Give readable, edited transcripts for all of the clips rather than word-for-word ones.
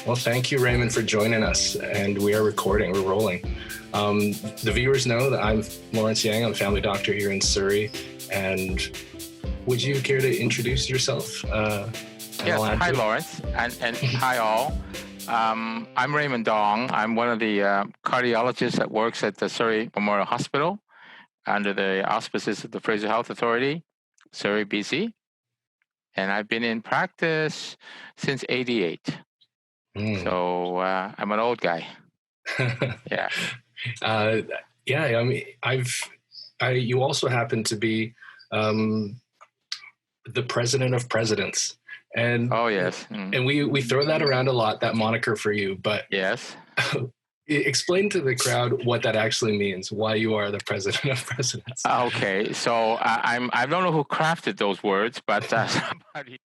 Well, thank you, Raymond, for joining us. And we are recording, we're rolling. The viewers know that I'm Lawrence Yang. I'm a family doctor here in Surrey. And would you care to introduce yourself? Yes, hi, Lawrence, and hi, all. I'm Raymond Dong. I'm one of the cardiologists that works at the Surrey Memorial Hospital under the auspices of the Fraser Health Authority, Surrey, BC. And I've been in practice since '88. So I'm an old guy. Yeah. I mean, you also happen to be the president of presidents. And oh, yes. And we throw that around a lot, that moniker for you, but yes. Explain to the crowd what that actually means, why you are the president of presidents. Okay, so I don't know who crafted those words, but somebody.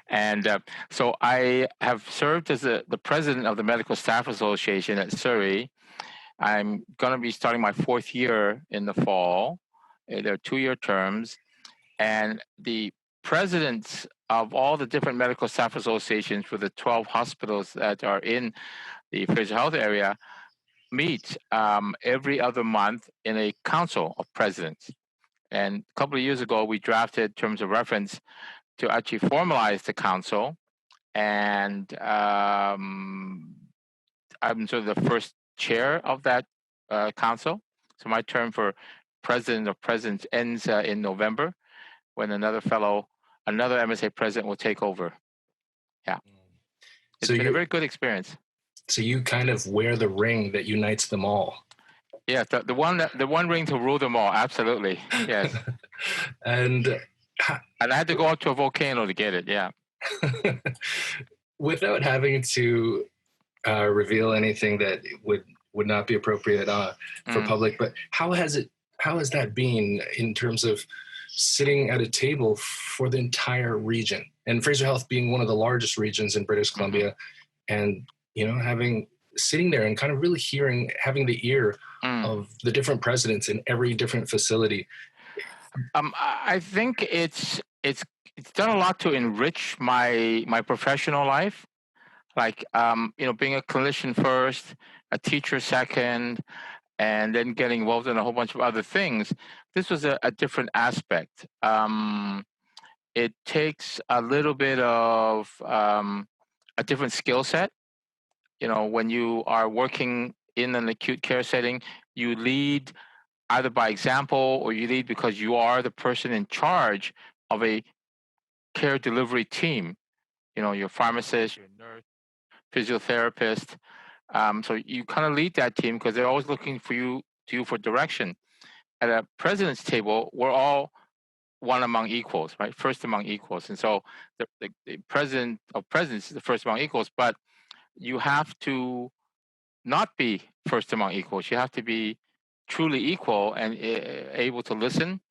And so I have served as the president of the Medical Staff Association at Surrey. I'm going to be starting my 4th year in the fall. They're 2-year terms. And the presidents of all the different medical staff associations for the 12 hospitals that are in the Fraser Health area meet every other month in a council of presidents. And a couple of years ago, we drafted terms of reference to actually formalize the council. And I'm sort of the first chair of that council. So my term for president of presidents ends in November, when another MSA president will take over. Yeah. It's been a very good experience. So you kind of wear the ring that unites them all. Yeah, the one ring to rule them all. Absolutely. Yes. And I had to go up to a volcano to get it. Yeah. Without having to reveal anything that would not be appropriate for public, but how has that been in terms of sitting at a table for the entire region, and Fraser Health being one of the largest regions in British Columbia, and sitting there and kind of really having the ear of the different presidents in every different facility? I think it's done a lot to enrich my professional life, like being a clinician first, a teacher second, and then getting involved in a whole bunch of other things. This was a different aspect. It takes a little bit of a different skill set. When you are working in an acute care setting, you lead either by example or you lead because you are the person in charge of a care delivery team. Your pharmacist, your nurse, physiotherapist. So you kind of lead that team because they're always looking to you for direction. At a president's table, we're all one among equals, right? First among equals. And so the president of presidents is the first among equals, but you have to not be first among equals. You have to be truly equal and able to listen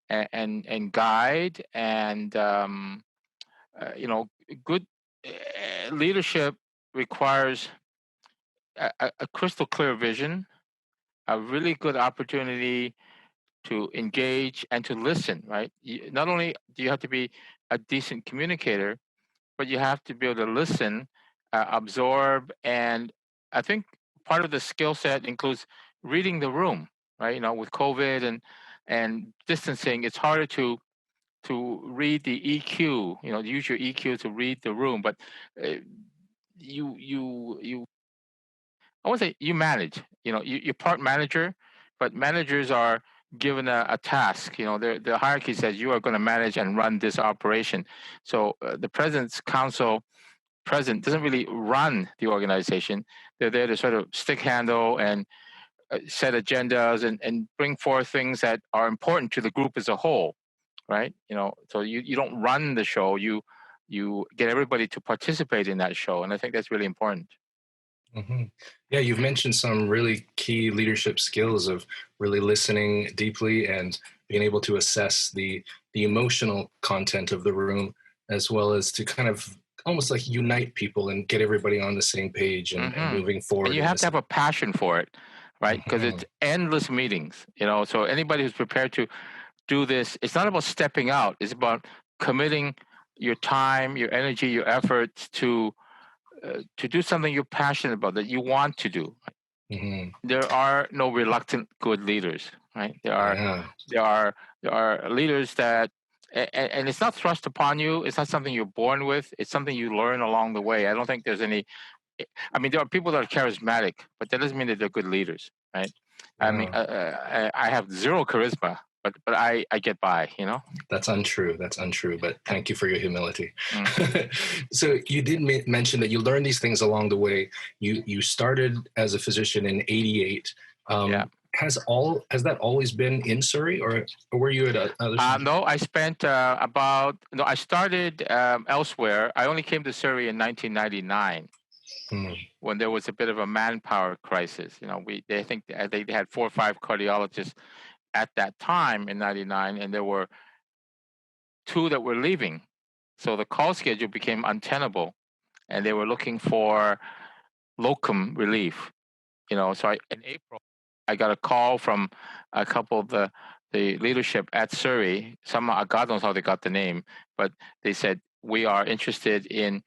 and guide and, good leadership requires a crystal clear vision, a really good opportunity to engage and to listen, right? Not only do you have to be a decent communicator, but you have to be able to listen, absorb, and I think part of the skill set includes reading the room, right? With COVID and distancing, it's harder to read the EQ, use your EQ to read the room, but you I won't say you manage, you're part manager, but managers are given a task. The hierarchy says you are going to manage and run this operation. So the president's council president doesn't really run the organization. They're there to sort of stick handle and set agendas and bring forth things that are important to the group as a whole, right? So you don't run the show, you get everybody to participate in that show. And I think that's really important. Mm-hmm. Yeah, you've mentioned some really key leadership skills of really listening deeply and being able to assess the emotional content of the room, as well as to kind of almost like unite people and get everybody on the same page and moving forward. And you have to have a passion for it, right? Because it's endless meetings, so anybody who's prepared to do this, it's not about stepping out. It's about committing your time, your energy, your efforts to to do something you're passionate about, that you want to do. Mm-hmm. There are no reluctant good leaders, right? There are leaders that, and it's not thrust upon you. It's not something you're born with. It's something you learn along the way. I don't think there's any. I mean, there are people that are charismatic, but that doesn't mean that they're good leaders, right? I mean, I have zero charisma, but I get by, you know. That's untrue. That's untrue. But thank you for your humility. So you did mention that you learned these things along the way. You started as a physician in '88. Has that always been in Surrey, or were you at other? No, I spent I started elsewhere. I only came to Surrey in 1999. When there was a bit of a manpower crisis. You know, they had 4 or 5 cardiologists at that time in '99, and there were 2 that were leaving. So the call schedule became untenable, and they were looking for locum relief. You know, so in April, I got a call from a couple of the leadership at Surrey. God knows how they got the name, but they said, we are interested in,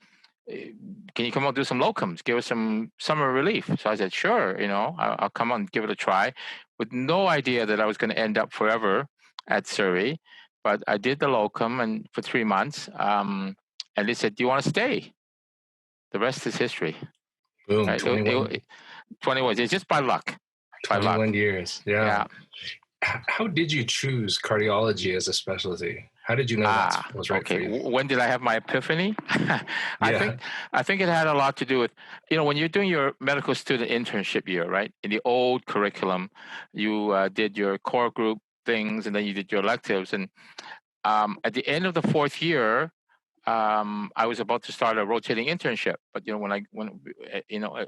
can you come out and do some locums, give us some summer relief? So I said, sure, you know, I'll come on and give it a try, with no idea that I was going to end up forever at Surrey. But I did the locum and for 3 months, and they said, do you want to stay? The rest is history. Boom, right? 21. It's just by luck. 21 years, yeah. How did you choose cardiology as a specialty? How did you know that was right for you? When did I have my epiphany? I think it had a lot to do with, you know, when you're doing your medical student internship year, right? In the old curriculum, you did your core group things, and then you did your electives. And at the end of the 4th year, I was about to start a rotating internship. But you know,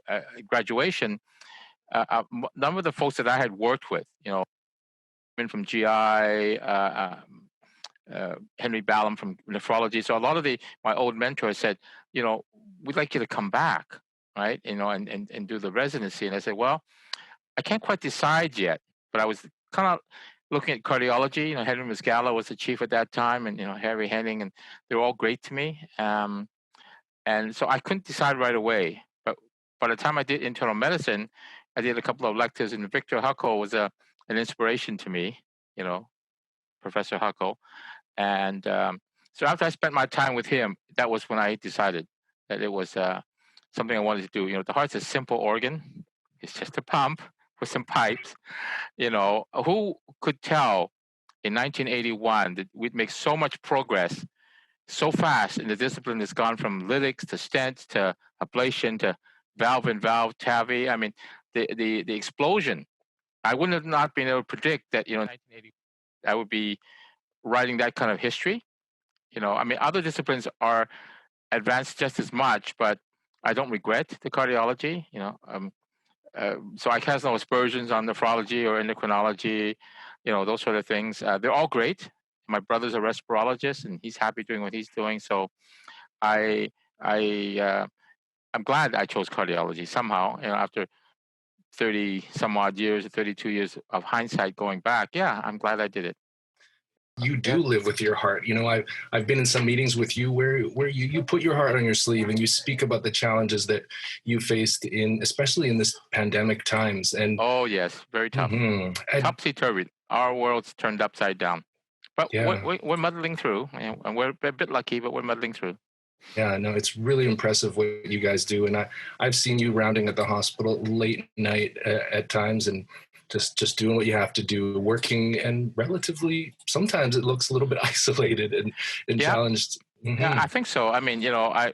graduation, a number of the folks that I had worked with, you know, from GI. Henry Ballum from nephrology. So a lot of my old mentors said, you know, we'd like you to come back, right? You know, and do the residency. And I said, well, I can't quite decide yet, but I was kind of looking at cardiology. You know, Henry Mascala was the chief at that time, and, you know, Harry Henning, and they were all great to me. And so I couldn't decide right away. But by the time I did internal medicine, I did a couple of electives, and Victor Hucko was an inspiration to me, you know, Professor Hucko. And so after I spent my time with him, that was when I decided that it was something I wanted to do. You know, the heart's a simple organ. It's just a pump with some pipes. You know, who could tell in 1981 that we'd make so much progress so fast in the discipline that's gone from lytics to stents to ablation to valve-in-valve TAVI. I mean, the explosion. I wouldn't have not been able to predict that, you know, in 1980 I would be writing that kind of history. You know, I mean, other disciplines are advanced just as much, but I don't regret the cardiology. You know, so I cast no aspersions on nephrology or endocrinology. You know, those sort of things. They're all great. My brother's a respirologist, and he's happy doing what he's doing. So, I'm glad I chose cardiology somehow. You know, after 30 some odd years, 32 years of hindsight going back, yeah, I'm glad I did it. You do live with your heart. You know, I've been in some meetings with you where you put your heart on your sleeve and you speak about the challenges that you faced especially in this pandemic times. And oh yes, very tough. Topsy-turvy. Our world's turned upside down. But we're muddling through, and we're a bit lucky, but we're muddling through. Yeah, no, it's really impressive what you guys do. And I've seen you rounding at the hospital late night at times, and just doing what you have to do, working, and relatively, sometimes it looks a little bit isolated and challenged. Mm-hmm. Yeah, I think so. I mean, you know, I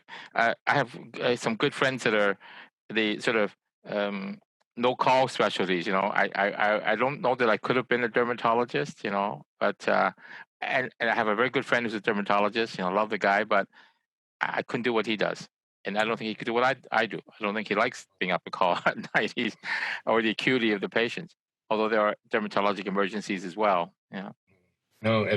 have some good friends that are the sort of no call specialties. You know, I don't know that I could have been a dermatologist, you know, but and I have a very good friend who's a dermatologist. You know, love the guy, but I couldn't do what he does. And I don't think he could do what I do. I don't think he likes being up to call at night, or the acuity of the patients. Although there are dermatologic emergencies as well. Yeah. No,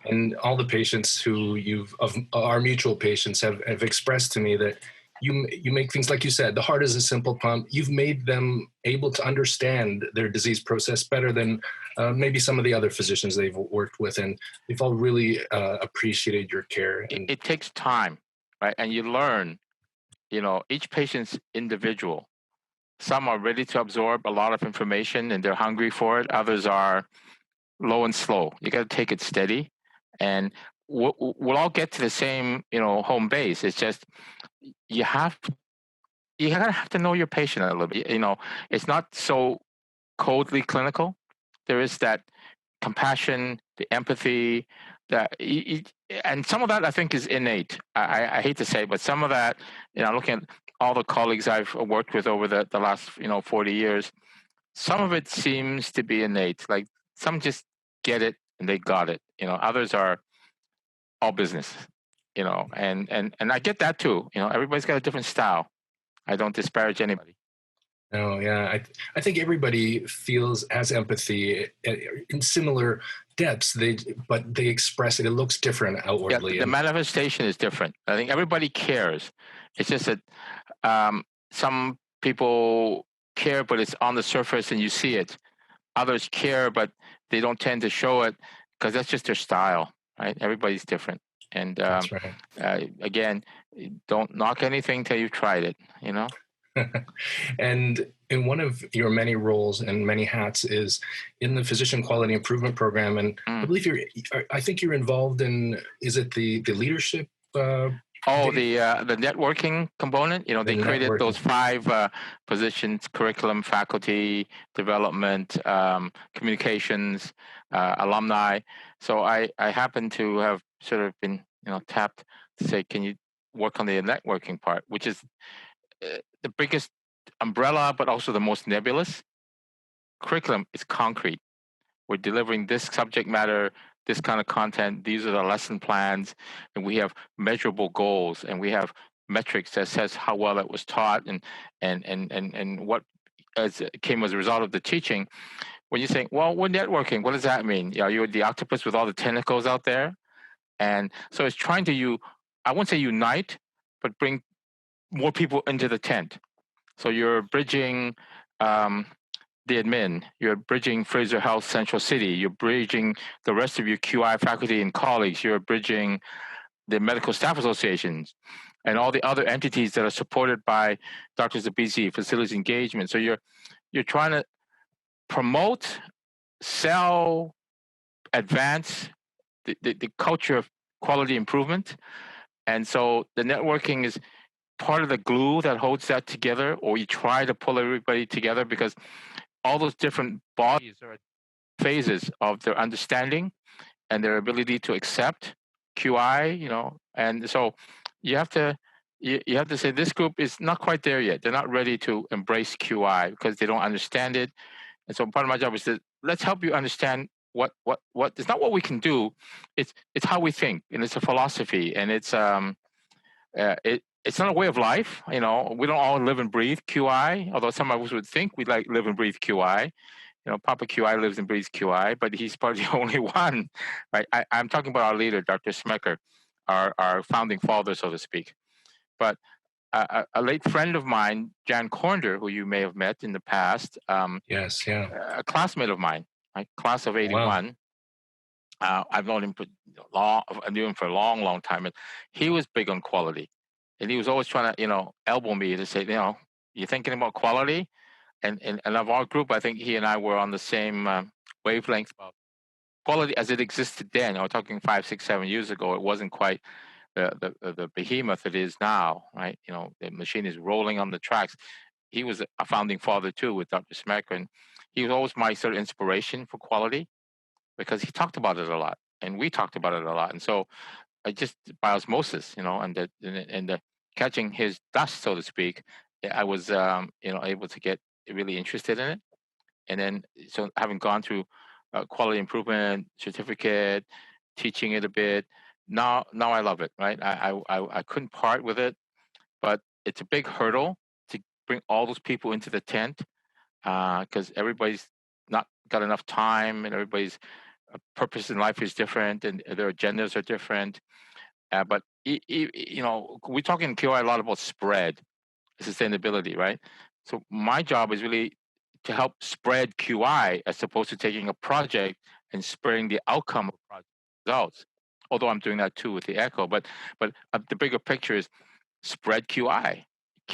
and all the patients who of our mutual patients have expressed to me that you make things, like you said, the heart is a simple pump. You've made them able to understand their disease process better than maybe some of the other physicians they've worked with, and they've all really appreciated your care. It takes time, right? And you learn each patient's individual. Some are ready to absorb a lot of information and they're hungry for it. Others are low and slow. You got to take it steady, and we'll all get to the same, home base. It's just you have you gotta have to know your patient a little bit. It's not so coldly clinical. There is that compassion, the empathy, that and some of that I think is innate. I hate to say it, but some of that, looking at all the colleagues I've worked with over the last 40 years, some of it seems to be innate. Like some just get it and they got it. Others are all business. And I get that too. Everybody's got a different style. I don't disparage anybody. No, yeah, I think everybody has empathy in similar depths. But they express it. It looks different outwardly. Yeah, the manifestation is different. I think everybody cares. It's just that some people care, but it's on the surface and you see it. Others care, but they don't tend to show it because that's just their style, right? Everybody's different. And that's right. Again, don't knock anything till you've tried it. And in one of your many roles and many hats is in the physician quality improvement program, and I believe I think you're involved in. Is it the leadership? The networking component. They created those 5 positions: curriculum, faculty, development, communications, alumni. So I happen to have sort of been tapped to say, can you work on the networking part, which is the biggest umbrella, but also the most nebulous. Curriculum is concrete. We're delivering this subject matter, this kind of content. These are the lesson plans, and we have measurable goals, and we have metrics that says how well it was taught, and what came as a result of the teaching. When you say, well, we're networking, what does that mean? Are you the octopus with all the tentacles out there? And so it's trying to I won't say unite, but bring more people into the tent. So you're bridging the admin, you're bridging Fraser Health Central City, you're bridging the rest of your QI faculty and colleagues, you're bridging the medical staff associations and all the other entities that are supported by Doctors of BC, facilities engagement. So you're trying to promote, sell, advance the culture of quality improvement. And so the networking is part of the glue that holds that together, or you try to pull everybody together, because all those different bodies are phases of their understanding and their ability to accept QI, and so you have to say this group is not quite there yet. They're not ready to embrace QI because they don't understand it. And so part of my job is to let's help you understand what it's not what we can do, it's how we think, and it's a philosophy, and it's not a way of life. We don't all live and breathe QI, although some of us would think we live and breathe QI. Papa QI lives and breathes QI, but he's probably the only one, right? I'm talking about our leader, Dr. Smecker, our founding father, so to speak. But a late friend of mine, Jan Cornder, who you may have met in the past, yes, yeah, a classmate of mine, right? Class of '81. Wow. I've known him I knew him for a long, long time, and he was big on quality, and he was always trying to, elbow me to say, you're thinking about quality. And of our group, I think he and I were on the same wavelength about quality as it existed then. We're talking 5, 6, 7 years ago. It wasn't quite the behemoth it is now, right? The machine is rolling on the tracks. He was a founding father too with Dr. Smecker, and he was always my sort of inspiration for quality because he talked about it a lot, and we talked about it a lot. And so I just by osmosis, and the catching his dust, so to speak, I was able to get really interested in it. And then so having gone through quality improvement certificate, teaching it a bit, now I love it, right? I couldn't part with it, but it's a big hurdle to bring all those people into the tent because everybody's not got enough time, and everybody's purpose in life is different, and their agendas are different. But we're talking in QI a lot about spread, sustainability, right? So my job is really to help spread QI as opposed to taking a project and spreading the outcome of project results. Although I'm doing that too with the echo, but the bigger picture is spread QI.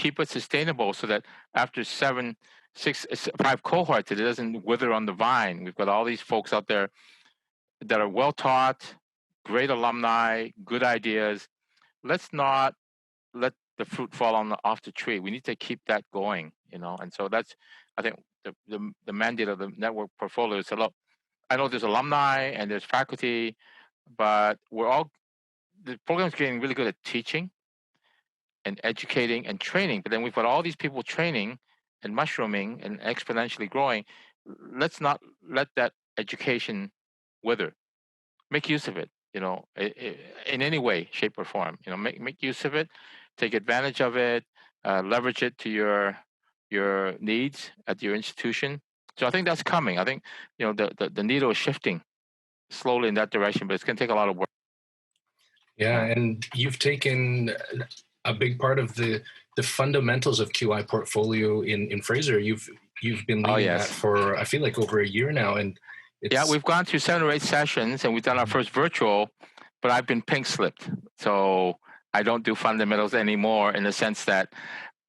keep it sustainable so that after 5 cohorts, it doesn't wither on the vine. We've got all these folks out there that are well taught, great alumni, good ideas. Let's not let the fruit fall off the tree. We need to keep that going, And so that's, I think, the mandate of the network portfolio is to look. I know there's alumni and there's faculty, but the program's getting really good at teaching and educating and training. But then we've got all these people training and mushrooming and exponentially growing. Let's not let that education wither. Make use of it, in any way, shape, or form. Make use of it, take advantage of it, leverage it to your needs at your institution. So I think that's coming. I think the needle is shifting slowly in that direction, but it's going to take a lot of work. Yeah, and you've taken a big part of the fundamentals of QI portfolio in Fraser. You've been leading that for, I feel like, over a year now, and we've gone through 7 or 8 sessions, and we've done our first virtual, but I've been pink slipped, so I don't do fundamentals anymore. In the sense that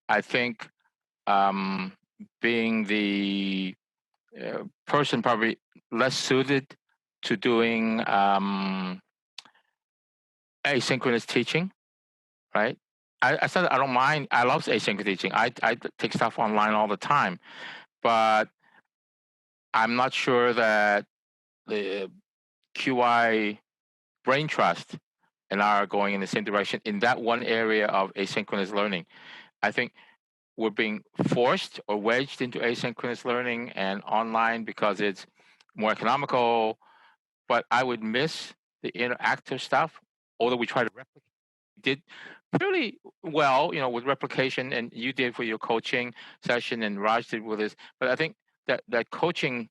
I think being the person probably less suited to doing asynchronous teaching, right? I said I don't mind. I love asynchronous teaching. I take stuff online all the time, but I'm not sure that the QI brain trust and I are going in the same direction in that one area of asynchronous learning. I think we're being forced or wedged into asynchronous learning and online because it's more economical, but I would miss the interactive stuff, although we try to replicate. We did fairly well, with replication, and you did for your coaching session, and Raj did with his. But I think that coaching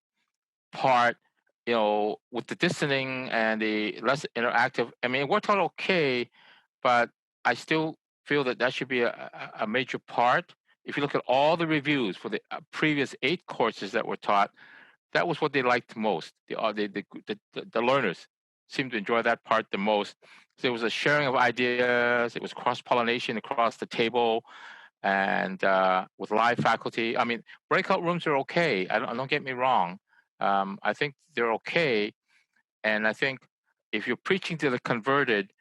part, with the distancing and the less interactive, I mean, it worked out okay, but I still feel that should be a major part. If you look at all the reviews for the previous 8 courses that were taught, that was what they liked most. The learners seemed to enjoy that part the most. So there was a sharing of ideas. It was cross-pollination across the table, and with live faculty. I mean, breakout rooms are okay. Don't get me wrong. I think they're okay, and I think if you're preaching to the converted,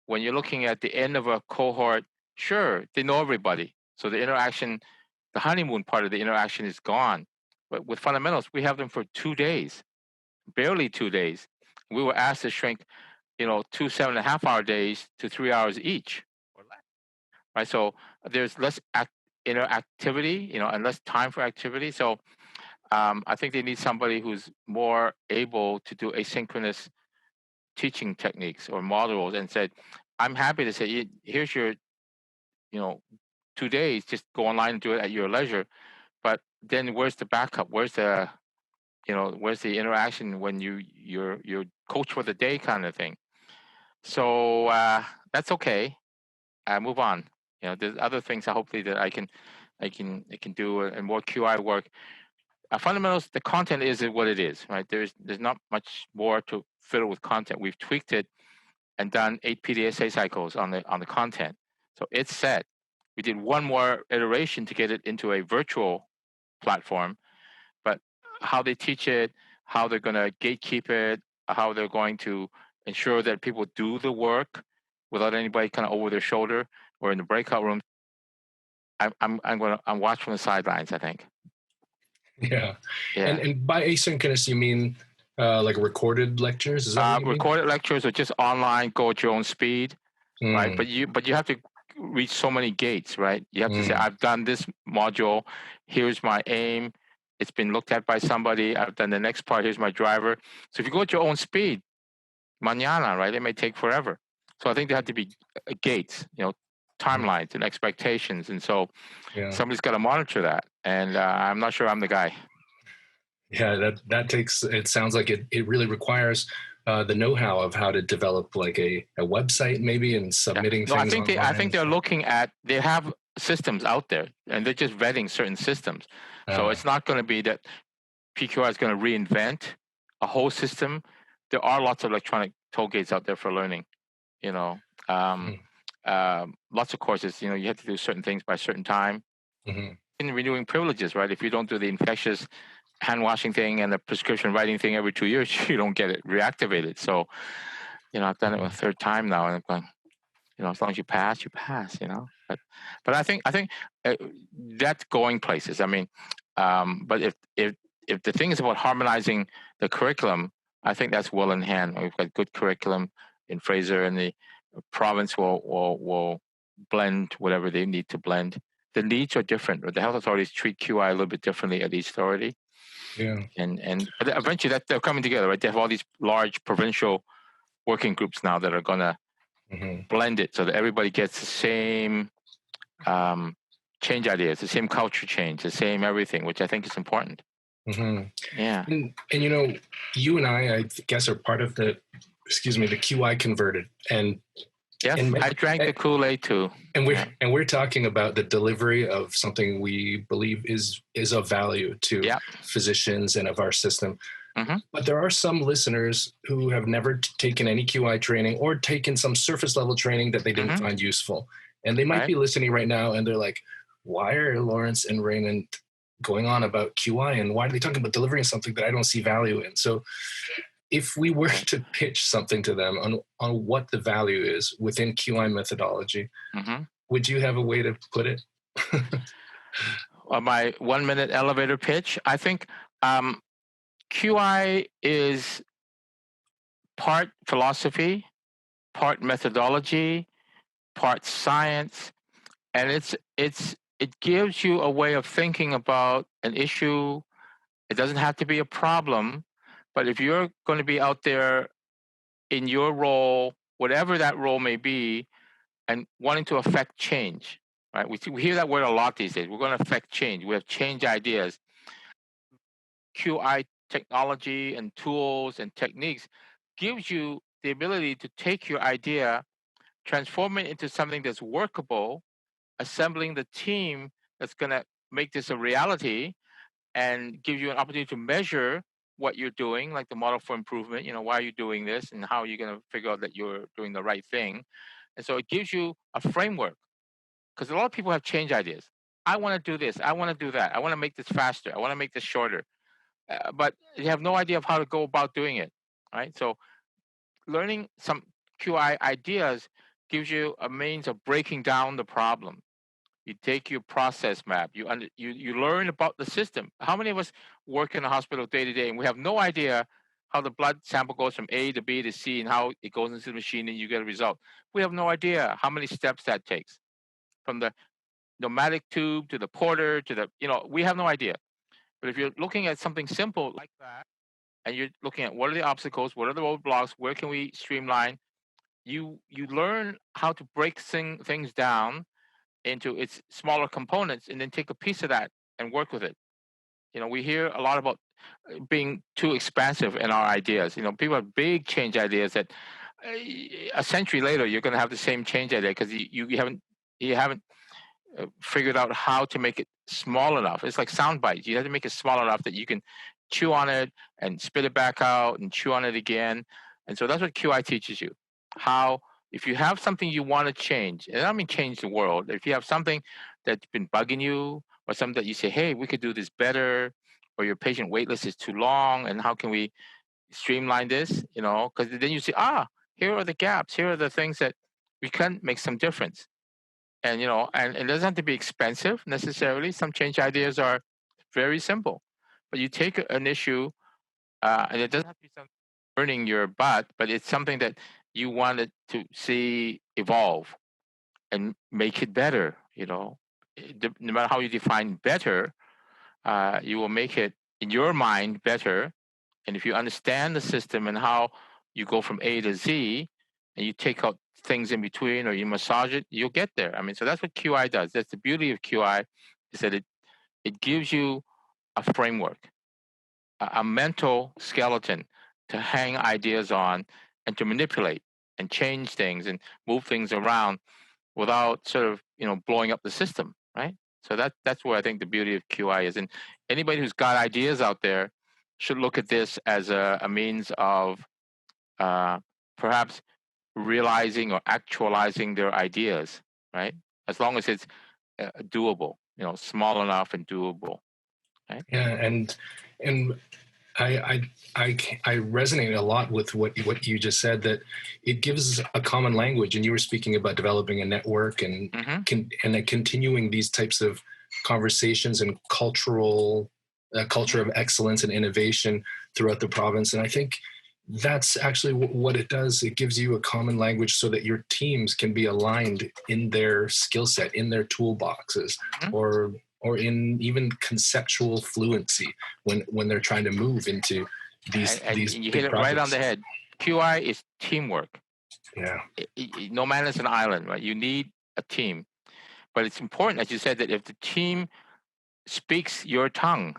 when you're looking at the end of a cohort, sure, they know everybody. So the interaction, the honeymoon part of the interaction is gone. But with fundamentals, we have them for 2 days, barely 2 days. We were asked to shrink, 2 7.5-hour days to 3 hours each, or less, right? So there's less interactivity, and less time for activity. So I think they need somebody who's more able to do asynchronous teaching techniques or models, and said, I'm happy to say, here's your, 2 days, just go online and do it at your leisure. But then where's the backup? Where's the interaction when you're coach for the day kind of thing? So that's okay. Move on. There's other things hopefully that I can do, and more QI work. Fundamentals, the content is what it is, right? There's not much more to fiddle with content. We've tweaked it and done 8 PDSA cycles on the content, so it's set. We did one more iteration to get it into a virtual platform, but how they teach it, how they're going to gatekeep it, how they're going to ensure that people do the work without anybody kind of over their shoulder or in the breakout room. I'm watch from the sidelines, I think. Yeah. And by asynchronous, you mean like recorded lectures? Is that what you mean? Recorded lectures are just online, go at your own speed, right? But you have to reach so many gates, right? You have to say, I've done this module, here's my aim, it's been looked at by somebody, I've done the next part, here's my driver. So if you go at your own speed, mañana, right, it may take forever. So I think there have to be gates, timelines and expectations, and so somebody's got to monitor that, and I'm not sure I'm the guy. Yeah, that takes, it sounds like it really requires the know-how of how to develop like a website maybe, and submitting things online. I think they're looking at, they have systems out there, and they're just vetting certain systems. So it's not going to be that PQI is going to reinvent a whole system. There are lots of electronic toll gates out there for learning, lots of courses, you have to do certain things by a certain time. Mm-hmm. In renewing privileges, right? If you don't do the infectious hand washing thing and the prescription writing thing every 2 years, you don't get it reactivated. So, I've done it a third time now, and I'm going, as long as you pass, you pass. But I think that's going places. I mean, but if the thing is about harmonizing the curriculum, I think that's well in hand. We've got good curriculum in Fraser, and the province will blend whatever they need to blend. The needs are different. The health authorities treat QI a little bit differently at each authority. Yeah. But eventually they're coming together, right? They have all these large provincial working groups now that are going to blend it so that everybody gets the same change ideas, the same culture change, the same everything, which I think is important. Yeah. And you and I guess, are part of the QI converted. And yes, I drank the Kool-Aid too. And we're talking about the delivery of something we believe is of value to physicians and of our system. But there are some listeners who have never taken any QI training or taken some surface level training that they didn't find useful. And they might be listening right now and they're like, why are Lawrence and Raymond going on about QI, and why are they talking about delivering something that I don't see value in? So if we were to pitch something to them on what the value is within QI methodology, would you have a way to put it? My 1 minute elevator pitch, I think QI is part philosophy, part methodology, part science, and it gives you a way of thinking about an issue. It doesn't have to be a problem, but if you're going to be out there in your role, whatever that role may be, and wanting to affect change, right? We hear that word a lot these days. We're going to affect change. We have change ideas. QI technology and tools and techniques gives you the ability to take your idea, transform it into something that's workable, assembling the team that's going to make this a reality, and give you an opportunity to measure what you're doing, like the model for improvement. Why are you doing this, and how are you going to figure out that you're doing the right thing? And so it gives you a framework, because a lot of people have change ideas. I want to do this. I want to do that. I want to make this faster. I want to make this shorter. But you have no idea of how to go about doing it, right? So learning some QI ideas gives you a means of breaking down the problem. You take your process map. You learn about the system. How many of us work in a hospital day to day, and we have no idea how the blood sample goes from A to B to C, and how it goes into the machine and you get a result? We have no idea how many steps that takes, from the pneumatic tube to the porter to the, we have no idea. But if you're looking at something simple like that, and you're looking at what are the obstacles, what are the roadblocks, where can we streamline, you learn how to break things down into its smaller components, and then take a piece of that and work with it. We hear a lot about being too expansive in our ideas. People have big change ideas that a century later you're going to have the same change idea because you haven't figured out how to make it small enough. It's like sound bites. You have to make it small enough that you can chew on it and spit it back out and chew on it again. And so that's what QI teaches you. How, if you have something you want to change, and I don't mean change the world, if you have something that's been bugging you, or something that you say, hey, we could do this better, or your patient wait list is too long, and how can we streamline this? Because then you say, here are the gaps, here are the things that we can make some difference. And and it doesn't have to be expensive necessarily. Some change ideas are very simple, but you take an issue, and it doesn't have to be something burning your butt, but it's something that you wanted to see evolve and make it better. No matter how you define better, you will make it in your mind better. And if you understand the system and how you go from A to Z, and you take out things in between, or you massage it, you'll get there. I mean, so that's what QI does. That's the beauty of QI, is that it gives you a framework, a mental skeleton to hang ideas on, and to manipulate and change things and move things around without sort of blowing up the system, right? So that's where I think the beauty of QI is. And anybody who's got ideas out there should look at this as a means of perhaps realizing or actualizing their ideas, right? As long as it's doable, small enough and doable, right? Yeah, and I resonate a lot with what you just said, that it gives a common language. And you were speaking about developing a network and continuing these types of conversations and culture of excellence and innovation throughout the province. And I think that's actually what it does. It gives you a common language so that your teams can be aligned in their skill set, in their toolboxes, or in even conceptual fluency when they're trying to move into these you hit it right on the head. QI is teamwork. Yeah. No man is an island, right? You need a team. But it's important, as you said, that if the team speaks your tongue,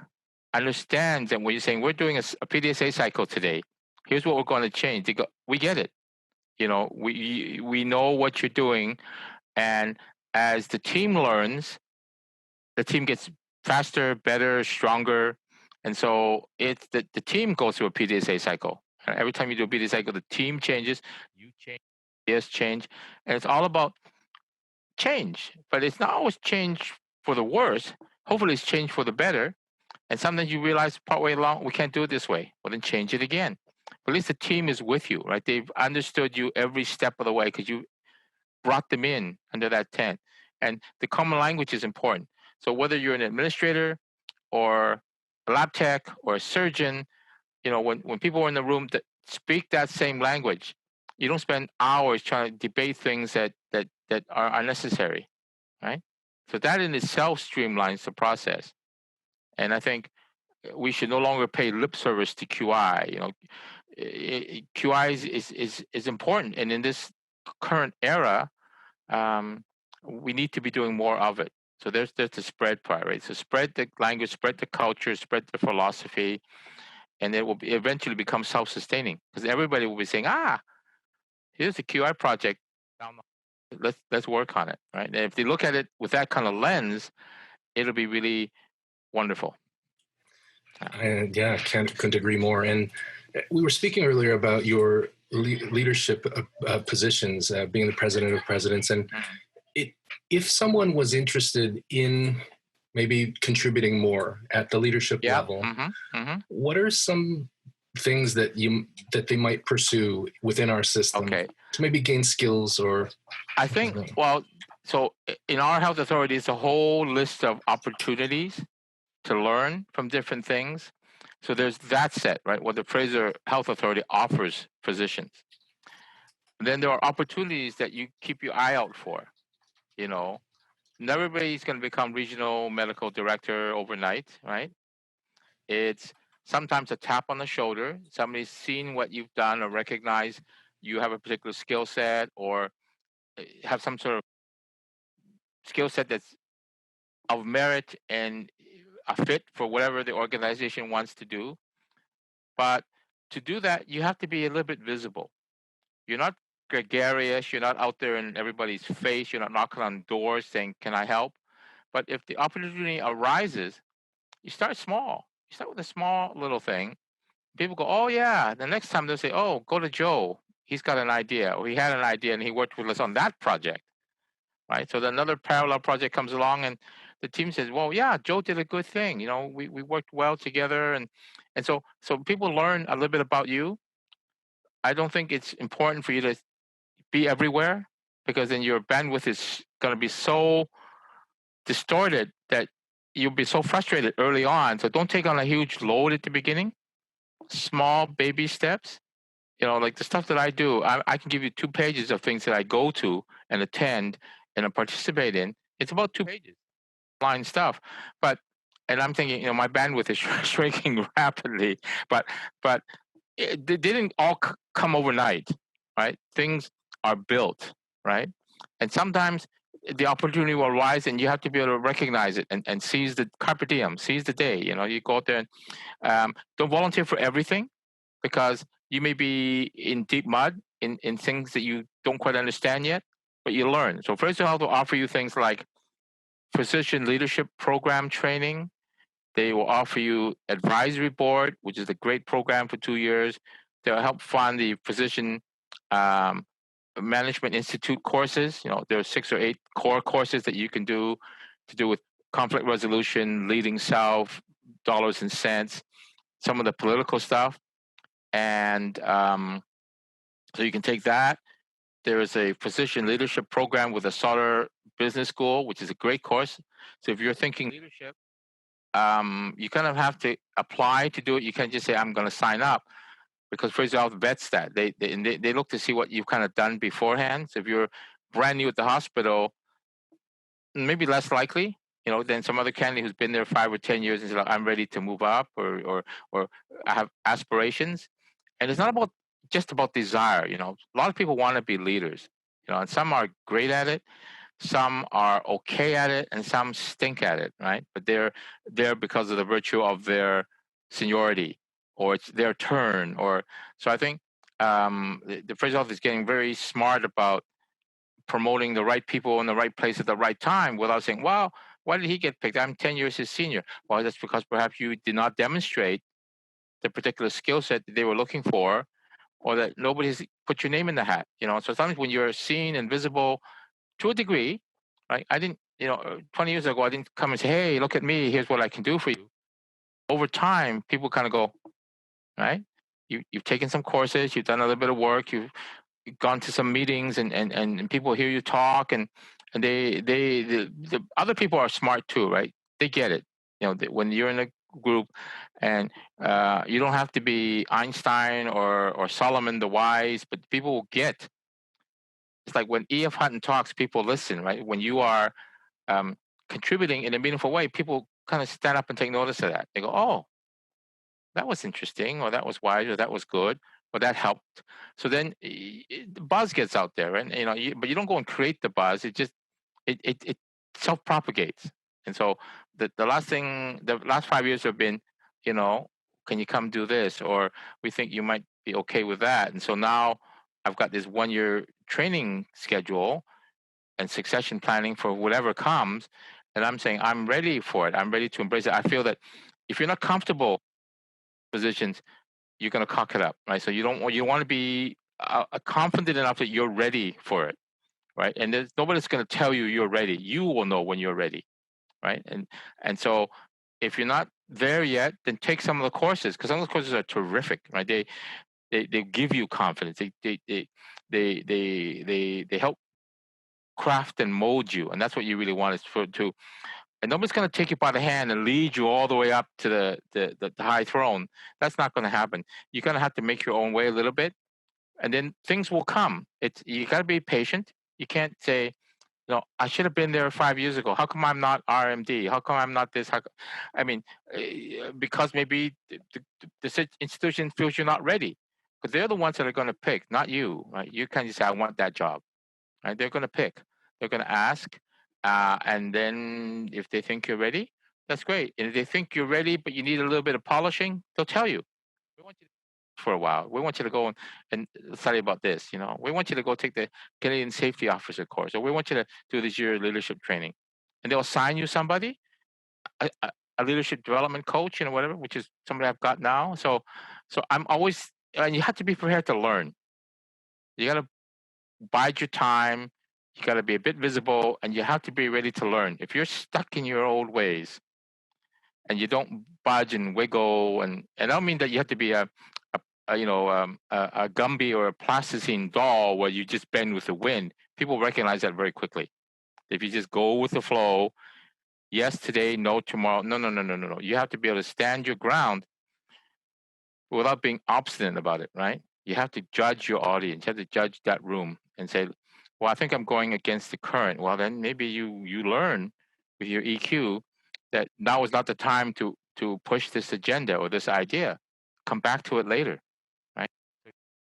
understands that when you're saying we're doing a PDSA cycle today, here's what we're going to change. They go, we get it. We know what you're doing, and as the team learns, the team gets faster, better, stronger, and so it's the team goes through a PDSA cycle. Every time you do a PDSA cycle, the team changes, you change, yes, change, and it's all about change. But it's not always change for the worse. Hopefully, it's change for the better. And sometimes you realize partway along, we can't do it this way. Well, then change it again. But at least the team is with you, right? They've understood you every step of the way because you brought them in under that tent. And the common language is important. So whether you're an administrator or a lab tech or a surgeon, when people are in the room that speak that same language, you don't spend hours trying to debate things that are unnecessary, right? So that in itself streamlines the process. And I think we should no longer pay lip service to QI. QI is important, and in this current era, we need to be doing more of it. So there's the spread part, right? So spread the language, spread the culture, spread the philosophy, and it will eventually become self-sustaining because everybody will be saying, here's a QI project. Let's work on it, right? And if they look at it with that kind of lens, it'll be really wonderful. Yeah, couldn't agree more. And we were speaking earlier about your leadership positions, being the president of presidents. And if someone was interested in maybe contributing more at the leadership level, what are some things that they might pursue within our system to maybe gain skills? Or I think, so in our health authority, it's a whole list of opportunities to learn from different things. So there's that set, right? What the Fraser Health Authority offers physicians. And then there are opportunities that you keep your eye out for. Not everybody's going to become regional medical director overnight, right? It's sometimes a tap on the shoulder. Somebody's seen what you've done or recognize you have a particular skill set or have some sort of skill set that's of merit and a fit for whatever the organization wants to do. But to do that, you have to be a little bit visible. You're not gregarious. You're not out there in everybody's face. You're not knocking on doors saying, can I help? But if the opportunity arises, you start small. You start with a small little thing. People go, oh, yeah. The next time they'll say, oh, go to Joe. He's got an idea. Or he had an idea and he worked with us on that project. Right? So then another parallel project comes along and the team says, well, yeah, Joe did a good thing. We worked well together. And so people learn a little bit about you. I don't think it's important for you to be everywhere because then your bandwidth is going to be so distorted that you'll be so frustrated early on. So don't take on a huge load at the beginning. Small baby steps. Like the stuff that I do, I can give you 2 pages of things that I go to and attend and participate in. It's about 2 pages, line stuff. And I'm thinking, my bandwidth is shrinking rapidly. But it didn't all come overnight, right? Things are built, right? And sometimes the opportunity will arise, and you have to be able to recognize it and seize the carpe diem, seize the day. You go out there and don't volunteer for everything because you may be in deep mud in things that you don't quite understand yet, but you learn. So Fraser Health will offer you things like physician leadership program training. They will offer you advisory board, which is a great program for 2 years. They'll help fund the physician management institute courses. There are 6 or 8 core courses that you can do to do with conflict resolution, leading self, dollars and cents, some of the political stuff. And so you can take that. There is a physician leadership program with a Sauter Business School, which is a great course. So if you're thinking leadership, you kind of have to apply to do it. You can't just say, I'm going to sign up, because Fraser Health vets that. They look to see what you've kind of done beforehand. So if you're brand new at the hospital, maybe less likely, than some other candidate who's been there 5 or 10 years and said, I'm ready to move up, or I have aspirations. And it's not just about desire. A lot of people want to be leaders, and some are great at it, some are okay at it, and some stink at it, right? But they're there because of the virtue of their seniority, or it's their turn. Or so I think the Fraser Health is getting very smart about promoting the right people in the right place at the right time, without saying, well, why did he get picked? I'm 10 years his senior. Well, that's because perhaps you did not demonstrate the particular skill set that they were looking for, or that nobody's put your name in the hat. So sometimes when you're seen and visible to a degree, right? I didn't, 20 years ago, I didn't come and say, hey, look at me, here's what I can do for you. Over time, people kind of go, right? You've taken some courses, you've done a little bit of work, you've gone to some meetings, and people hear you talk, and the other people are smart too, right? They get it. When you're in a group, and you don't have to be Einstein or Solomon the Wise, but people will get. It's like when E.F. Hutton talks, people listen, right? When you are contributing in a meaningful way, people kind of stand up and take notice of that. They go, oh, that was interesting, or that was wise, or that was good, or that helped. So then the buzz gets out there, and but you don't go and create the buzz. It just it self propagates. And so the last 5 years have been, can you come do this, or we think you might be okay with that. And so now I've got this 1-year training schedule and succession planning for whatever comes, and I'm saying I'm ready for it. I'm ready to embrace it. I feel that if you're not comfortable positions, you're going to cock it up, right? So you want to be confident enough that you're ready for it, right? And there's nobody's going to tell you you're ready. You will know when you're ready, right? And so if you're not there yet, then take some of the courses, because some of the courses are terrific, right? They give you confidence. They help craft and mold you, and that's what you really want, is to. And nobody's going to take you by the hand and lead you all the way up to the high throne. That's not going to happen. You're going to have to make your own way a little bit, and then things will come. You got to be patient. You can't say, I should have been there 5 years ago. How come I'm not RMD? How come I'm not this? Because maybe the institution feels you're not ready, because they're the ones that are going to pick, not you. Right? You can't just say, I want that job. Right? They're going to pick. They're going to ask. And then if they think you're ready, that's great. And if they think you're ready, but you need a little bit of polishing, they'll tell you. We want you to for a while. We want you to go and study about this. We want you to go take the Canadian Safety Officer course, or we want you to do this year leadership training. And they'll assign you somebody, a leadership development coach, whatever, which is somebody I've got now. So I'm always, and you have to be prepared to learn. You got to bide your time. You got to be a bit visible, and you have to be ready to learn. If you're stuck in your old ways and you don't budge and wiggle, and I don't mean that you have to be a Gumby or a plasticine doll where you just bend with the wind. People recognize that very quickly. If you just go with the flow, yes today, no tomorrow. No. You have to be able to stand your ground without being obstinate about it, right? You have to judge your audience. You have to judge that room and say, well, I think I'm going against the current. Well, then maybe you learn with your EQ that now is not the time to push this agenda or this idea. Come back to it later, right?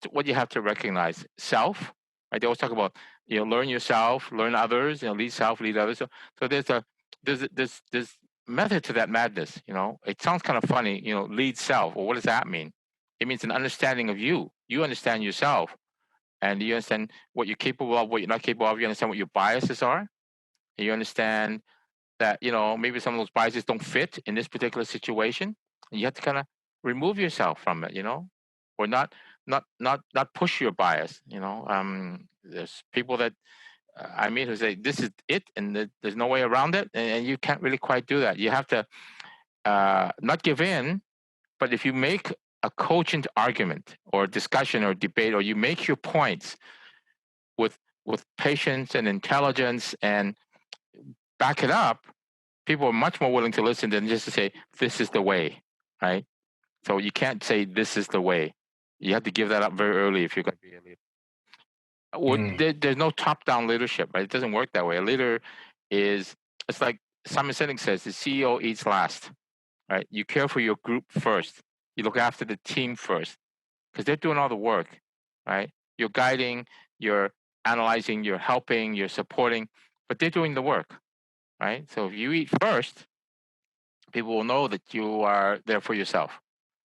So what you have to recognize, self, right? They always talk about, learn yourself, learn others, lead self, lead others. So there's method to that madness. It sounds kind of funny, lead self. Well, what does that mean? It means an understanding of you. You understand yourself, and you understand what you're capable of, what you're not capable of. You understand what your biases are, and you understand that maybe some of those biases don't fit in this particular situation, and you have to kind of remove yourself from it. or not push your bias. There's people that I meet who say this is it, and there's no way around it, and you can't really quite do that. You have to not give in, but if you make a cogent argument or discussion or debate, or you make your points with patience and intelligence and back it up, people are much more willing to listen than just to say this is the way, right? So you can't say this is the way. You have to give that up very early if you're going to be a leader. There's no top-down leadership, right? It doesn't work that way. A leader it's like Simon Sinek says, the CEO eats last, right? You care for your group first. You look after the team first, because they're doing all the work, right? You're guiding, you're analyzing, you're helping, you're supporting, but they're doing the work, right? So if you eat first, people will know that you are there for yourself,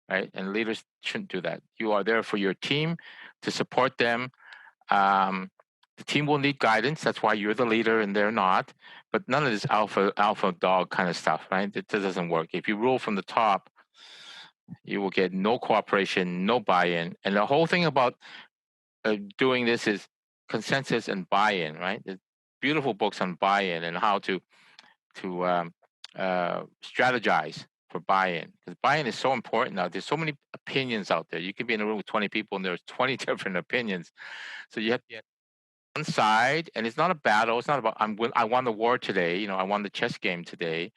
right? And leaders shouldn't do that. You are there for your team to support them. The team will need guidance. That's why you're the leader and they're not. But none of this alpha dog kind of stuff, right? It doesn't work. If you rule from the top, you will get no cooperation, no buy-in. And the whole thing about doing this is consensus and buy-in, right? There's beautiful books on buy-in and how to strategize for buy-in, because buy-in is so important now. There's so many opinions out there. You could be in a room with 20 people and there's 20 different opinions. So you have to get one side, and it's not a battle. It's not about I won the war today. I won the chess game today,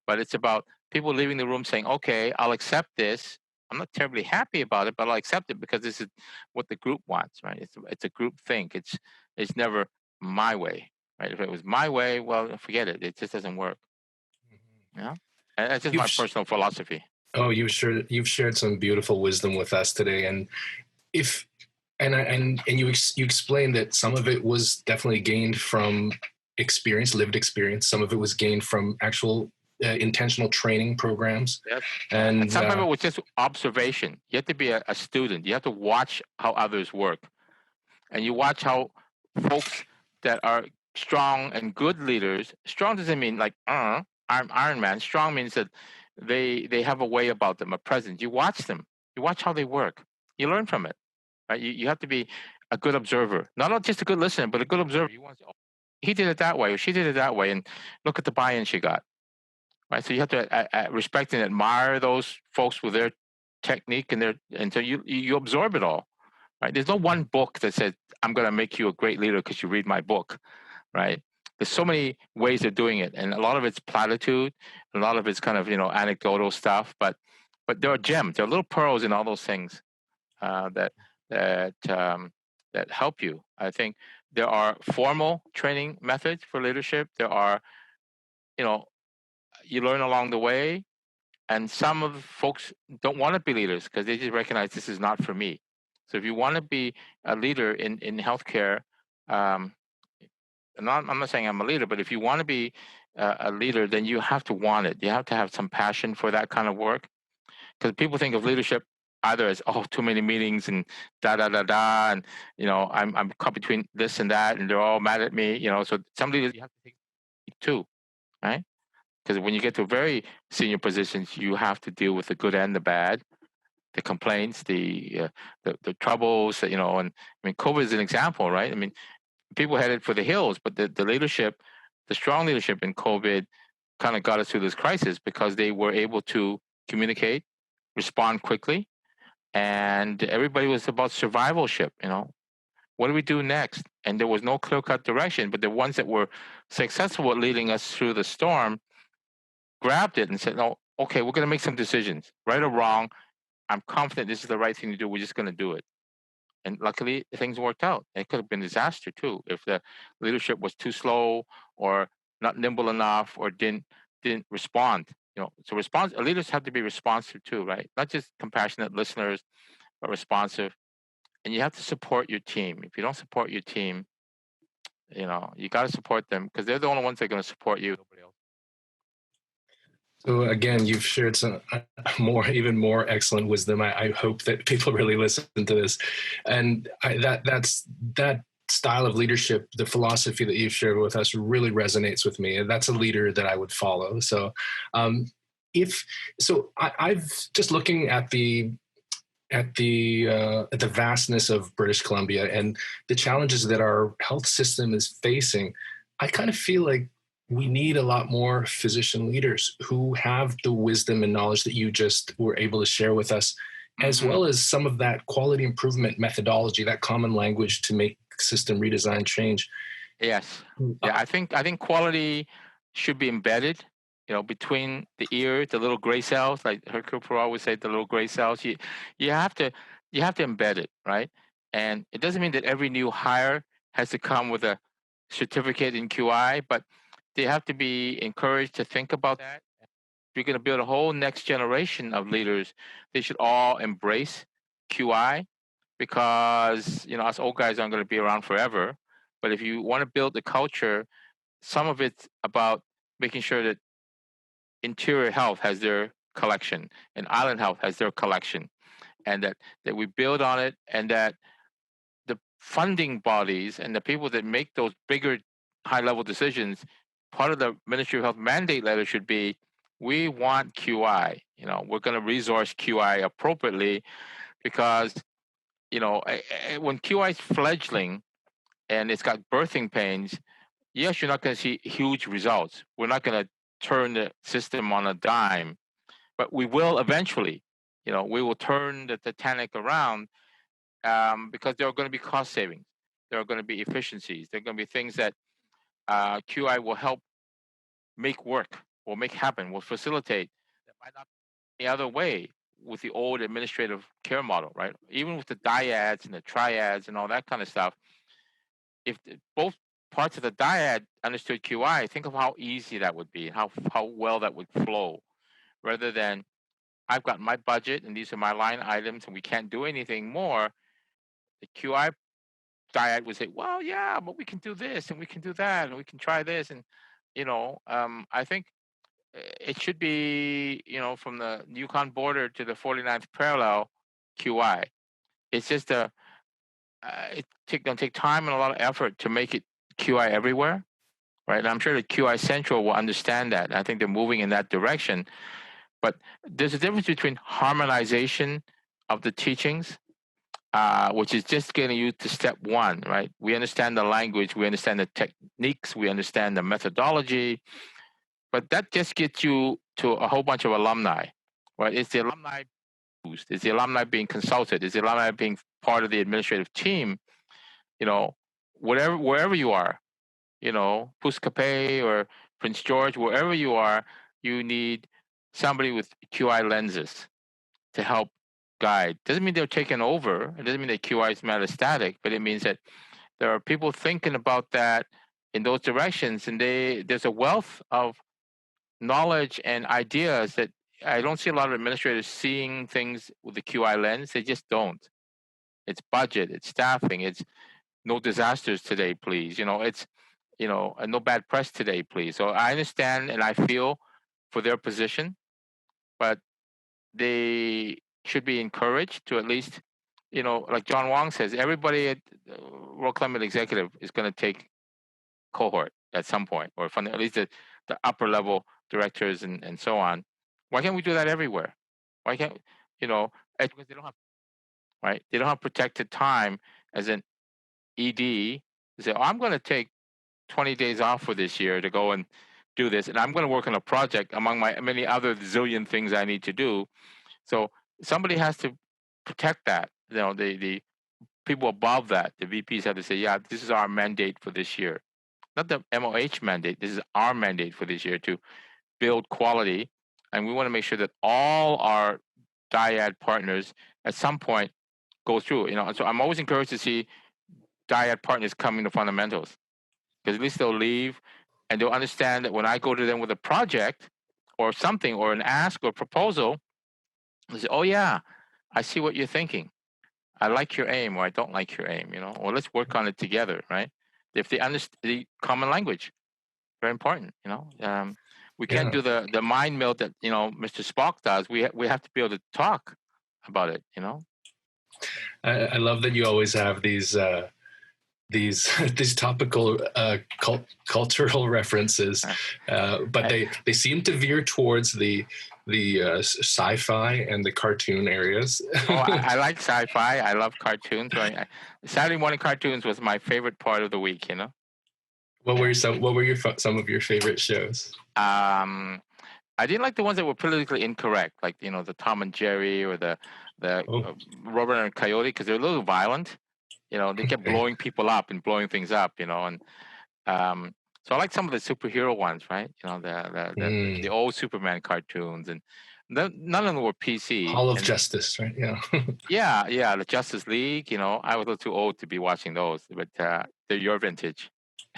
but it's about people leaving the room saying, "Okay, I'll accept this. I'm not terribly happy about it, but I'll accept it because this is what the group wants." Right? It's a group think. It's never my way. Right? If it was my way, well, forget it. It just doesn't work. Yeah, and that's just my personal philosophy. Oh, you've shared some beautiful wisdom with us today, and you explained that some of it was definitely gained from lived experience. Some of it was gained from actual intentional training programs. Yep. And some of it was just observation. You have to be a student. You have to watch how others work, and you watch how folks that are strong and good leaders. Strong doesn't mean like I'm Iron Man. Strong means that they have a way about them, a presence. You watch them. You watch how they work. You learn from it. Right? You have to be a good observer, not just a good listener, but a good observer. You want to say, he did it that way, or she did it that way, and look at the buy-in she got. Right? So you have to respect and admire those folks with their technique and so you absorb it all. Right? There's no one book that says I'm going to make you a great leader because you read my book. Right? There's so many ways of doing it, and a lot of it's platitude, a lot of it's kind of anecdotal stuff, but there are gems, there are little pearls in all those things that help you. I think there are formal training methods for leadership. There are, you learn along the way, and some of folks don't want to be leaders because they just recognize this is not for me. So if you want to be a leader in healthcare, I'm not saying I'm a leader, but if you want to be a leader, then you have to want it. You have to have some passion for that kind of work, because people think of leadership either as too many meetings and and I'm caught between this and that and they're all mad at me. So some leaders you have to take too, right? Because when you get to very senior positions, you have to deal with the good and the bad, the complaints, the troubles. And I mean, COVID is an example, right? I mean, people headed for the hills, but the leadership, the strong leadership in COVID, kind of got us through this crisis because they were able to communicate, respond quickly, and everybody was about survivalship. What do we do next? And there was no clear-cut direction, but the ones that were successful at leading us through the storm grabbed it and said, "No, okay, we're going to make some decisions, right or wrong. I'm confident this is the right thing to do. We're just going to do it." And luckily, things worked out. It could have been a disaster too if the leadership was too slow or not nimble enough or didn't respond. So leaders have to be responsive too, right? Not just compassionate listeners, but responsive. And you have to support your team. If you don't support your team, you got to support them because they're the only ones that are going to support you. Nobody else. So again, you've shared some even more excellent wisdom. I hope that people really listen to this, and that style of leadership, the philosophy that you've shared with us, really resonates with me. And that's a leader that I would follow. So, I've just looking at the at the vastness of British Columbia and the challenges that our health system is facing, I kind of feel like we need a lot more physician leaders who have the wisdom and knowledge that you just were able to share with us, as well as some of that quality improvement methodology, that common language to make system redesign change. Yes. Yeah, I think quality should be embedded, between the ear, the little gray cells, like Hercule Poirot would say, the little gray cells. You have to embed it, right? And it doesn't mean that every new hire has to come with a certificate in QI, but they have to be encouraged to think about that. If you're going to build a whole next generation of leaders, they should all embrace QI, because us old guys aren't going to be around forever. But if you want to build the culture, some of it's about making sure that interior health has their collection and island health has their collection, and that we build on it, and that the funding bodies and the people that make those bigger high level decisions, part of the Ministry of Health mandate letter should be, we want QI. We're going to resource QI appropriately, because when QI is fledgling and it's got birthing pains, yes, you're not going to see huge results. We're not going to turn the system on a dime, but we will eventually. We will turn the Titanic around, because there are going to be cost savings. There are going to be efficiencies. There are going to be things that QI will help make work, will make happen, will facilitate, that might not be any other way with the old administrative care model, right? Even with the dyads and the triads and all that kind of stuff, if both parts of the dyad understood QI, think of how easy that would be, how well that would flow, rather than, I've got my budget and these are my line items and we can't do anything more. The QI dyad would say, well, yeah, but we can do this and we can do that and we can try this. And, I think it should be, from the Yukon border to the 49th parallel, QI. It's just it's going to take time and a lot of effort to make it QI everywhere, right? And I'm sure the QI Central will understand that. I think they're moving in that direction. But there's a difference between harmonization of the teachings, which is just getting you to step one, right? We understand the language, we understand the techniques, we understand the methodology, but that just gets you to a whole bunch of alumni, right? It's the alumni boost, it's the alumni being consulted, it's the alumni being part of the administrative team, wherever you are, Pouce Capet or Prince George, wherever you are, you need somebody with QI lenses to help guide. Doesn't mean they're taking over. It doesn't mean that QI is metastatic, but it means that there are people thinking about that in those directions, and there's a wealth of knowledge and ideas that I don't see a lot of administrators seeing things with the QI lens. They just don't. It's budget, it's staffing, it's no disasters today, please. It's no bad press today, please. So I understand and I feel for their position, but they should be encouraged to at least, like John Wong says, everybody at World Climate Executive is going to take Cohort at some point, or from at least the upper level directors and so on. Why can't we do that everywhere? Why can't, because they don't have, right? They don't have protected time as an ED to say, oh, I'm going to take 20 days off for this year to go and do this, and I'm going to work on a project among my many other zillion things I need to do. So somebody has to protect that. The people above that, the VPs have to say, yeah, this is our mandate for this year. Not the MOH mandate. This is our mandate for this year to build quality. And we want to make sure that all our dyad partners at some point go through. And so I'm always encouraged to see dyad partners coming to fundamentals, because at least they'll leave and they'll understand that when I go to them with a project or something or an ask or proposal, they say, oh yeah, I see what you're thinking. I like your aim, or I don't like your aim, or let's work on it together, right? If they understand the common language, very important, we can't do the mind meld that, Mr. Spock does. We have to be able to talk about it, I love that you always have these these these topical cultural references, but they seem to veer towards the sci-fi and the cartoon areas. I like sci-fi. I love cartoons. Saturday morning cartoons was my favorite part of the week. What were some of your favorite shows? I didn't like the ones that were politically incorrect, like the Tom and Jerry or the Robert and Coyote, because they're a little violent. They kept blowing people up and blowing things up. And so I like some of the superhero ones, right? The old Superman cartoons, and none of them were PC. Hall of Justice, right? Yeah. yeah, the Justice League. I was a little too old to be watching those, but they're your vintage.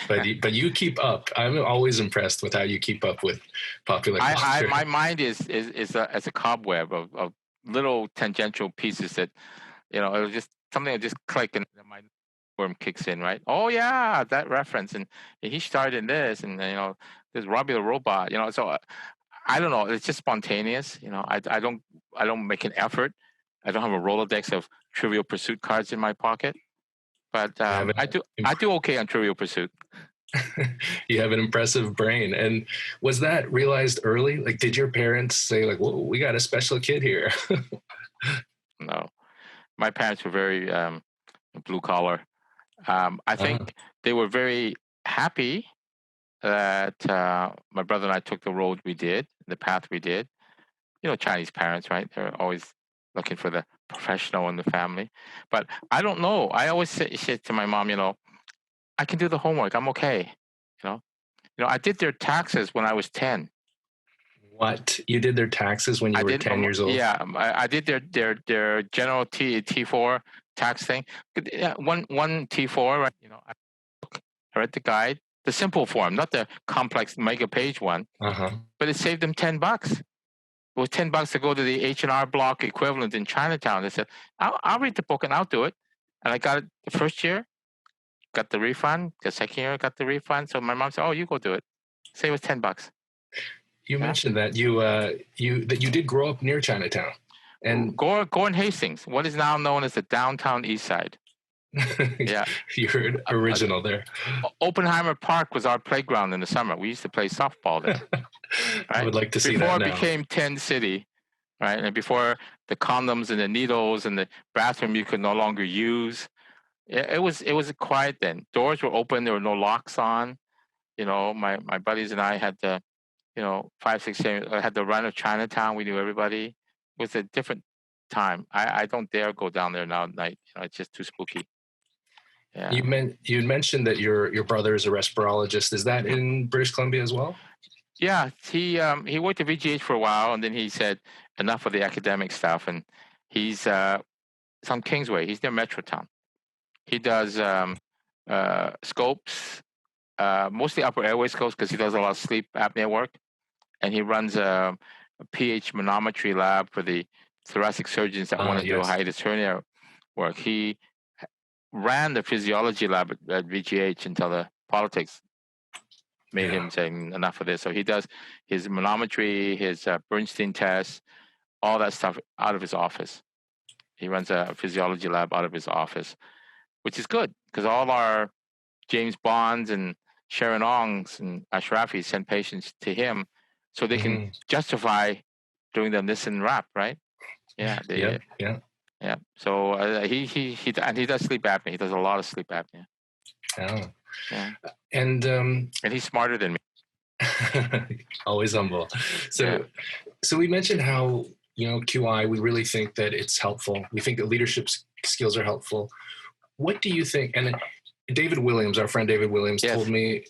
But you keep up. I'm always impressed with how you keep up with popular culture. My mind is as a cobweb of little tangential pieces that it was just something that just click and my worm kicks in, right? Oh yeah, that reference, and he starred in this, and there's Robbie the Robot, So I don't know. It's just spontaneous, I don't make an effort. I don't have a Rolodex of Trivial Pursuit cards in my pocket. But I do okay on Trivial Pursuit. You have an impressive brain. And was that realized early? Like, did your parents say, like, "Whoa, we got a special kid here"? No, my parents were very blue collar. I think they were very happy that my brother and I took the road we did, the path we did. Chinese parents, right? They're always looking for the professional in the family. But I don't know. I always say to my mom, I can do the homework. I'm okay. I did their taxes when I was 10. What? You did their taxes when you were 10 years old? Yeah, I did their general T4 tax thing. One T4, right? I read the guide, the simple form, not the complex mega page one. But it saved them $10. It was $10 to go to the H&R Block equivalent in Chinatown. They said, I'll read the book and I'll do it. And I got it the first year, got the refund. The second year, got the refund. So my mom said, "Oh, you go do it." Say it was $10. You mentioned that you did grow up near Chinatown, and Gordon Hastings, what is now known as the downtown East Side. Yeah, you're original there. Oppenheimer Park was our playground in the summer. We used to play softball there. Right? I would like to see that before now. It became Tent City, right? And before the condoms and the needles and the bathroom you could no longer use. It was quiet then. Doors were open. There were no locks on. My buddies and I had the 5, 6, 7, had the run of Chinatown. We knew everybody. It was a different time. I don't dare go down there now at night. It's just too spooky. Yeah. You mentioned that your brother is a respirologist. Is that in British Columbia as well? Yeah, he worked at VGH for a while, and then he said enough of the academic stuff, and he's on Kingsway. He's near Metrotown. He does scopes, mostly upper airway scopes, because he does a lot of sleep apnea work, and he runs a pH manometry lab for the thoracic surgeons that want to do hiatus hernia work. He ran the physiology lab at VGH until the politics made him saying enough of this. So he does his manometry, his Bernstein tests, all that stuff out of his office. He runs a physiology lab out of his office, which is good because all our James Bonds and Sharon Ongs and Ashrafis send patients to him so they can justify doing the Nissan rap, right? Yeah. Yeah. So he does sleep apnea. He does a lot of sleep apnea. Oh. Yeah. And he's smarter than me. Always humble. So we mentioned how, QI, we really think that it's helpful. We think that leadership skills are helpful. What do you think? And David Williams, our friend David Williams, told me,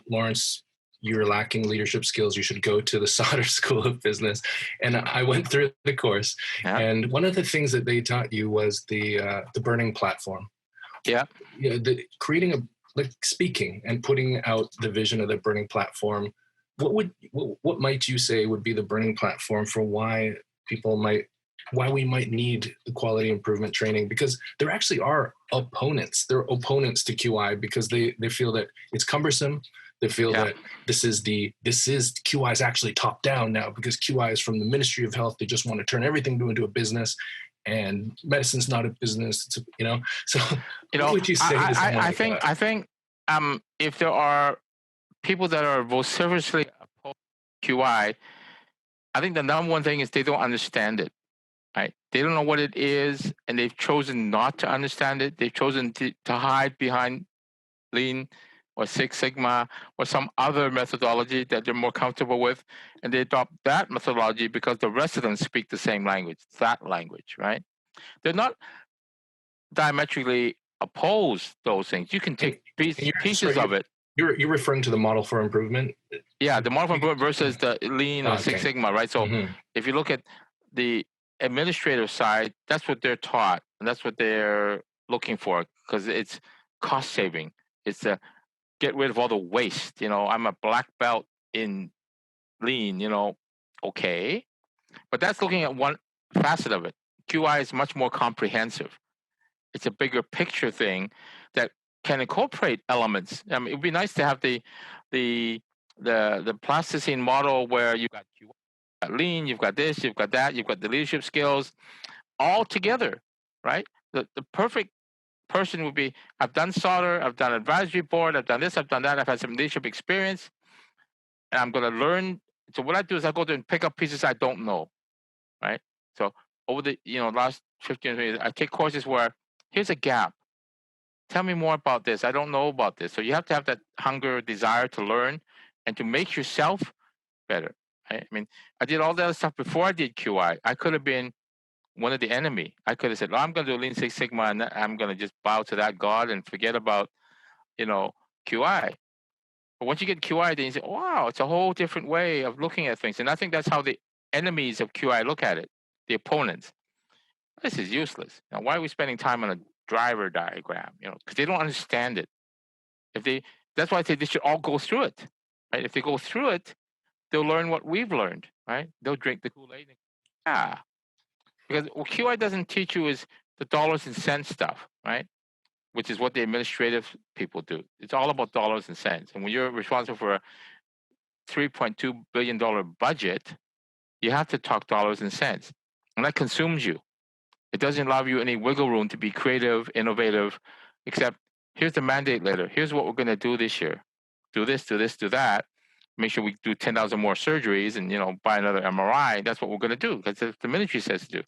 Lawrence, you're lacking leadership skills. You should go to the Sauder School of Business. And I went through the course. Yeah. And one of the things that they taught you was the burning platform. Yeah. Creating speaking and putting out the vision of the burning platform. What might you say would be the burning platform for why we might need the quality improvement training? Because there actually are opponents. There are opponents to QI because they feel that it's cumbersome, They feel that this is QI is actually top down now, because QI is from the Ministry of Health. They just want to turn everything into a business, and medicine's not a business. It's so what would you say to someone like that? I think if there are people that are vociferously opposed to QI, I think the number one thing is they don't understand it. Right? They don't know what it is, and they've chosen not to understand it. They've chosen to hide behind Lean or Six Sigma or some other methodology that they're more comfortable with, and they adopt that methodology because the rest of them speak the same language, that language, right? They're not diametrically opposed, those things. You can take pieces of it. You're referring to the model for improvement? Yeah, the model for improvement versus the Lean or Six Sigma, right? So if you look at the administrative side, that's what they're taught, and that's what they're looking for, because it's cost saving. It's to get rid of all the waste. I'm a black belt in Lean, okay. But that's looking at one facet of it. QI is much more comprehensive. It's a bigger picture thing that can incorporate elements. I mean, it'd be nice to have the plasticine model where you've got QI, you've got Lean, you've got this, you've got that, you've got the leadership skills all together, right? The perfect person would be, I've done solder, I've done advisory board, I've done this, I've done that, I've had some leadership experience, and I'm going to learn. So what I do is I go there and pick up pieces I don't know, right? So over the last 15 years, I take courses where here's a gap. Tell me more about this. I don't know about this. So you have to have that hunger, desire to learn and to make yourself better. Right? I mean, I did all that other stuff before I did QI. I could have been one of the enemy. I could have said, I'm going to do Lean Six Sigma, and I'm going to just bow to that God and forget about, QI. But once you get QI, then you say, wow, it's a whole different way of looking at things. And I think that's how the enemies of QI look at it, the opponents. This is useless. Now, why are we spending time on a driver diagram? Because they don't understand it. That's why I say they should all go through it. Right? If they go through it, they'll learn what we've learned. Right? They'll drink the Kool-Aid. Because what QI doesn't teach you is the dollars and cents stuff, right? Which is what the administrative people do. It's all about dollars and cents. And when you're responsible for a $3.2 billion budget, you have to talk dollars and cents. And that consumes you. It doesn't allow you any wiggle room to be creative, innovative, except here's the mandate letter. Here's what we're going to do this year. Do this, do this, do that. Make sure we do 10,000 more surgeries and, buy another MRI. That's what we're going to do because the military says to do.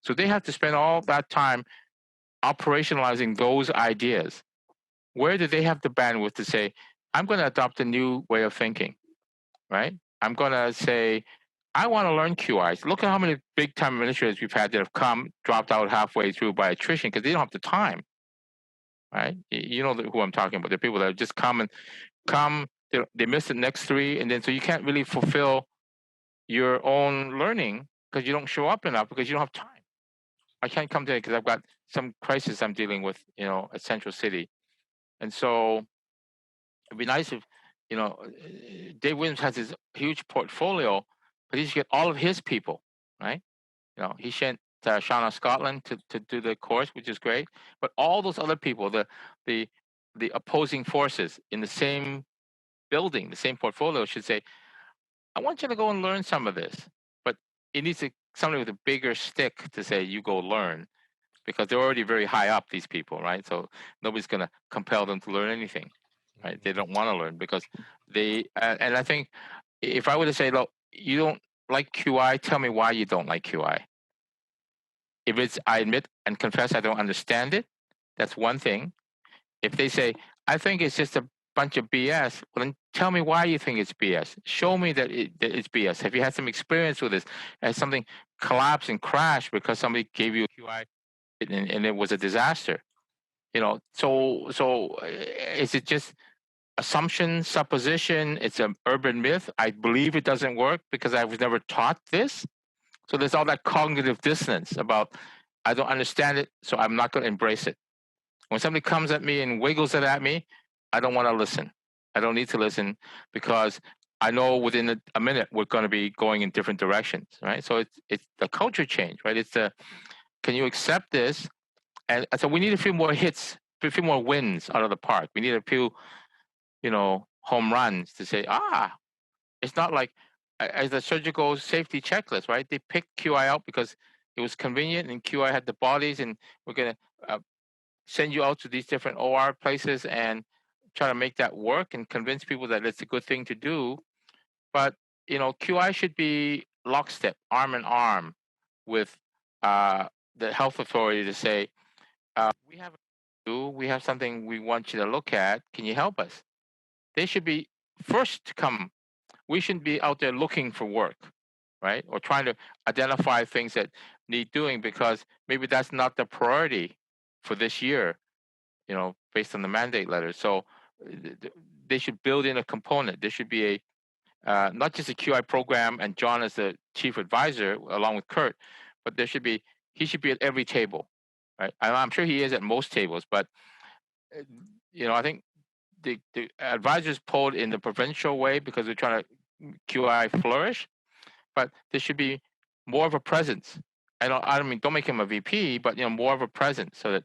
So they have to spend all that time operationalizing those ideas. Where do they have the bandwidth to say, I'm going to adopt a new way of thinking, right? I'm going to say, I want to learn QIs. Look at how many big-time administrators we've had that have dropped out halfway through by attrition because they don't have the time, right? You know who I'm talking about. The people that just come, they miss the next 3, and then so you can't really fulfill your own learning because you don't show up enough because you don't have time. I can't come today because I've got some crisis I'm dealing with, at Central City. And so it'd be nice if, Dave Williams has his huge portfolio, but he should get all of his people, right? He sent Shauna Scotland to do the course, which is great. But all those other people, the opposing forces in the same building, the same portfolio should say, I want you to go and learn some of this. But it needs somebody with a bigger stick to say, you go learn, because they're already very high up, these people, right? So nobody's going to compel them to learn anything, right? They don't want to learn because and I think if I were to say, look, you don't like QI, tell me why you don't like QI. If it's, I admit and confess I don't understand it, that's one thing. If they say, I think it's just a bunch of BS, well, then tell me why you think it's BS. Show me that it's BS. Have you had some experience with this? Has something collapsed and crashed because somebody gave you a QI and it was a disaster? So is it just assumption, supposition? It's an urban myth. I believe it doesn't work because I was never taught this. So there's all that cognitive dissonance about, I don't understand it, so I'm not going to embrace it. When somebody comes at me and wiggles it at me, I don't want to listen. I don't need to listen because I know within a minute we're going to be going in different directions, right? So it's the culture change, right? It's can you accept this? And so we need a few more hits, a few more wins out of the park. We need a few, home runs to say, it's not like as a surgical safety checklist, right? They picked QI out because it was convenient, and QI had the bodies, and we're gonna send you out to these different OR places and try to make that work and convince people that it's a good thing to do. But QI should be lockstep, arm in arm, with the health authority to say, we have we have something we want you to look at. Can you help us? They should be first to come. We shouldn't be out there looking for work, right? Or trying to identify things that need doing because maybe that's not the priority for this year, based on the mandate letter. So they should build in a component. There should be a not just a QI program and John as the chief advisor along with Kurt, but he should be at every table, right? I'm sure he is at most tables, but I think the advisors pulled in the provincial way because they're trying to QI flourish, but there should be more of a presence. I mean, don't make him a VP, but more of a presence so that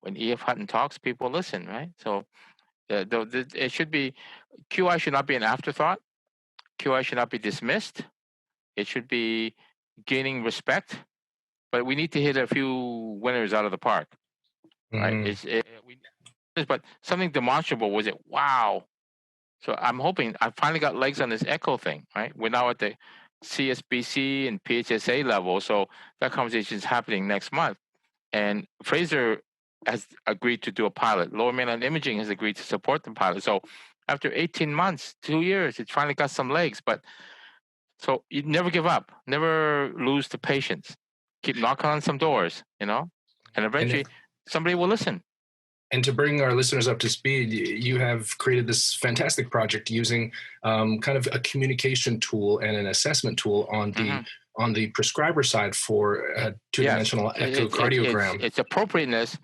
when E.F. Hutton talks, people listen, right? So it should be QI should not be an afterthought. QI should not be dismissed. It should be gaining respect, but we need to hit a few winners out of the park, right? But something demonstrable was it? Wow. So I'm hoping I finally got legs on this echo thing, right? We're now at the CSBC and PHSA level, so that conversation is happening next month. And Fraser has agreed to do a pilot. Lower Mainland Imaging has agreed to support the pilot. So after 18 months, 2 years, it finally got some legs. But so you never give up, never lose the patience. Keep knocking on some doors, and eventually somebody will listen. And to bring our listeners up to speed, you have created this fantastic project using kind of a communication tool and an assessment tool on the prescriber side for a two-dimensional echocardiogram. It's appropriateness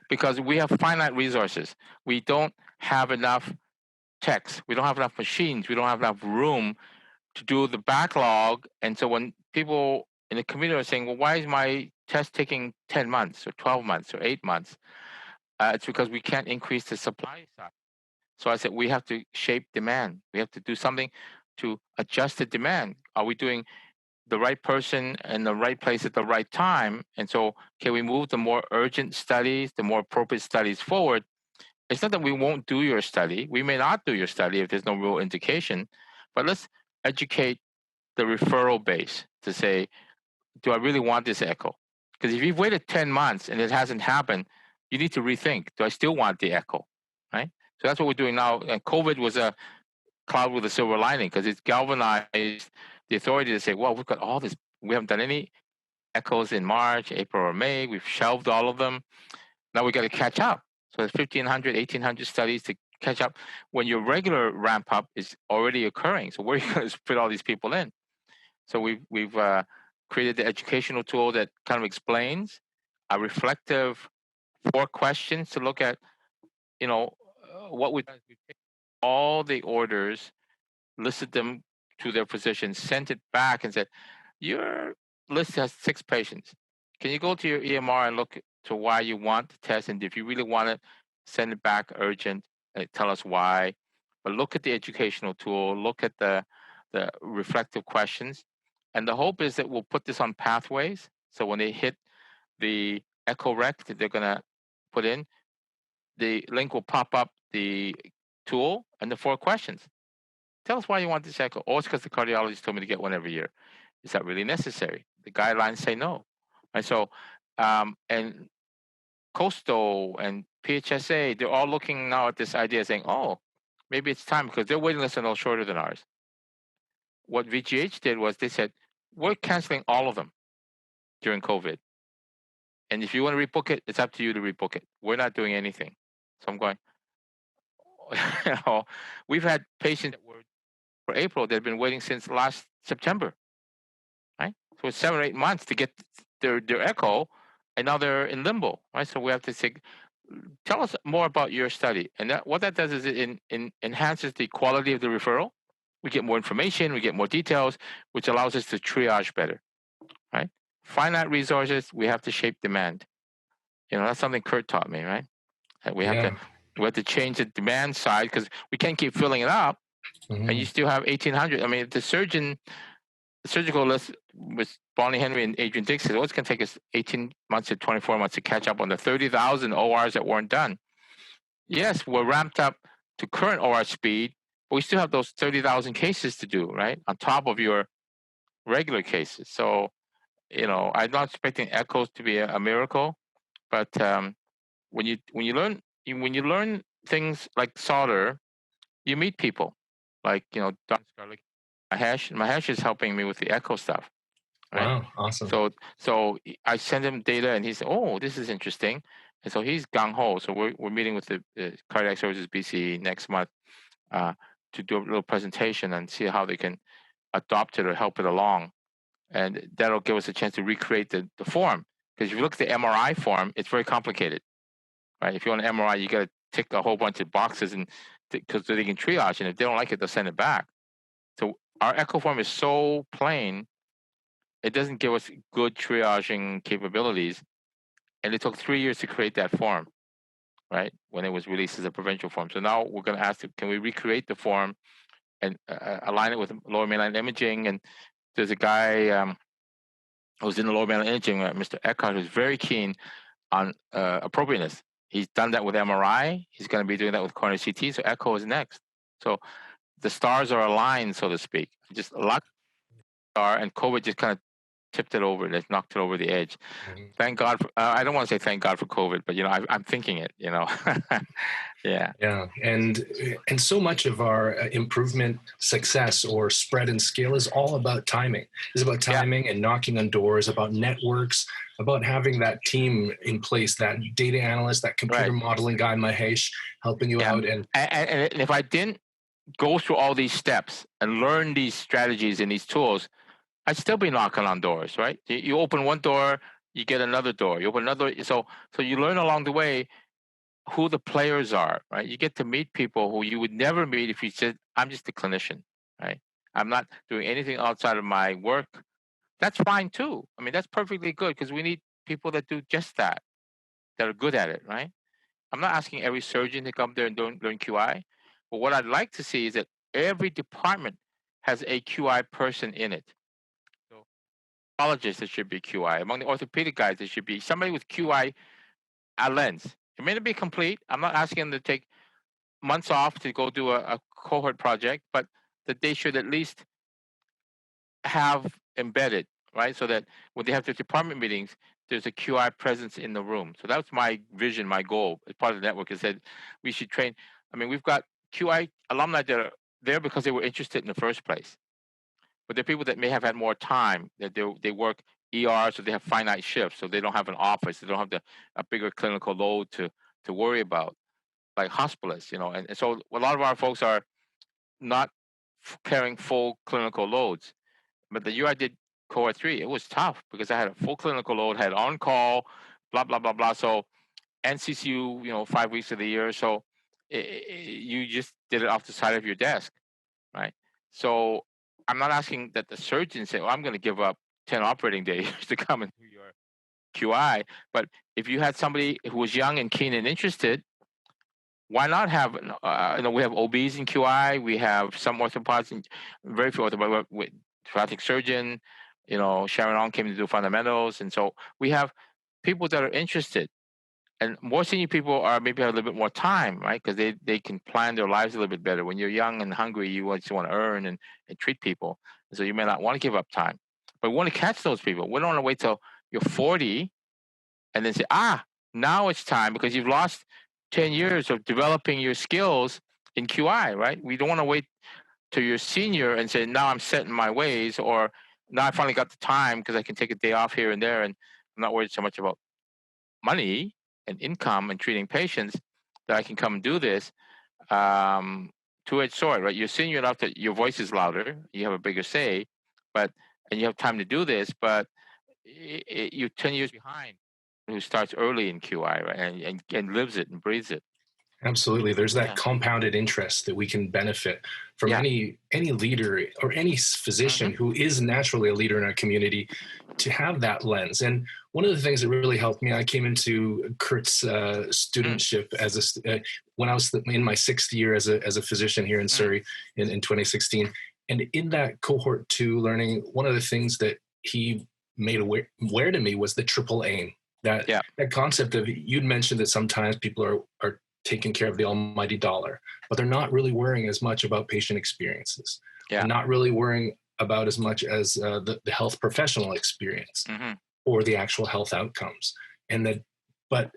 because we have finite resources. We don't have enough techs. We don't have enough machines. We don't have enough room to do the backlog. And so when people in the community are saying, well, why is my test taking 10 months or 12 months or 8 months? It's because we can't increase the supply side. So I said, we have to shape demand. We have to do something to adjust the demand. Are we doing the right person in the right place at the right time? And so can we move the more urgent studies, the more appropriate studies forward? It's not that we won't do your study. We may not do your study if there's no real indication, but let's educate the referral base to say, do I really want this echo? Because if you've waited 10 months and it hasn't happened, you need to rethink, do I still want the echo, right? So that's what we're doing now. And COVID was a cloud with a silver lining because it's galvanized the authority to say, well, we've got all this. We haven't done any echoes in March, April, or May. We've shelved all of them. Now we got to catch up. So there's 1,500, 1,800 studies to catch up when your regular ramp up is already occurring. So where are you going to fit all these people in? So we've created the educational tool that kind of explains a reflective 4 questions to look at, what we've taken all the orders, listed them to their physicians, sent it back and said, your list has 6 patients. Can you go to your EMR and look to why you want the test? And if you really want it, send it back urgent, tell us why. But look at the educational tool, look at the reflective questions. And the hope is that we'll put this on pathways. So when they hit the echo rec that they're going to put in, the link will pop up the tool and the 4 questions. Tell us why you want this echo. Oh, it's because the cardiologist told me to get one every year. Is that really necessary? The guidelines say no. And so, and Coastal and PHSA, they're all looking now at this idea saying, oh, maybe it's time because their waiting lists are no shorter than ours. What VGH did was they said, we're canceling all of them during COVID. And if you want to rebook it, it's up to you to rebook it. We're not doing anything. So I'm going, we've had patients that were for April that have been waiting since last September, right? So it's 7 or 8 months to get their echo, and now they're in limbo, right? So we have to say, tell us more about your study. And what that does is it enhances the quality of the referral. We get more information, we get more details, which allows us to triage better, right? Finite resources, we have to shape demand. That's something Kurt taught me, right? We have to We had to change the demand side because we can't keep filling it up, and you still have 1,800. I mean, the surgical list with Bonnie Henry and Adrian Dixon, it's going to take us 18 months to 24 months to catch up on the 30,000 ORs that weren't done. Yes, we're ramped up to current OR speed, but we still have those 30,000 cases to do, right? On top of your regular cases. So, I'm not expecting echoes to be a miracle, but when you learn things like solder, you meet people like Don Scarlett. Mahesh is helping me with the echo stuff. Right? Wow, awesome. So I send him data, and he said, "Oh, this is interesting," and so he's gung ho. So we're meeting with the Cardiac Services BC next month to do a little presentation and see how they can adopt it or help it along, and that'll give us a chance to recreate the form. Because if you look at the MRI form, it's very complicated, right? If you want an MRI, you got to tick a whole bunch of boxes, and because they can triage, and if they don't like it, they'll send it back. So our echo form is so plain, it doesn't give us good triaging capabilities, and it took 3 years to create that form, right? When it was released as a provincial form. So now we're going to ask, can we recreate the form and align it with lower mainland imaging? And there's a guy who's in the lower mainland imaging, Mr. Eckhart, who's very keen on appropriateness. He's done that with MRI. He's going to be doing that with coronary CT. So echo is next. So the stars are aligned, so to speak. Just luck star, and COVID just kind of tipped it over. It knocked it over the edge. Thank God. I don't want to say thank God for COVID, but I'm thinking it. Yeah. Yeah, and so much of our improvement, success, or spread and scale is all about timing. It's about timing and knocking on doors, about networks, about having that team in place, that data analyst, that computer modeling guy, Mahesh, helping you out. And if I didn't go through all these steps and learn these strategies and these tools, I'd still be knocking on doors, right? You open one door, you get another door. You open another, so you learn along the way who the players are, right? You get to meet people who you would never meet if you said, "I'm just a clinician," right? I'm not doing anything outside of my work. That's fine too. I mean, that's perfectly good because we need people that do just that are good at it, right? I'm not asking every surgeon to come there and learn QI, but what I'd like to see is that every department has a QI person in it. So, nephrologist, there should be QI. Among the orthopedic guys, there should be somebody with QI a lens. It may not be complete. I'm not asking them to take months off to go do a cohort project, but that they should at least have embedded, right? So that when they have their department meetings, there's a QI presence in the room. So that's my vision, my goal as part of the network is that we should train. I mean, we've got QI alumni that are there because they were interested in the first place. But there are people that may have had more time, that they work ER, so they have finite shifts, so they don't have an office, they don't have a bigger clinical load to worry about, like hospitalists, and so a lot of our folks are not carrying full clinical loads. But the year I did Cohort 3, it was tough because I had a full clinical load, had on call, blah blah blah blah. So NCCU, 5 weeks of the year, so you just did it off the side of your desk, right? So I'm not asking that the surgeon say, "Oh, I'm going to give up 10 operating days to come and do your QI." But if you had somebody who was young and keen and interested, why not have? We have OBs in QI, we have some orthopods, and very few orthopods with thoracic surgeon. Sharon Ong came to do fundamentals, and so we have people that are interested. And more senior people are maybe have a little bit more time, right? Because they can plan their lives a little bit better. When you're young and hungry, you just want to earn and treat people. And so you may not want to give up time. But we want to catch those people. We don't want to wait till you're 40 and then say, now it's time because you've lost 10 years of developing your skills in QI, right? We don't want to wait till you're senior and say, now I'm set in my ways, or now I finally got the time because I can take a day off here and there and I'm not worried so much about money and income and treating patients that I can come and do this. Two-edged sword, right? You're senior enough that your voice is louder, you have a bigger say, and you have time to do this, but you're 10 years behind who starts early in QI, right? And lives it and breathes it. Absolutely. There's that Yeah. compounded interest that we can benefit from Yeah. any leader or any physician who is naturally a leader in our community to have that lens. And one of the things that really helped me, I came into Kurt's studentship as when I was in my 6th year as a physician here in Surrey in 2016. And in that cohort 2 learning, one of the things that he made aware to me was the triple aim. That concept of, you'd mentioned that sometimes people are taking care of the almighty dollar, but they're not really worrying as much about patient experiences. Yeah. They're not really worrying about as much as the health professional experience or the actual health outcomes. But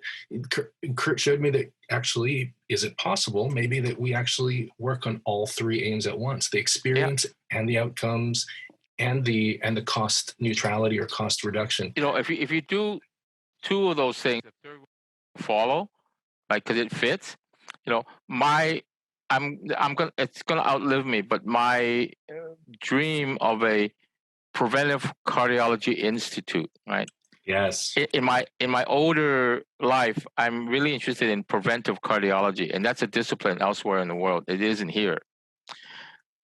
Kurt showed me that actually, is it possible maybe that we actually work on all 3 aims at once, the experience and the outcomes and the cost neutrality or cost reduction? If you do 2 of those things, the third one will follow, like, because it fits. It's gonna outlive me, but my dream of a Preventive Cardiology Institute, right? Yes. In my older life, I'm really interested in preventive cardiology, and that's a discipline elsewhere in the world. It isn't here,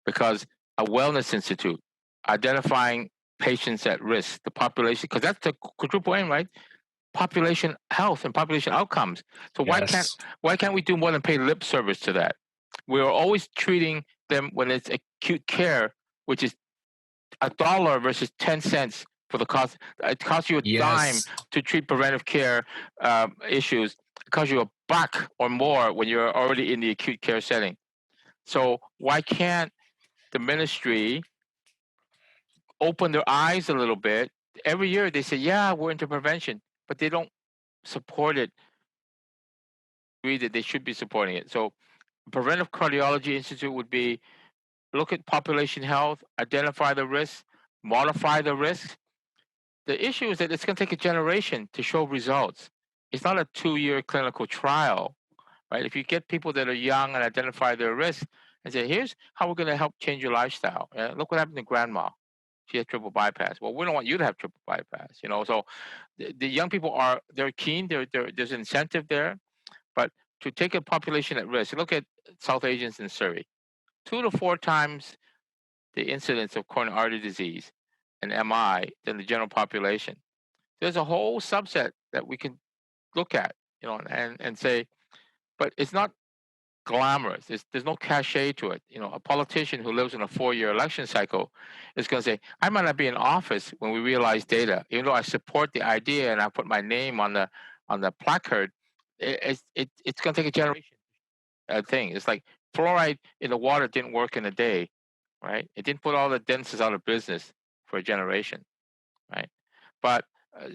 because a wellness institute identifying patients at risk, the population, because that's the quadruple aim, right? Population health and population outcomes. So why can't we do more than pay lip service to that? We're always treating them when it's acute care, which is $1 versus 10 cents for the cost. It costs you a dime to treat preventive care issues. It costs you $1 or more when you're already in the acute care setting. So why can't the ministry open their eyes a little bit? Every year they say, yeah, we're into prevention, but they don't support it. Agree that they should be supporting it. So Preventive Cardiology Institute would be, look at population health, identify the risks, modify the risks. The issue is that it's going to take a generation to show results. It's not a 2-year clinical trial, right? If you get people that are young and identify their risks and say, here's how we're going to help change your lifestyle. Look what happened to grandma. She had triple bypass. Well, we don't want you to have triple bypass, So the young people they're keen. There's incentive there. But to take a population at risk, look at South Asians in Surrey, 2 to 4 times the incidence of coronary artery disease and MI than the general population. There's a whole subset that we can look at, and say, but it's not glamorous. There's no cachet to it. A politician who lives in a 4-year election cycle is going to say, I might not be in office when we realize data, even though I support the idea and I put my name on the placard. It's going to take a generation. Thing. It's like fluoride in the water didn't work in a day, right? It didn't put all the dentists out of business for a generation, right? But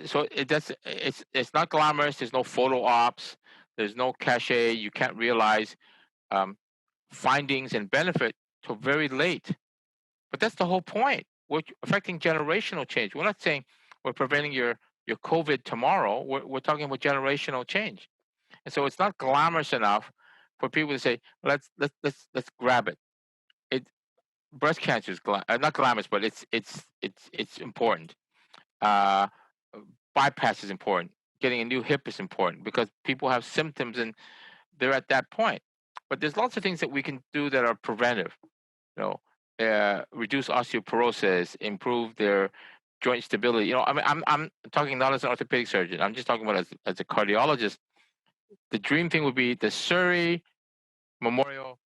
so it's not glamorous. There's no photo ops. There's no cachet. You can't realize findings and benefit till very late. But that's the whole point. We're affecting generational change. We're not saying we're preventing your COVID tomorrow. We're talking about generational change. And so it's not glamorous enough for people to say, let's grab it. Breast cancer is not glamorous, but it's important. Bypass is important. Getting a new hip is important because people have symptoms and they're at that point. But there's lots of things that we can do that are preventive. Reduce osteoporosis, improve their joint stability. I'm talking not as an orthopedic surgeon. I'm just talking about as a cardiologist. The dream thing would be the Surrey Memorial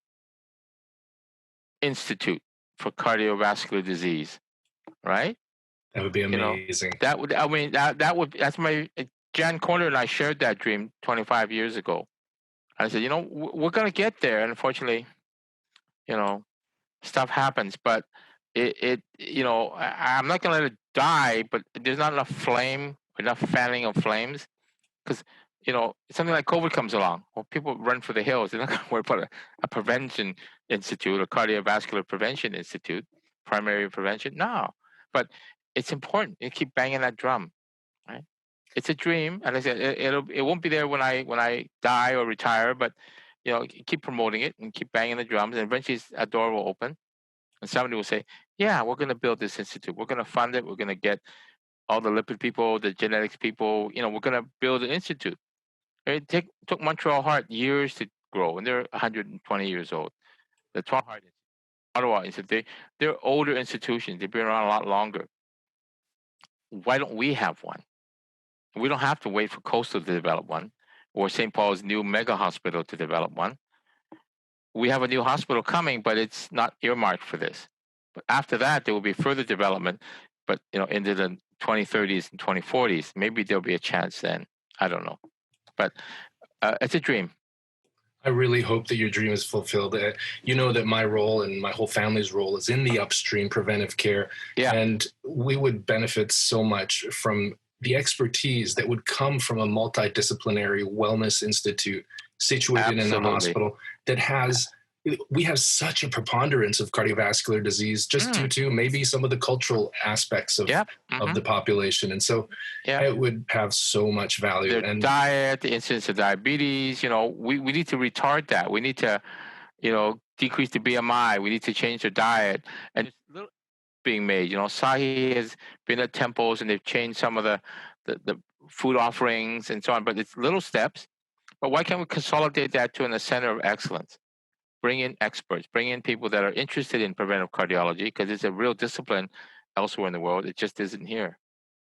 Institute for Cardiovascular Disease, right? That would be amazing. That's my Jan Corner and I shared that dream 25 years ago. I said, we're going to get there. And unfortunately, stuff happens, but I'm not going to let it die, but there's not enough fanning of flames. Because, something like COVID comes along, well, people run for the hills. They're not going to worry about a prevention institute, a cardiovascular prevention institute, primary prevention. No, but it's important. You keep banging that drum, right? It's a dream, and I said it won't be there when I die or retire. But keep promoting it and keep banging the drums, and eventually a door will open, and somebody will say, "Yeah, we're going to build this institute. We're going to fund it. We're going to get all the lipid people, the genetics people. We're going to build an institute." It took Montreal Heart years to grow, and they're 120 years old. The Toronto Heart Institute, Ottawa Institute, they're older institutions. They've been around a lot longer. Why don't we have one? We don't have to wait for Coastal to develop one or St. Paul's new mega hospital to develop one. We have a new hospital coming, but it's not earmarked for this. But after that, there will be further development, but into the 2030s and 2040s. Maybe there'll be a chance then. I don't know, but it's a dream. I really hope that your dream is fulfilled. You know that my role and my whole family's role is in the upstream preventive care. Yeah. And we would benefit so much from the expertise that would come from a multidisciplinary wellness institute situated Absolutely. in a hospital that has, we have such a preponderance of cardiovascular disease just due to maybe some of the cultural aspects of the population. And so it would have so much value. Their and diet, the incidence of diabetes, we need to retard that. We need to, decrease the BMI. We need to change their diet. And it's little being made. Sahi has been at temples and they've changed some of the food offerings and so on, but it's little steps. But why can't we consolidate that to a center of excellence? Bring in experts, bring in people that are interested in preventive cardiology, because it's a real discipline elsewhere in the world. It just isn't here.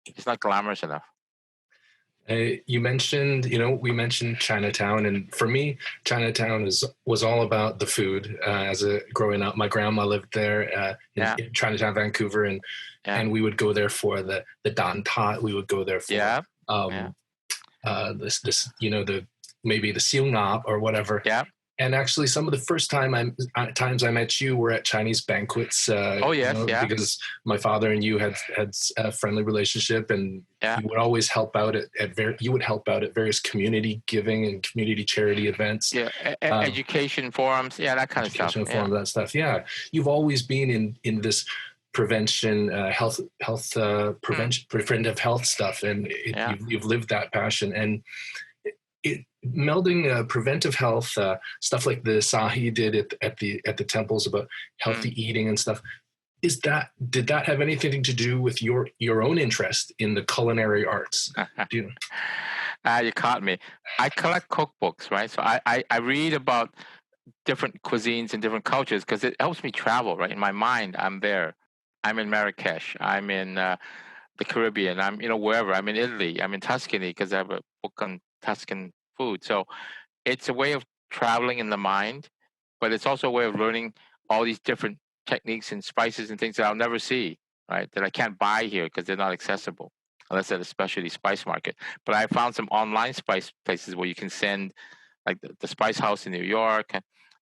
It's not glamorous enough. You mentioned, we mentioned Chinatown, and for me, Chinatown was all about the food. Growing up, my grandma lived there in Chinatown, Vancouver, and we would go there for the dan tat. We would go there for this maybe the siu ngap or whatever. Yeah. And actually, some of the first times I met you were at Chinese banquets. Because my father and you had a friendly relationship, and you would always help out you would help out at various community giving and community charity events. Yeah, education forums, that kind of stuff. Education forum, that stuff. Yeah, you've always been in this prevention, preventive health stuff, and you've lived that passion. And melding preventive health stuff like the Sahi did at the temples about healthy eating and stuff. Did that have anything to do with your own interest in the culinary arts? You caught me. I collect cookbooks, right? So I read about different cuisines and different cultures because it helps me travel, right? In my mind, I'm there. I'm in Marrakesh. I'm in the Caribbean. I'm wherever. I'm in Italy. I'm in Tuscany because I have a book on Tuscan food. So it's a way of traveling in the mind, but it's also a way of learning all these different techniques and spices and things that I'll never see, right? That I can't buy here because they're not accessible unless at a specialty spice market. But I found some online spice places where you can send, like the Spice House in New York,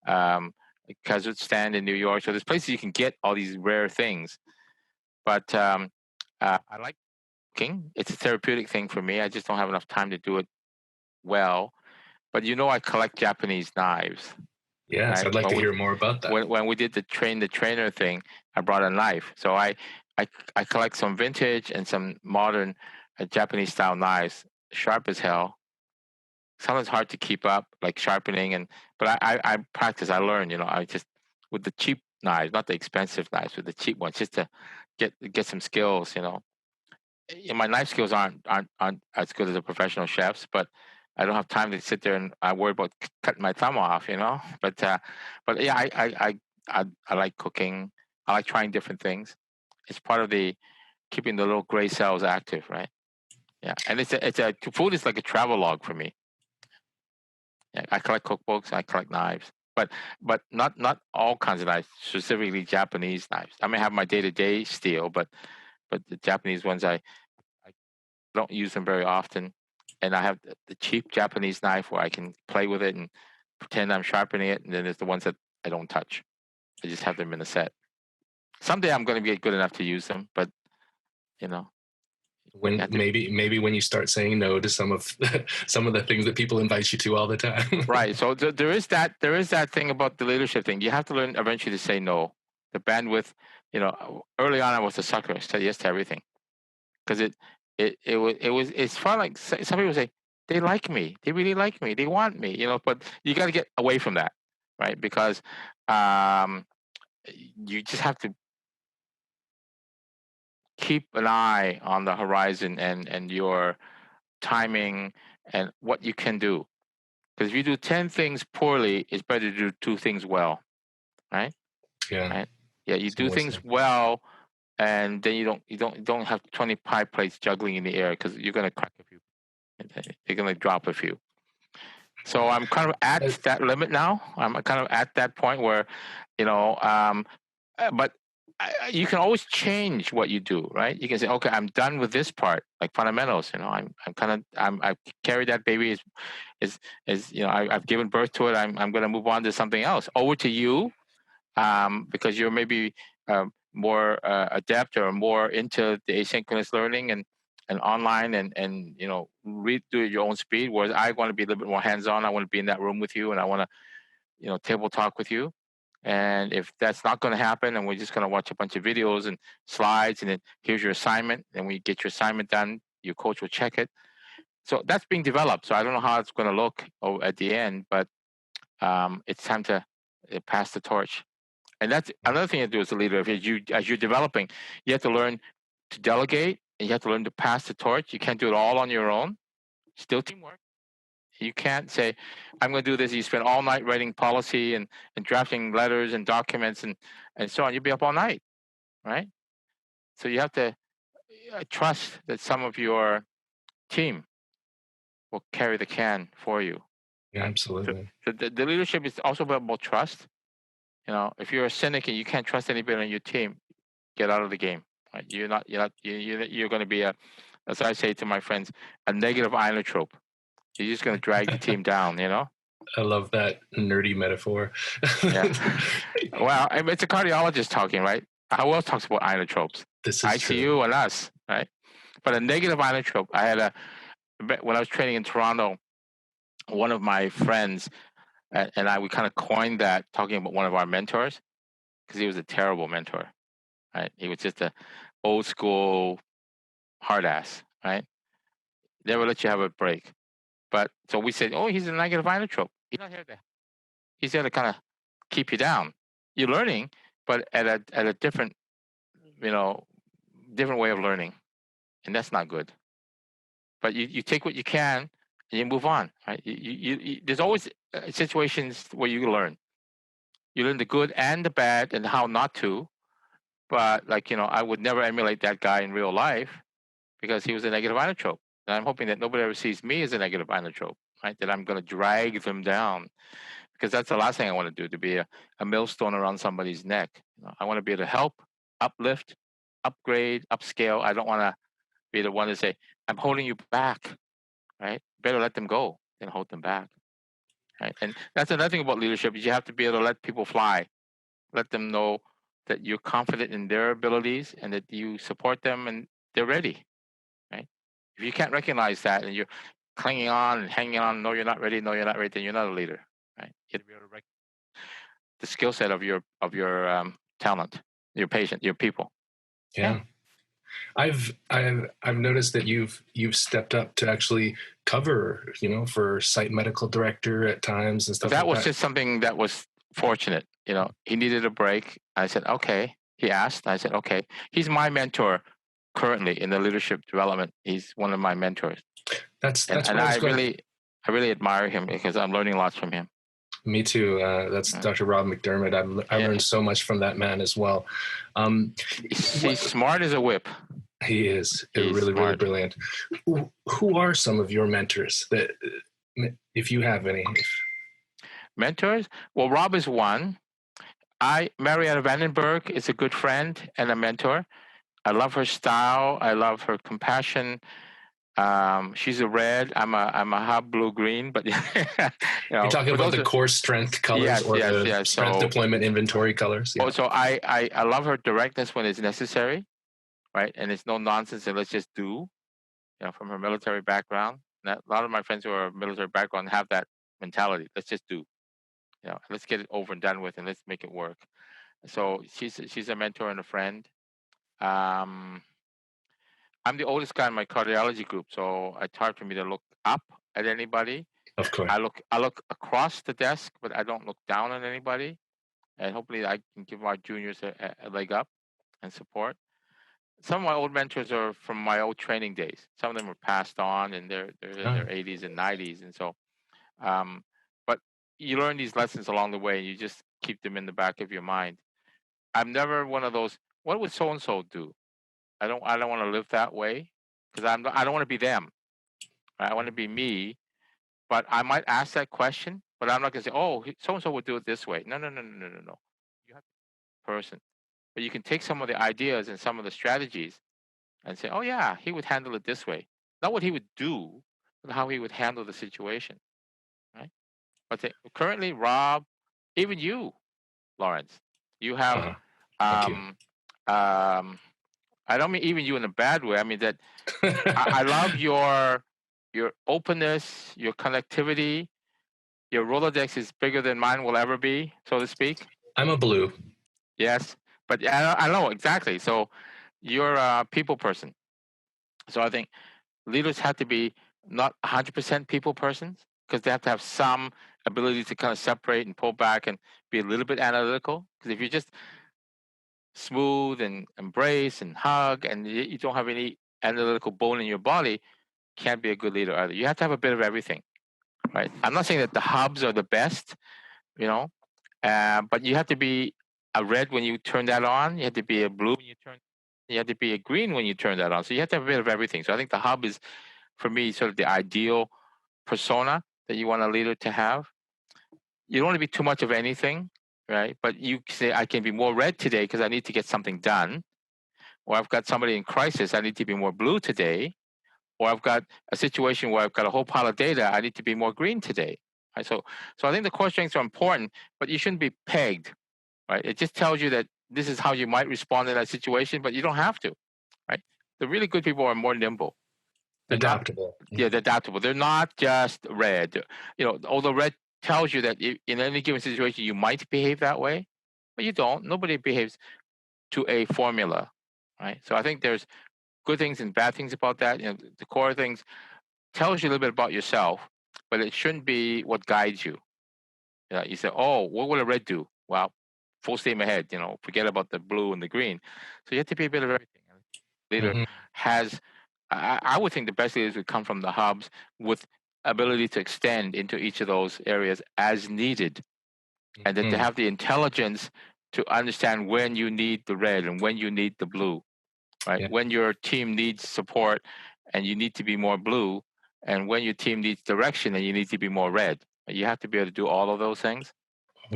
Kazakhstan in New York. So there's places you can get all these rare things. But I like cooking. It's a therapeutic thing for me. I just don't have enough time to do it well. But I collect Japanese knives. Yes, right? I'd like to hear more about that. When we did the trainer thing, I brought a knife. So I collect some vintage and some modern Japanese style knives, sharp as hell. Sometimes hard to keep up, like sharpening, but I practice. I learn. I just with the cheap knives, not the expensive knives, with the cheap ones, just to get some skills. My knife skills aren't as good as a professional chef's, but I don't have time to sit there and I worry about cutting my thumb off, But yeah, I like cooking. I like trying different things. It's part of the keeping the little gray cells active, right? Yeah, and food is like a travel log for me. Yeah, I collect cookbooks. I collect knives, but not all kinds of knives. Specifically Japanese knives. I may have my day-to-day steel, but the Japanese ones I don't use them very often. And I have the cheap Japanese knife where I can play with it and pretend I'm sharpening it. And then there's the ones that I don't touch. I just have them in a set. Someday I'm going to get good enough to use them, but when maybe when you start saying no to some of the things that people invite you to all the time. Right. So there is that thing about the leadership thing. You have to learn eventually to say no. The bandwidth. Early on I was a sucker. I said yes to everything because it's fun. Like some people say, they like me, they really like me, they want me, but you got to get away from that, right? Because you just have to keep an eye on the horizon and your timing and what you can do. Because if you do 10 things poorly, it's better to do 2 things well, right? Yeah. Right. Yeah, you do things well, and then you don't have 20 pie plates juggling in the air because you're gonna crack a few. You're gonna drop a few. So I'm kind of at that limit now. I'm kind of at that point where, you know, but you can always change what you do, right? You can say, okay, I'm done with this part, like fundamentals. You know, I've carried that baby is you know, I've given birth to it. I'm going to move on to something else. Over to you, because you're maybe more adept or more into the asynchronous learning and online and you know, do it at your own speed. Whereas I want to be a little bit more hands-on. I want to be in that room with you, and I want to, you know, table talk with you. And if that's not going to happen, and we're just going to watch a bunch of videos and slides, and then here's your assignment, and when you get your assignment done, your coach will check it. So that's being developed. So I don't know how it's going to look at the end, but it's time to pass the torch. And that's another thing to do as a leader. As you're developing, you have to learn to delegate, and you have to learn to pass the torch. You can't do it all on your own. Still teamwork. You can't say, I'm going to do this. You spend all night writing policy and drafting letters and documents and so on. You'll be up all night, right? So you have to trust that some of your team will carry the can for you. Yeah, right? absolutely. So the leadership is also about trust. You know, if you're a cynic and you can't trust anybody on your team, get out of the game. Right? You're going to be as I say to my friends, a negative inotrope. You're just going to drag the team down, you know? I love that nerdy metaphor. Yeah. Well, I mean, it's a cardiologist talking, right? Who else talks about inotropes? This is ICU true. and us, right? But a negative inotrope, when I was training in Toronto, one of my friends and I, we kind of coined that, talking about one of our mentors, because he was a terrible mentor, right? He was just a old school hard ass, right? Never let you have a break. But so we said, oh, he's a negative inotrope. He's not here to. He's there to kind of keep you down. You're learning, but at a different, you know, different way of learning, and that's not good. But you take what you can and you move on, right? There's always situations where you learn. You learn the good and the bad and how not to. But like, you know, I would never emulate that guy in real life because he was a negative inotrope. And I'm hoping that nobody ever sees me as a negative inotrope, right? That I'm going to drag them down, because that's the last thing I want to do, to be a millstone around somebody's neck. You know, I want to be able to help, uplift, upgrade, upscale. I don't want to be the one to say, I'm holding you back, right? Better let them go than hold them back, right? And that's another thing about leadership, is you have to be able to let people fly, let them know that you're confident in their abilities and that you support them and they're ready, right? If you can't recognize that and you're clinging on and hanging on, no, you're not ready, no, you're not ready, then you're not a leader, right? You have to be able to recognize the skill set of your talent, your patient, your people. Yeah. I've noticed that you've stepped up to actually cover, you know, for site medical director at times and stuff. That like was just something that was fortunate. You know, he needed a break. I said, okay. He asked. I said, okay. He's my mentor currently in the leadership development. He's one of my mentors. That's and I really admire him because I'm learning lots from him. Me too. That's Dr. Rob McDermott. I learned so much from that man as well. He's smart as a whip. He is. Really brilliant. Who are some of your mentors, that, if you have any? Mentors? Well, Rob is one. Marietta Vandenberg is a good friend and a mentor. I love her style. I love her compassion. She's a red. I'm a hot blue green, but you know, you're talking about the core strength colors, the strength deployment inventory colors. Yeah. Oh, so I love her directness when it's necessary, right? And it's no nonsense, and let's just do. You know, from her military background, a lot of my friends who are military background have that mentality. Let's just do. You know, let's get it over and done with, and let's make it work. So she's a mentor and a friend. I'm the oldest guy in my cardiology group, so it's hard for me to look up at anybody. Of course. I look across the desk, but I don't look down on anybody. And hopefully I can give our juniors a leg up and support. Some of my old mentors are from my old training days. Some of them are passed on and they're in their 80s and 90s. And so you learn these lessons along the way, and you just keep them in the back of your mind. I'm never one of those. What would so and so do? I don't want to live that way because I don't want to be them. Right? I want to be me. But I might ask that question, but I'm not going to say, "Oh, so and so would do it this way." No, no, no, no, no, no, no. You have to be a person, but you can take some of the ideas and some of the strategies and say, "Oh yeah, he would handle it this way." Not what he would do, but how he would handle the situation. Right? But currently, Rob, even you, Lawrence, you have Thank you. um, um, I don't mean even you in a bad way. I mean that I love your openness, your connectivity. Your Rolodex is bigger than mine will ever be, so to speak. I'm a blue. Yes, but I know exactly. So you're a people person. So I think leaders have to be not 100% people persons because they have to have some ability to kind of separate and pull back and be a little bit analytical. Because if you're just smooth and embrace and hug and you don't have any analytical bone in your body, can't be a good leader either. You have to have a bit of everything, right? I'm not saying that the hubs are the best, you know, but you have to be a red when you turn that on. You have to be a blue when you turn. You have to be a green when you turn that on. So you have to have a bit of everything. So I think the hub is, for me, sort of the ideal persona that you want a leader to have. You don't want to be too much of anything, right? But you say, I can be more red today because I need to get something done. Or I've got somebody in crisis, I need to be more blue today. Or I've got a situation where I've got a whole pile of data, I need to be more green today. Right? So I think the core strengths are important, but you shouldn't be pegged, right? It just tells you that this is how you might respond in that situation, but you don't have to, right? The really good people are more nimble. They're Adaptable. they're adaptable. They're not just red. Although red tells you that in any given situation you might behave that way, but you don't. Nobody behaves to a formula, right? So I think there's good things and bad things about that. The core things tells you a little bit about yourself, but it shouldn't be what guides you. You say, "Oh, what will a red do?" Well, full steam ahead. Forget about the blue and the green. So you have to be a bit of everything. Leader Mm-hmm. has, I would think the best leaders would come from the hubs with ability to extend into each of those areas as needed, and then to have the intelligence to understand when you need the red and when you need the blue, right? Yeah. When your team needs support and you need to be more blue, and when your team needs direction and you need to be more red. You have to be able to do all of those things,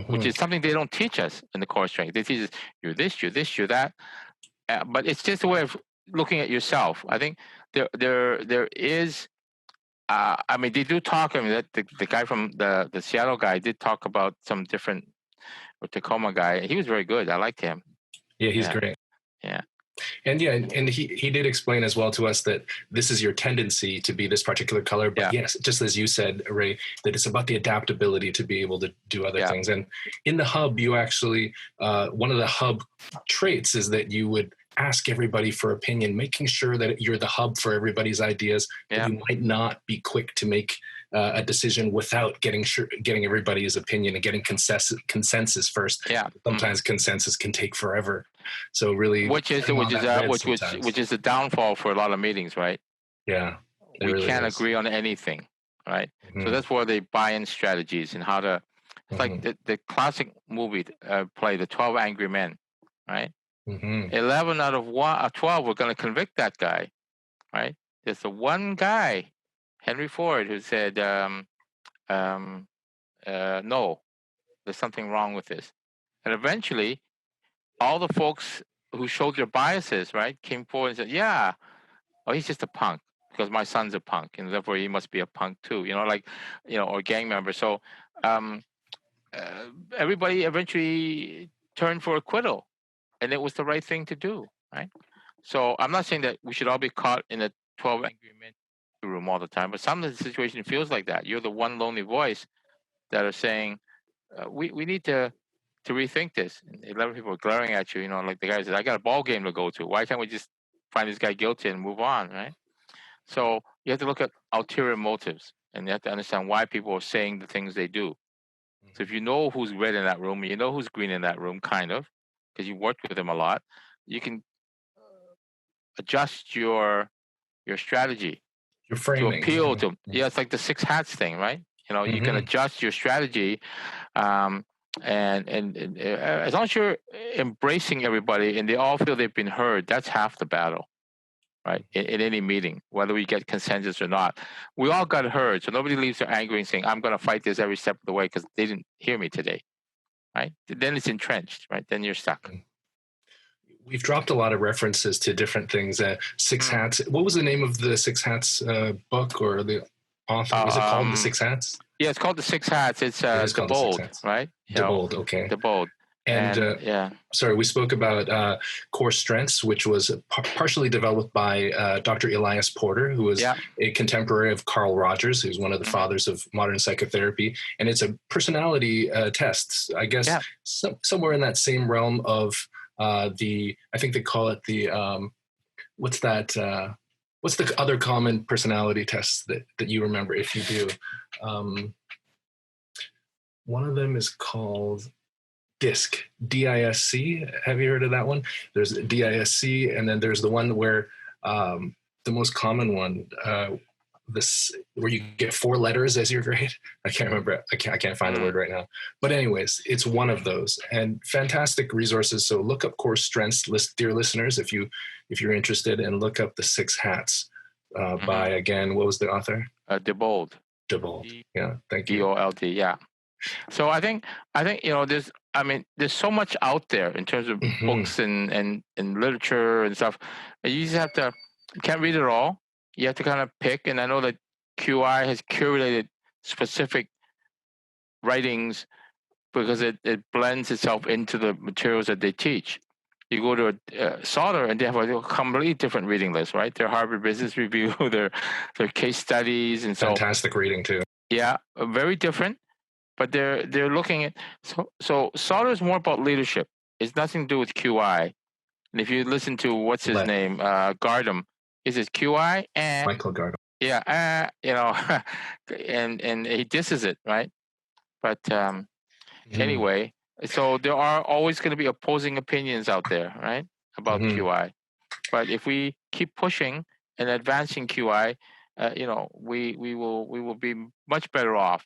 which is something they don't teach us in the core strength. They teach us you're this, you're this, you're that, but it's just a way of looking at yourself. I think there is. I mean, they do talk. I mean, that the guy from the Seattle guy did talk about some different, or Tacoma guy. He was very good. I liked him. Yeah, he's great. Yeah. And and he did explain as well to us that this is your tendency to be this particular color. But yes, just as you said, Ray, that it's about the adaptability to be able to do other things. And in the hub, you actually, one of the hub traits is that you would ask everybody for opinion, making sure that you're the hub for everybody's ideas. But you might not be quick to make a decision without getting everybody's opinion and getting consensus first. Yeah. Sometimes consensus can take forever. So really, which is the downfall for a lot of meetings, right? Yeah, we really can't agree on anything, right? So that's where the buy-in strategies and how to. It's like the classic movie play, The 12 Angry Men, right? 11 out of 12 were going to convict that guy, right? There's the one guy, Henry Ford, who said, "No, there's something wrong with this," and eventually, all the folks who showed their biases, right, came forward and said, "Yeah, oh, he's just a punk because my son's a punk, and therefore he must be a punk too." Or gang member. So everybody eventually turned for acquittal, and it was the right thing to do, right? So I'm not saying that we should all be caught in a 12 angry men room all the time, but some of the situation feels like that. You're the one lonely voice that are saying, we need to rethink this. And 11 people are glaring at you, like the guy said, "I got a ball game to go to. Why can't we just find this guy guilty and move on," right? So you have to look at ulterior motives, and you have to understand why people are saying the things they do. So if you know who's red in that room, you know who's green in that room, kind of, because you worked with them a lot, you can adjust your strategy your framing to appeal to. Yeah, it's like the 6 hats thing, right? You can adjust your strategy, and as long as you're embracing everybody and they all feel they've been heard, that's half the battle, right? In any meeting, whether we get consensus or not, we all got heard, so nobody leaves there angry and saying, "I'm going to fight this every step of the way because they didn't hear me today." Right? Then it's entrenched, right? Then you're stuck. We've dropped a lot of references to different things. Six Hats. What was the name of the Six Hats book or the author? Was it called The Six Hats? Yeah, it's called The Six Hats. It's the Bold, right? The Bold, okay. The Bold. And sorry, we spoke about core strengths, which was partially developed by Dr. Elias Porter, who was a contemporary of Carl Rogers, who's one of the fathers of modern psychotherapy. And it's a personality test, I guess, somewhere in that same realm of I think they call it the, what's the other common personality test that you remember, if you do? One of them is called DISC, D-I-S-C. Have you heard of that one? There's D-I-S-C, and then there's the one where the most common one, where you get 4 letters as your grade. I can't remember. I can't find the word right now. But anyways, it's one of those, and fantastic resources. So look up core strengths, dear listeners, if you're interested, and look up The Six Hats by, again, what was the author? De Bold. De Bold. Yeah, thank you. D-O-L-D. Yeah. So I think there's so much out there in terms of books and literature and stuff. You just have to, you can't read it all. You have to kind of pick. And I know that QI has curated specific writings because it blends itself into the materials that they teach. You go to Sauder and they have a completely different reading list, right? Their Harvard Business Review, their case studies, and so fantastic reading too. Yeah, very different. But they're looking at so Sauder is more about leadership. It's nothing to do with QI. And if you listen to what's his name, Gardam, is it QI? Michael Gardam. Yeah, and he disses it, right? But anyway, so there are always going to be opposing opinions out there, right, about QI. But if we keep pushing and advancing QI, we will be much better off,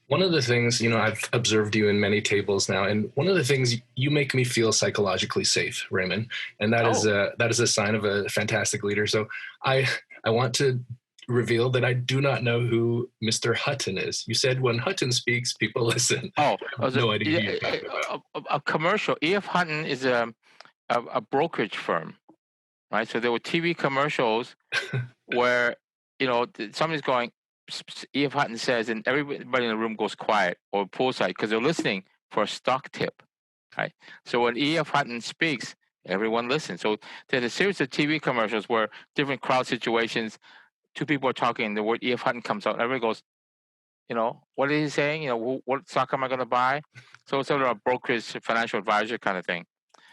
One of the things, I've observed you in many tables now, and one of the things, you make me feel psychologically safe, Raymond, and that is a sign of a fantastic leader. So I want to reveal that I do not know who Mr. Hutton is. You said when Hutton speaks, people listen. Oh, I have no idea who you're talking about. A commercial. E.F. Hutton is a brokerage firm, right? So there were TV commercials where somebody's going, E.F. Hutton says, and everybody in the room goes quiet or poolside because they're listening for a stock tip, right? So when E.F. Hutton speaks, everyone listens. So there's a series of TV commercials where different crowd situations, 2 people are talking, and the word E.F. Hutton comes out, and everybody goes, what is he saying? What stock am I going to buy? So it's sort of a brokerage, financial advisor kind of thing.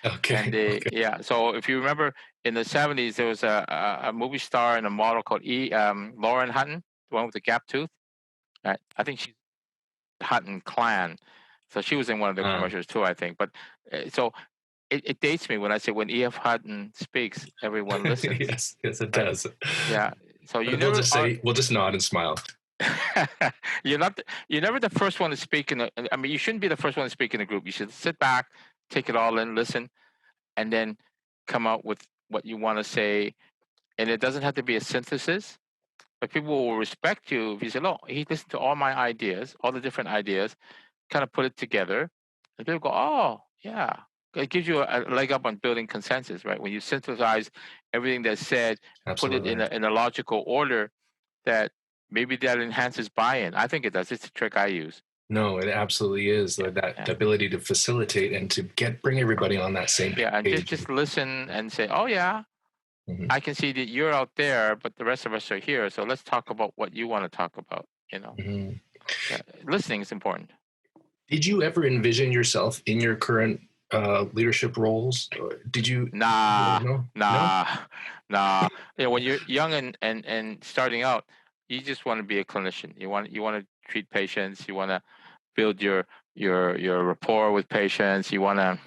Okay. And so if you remember, in the 70s, there was a movie star and a model called Lauren Hutton, the one with the gap tooth. Right? I think she's Hutton clan. So she was in one of the commercials too, I think. But so it dates me when I say when E.F. Hutton speaks, everyone listens. yes, it does. Yeah. So we'll just nod and smile. You're never the first one to speak you shouldn't be the first one to speak in a group. You should sit back, take it all in, listen, and then come out with what you want to say. And it doesn't have to be a synthesis, but people will respect you if you say, "Oh, he listened to all my ideas, all the different ideas, kind of put it together." And people go, "Oh, yeah." It gives you a leg up on building consensus, right? When you synthesize everything that's said, Absolutely. put it in a logical order, that maybe that enhances buy-in. I think it does. It's a trick I use. No, it absolutely is. That ability to facilitate and to bring everybody on that same page. Yeah, and just listen and say, "Oh yeah, I can see that you're out there, but the rest of us are here. So let's talk about what you want to talk about." Listening is important. Did you ever envision yourself in your current leadership roles? Did you? Nah. When you're young and starting out, you just want to be a clinician. You want to treat patients. You want to build your rapport with patients. You want to,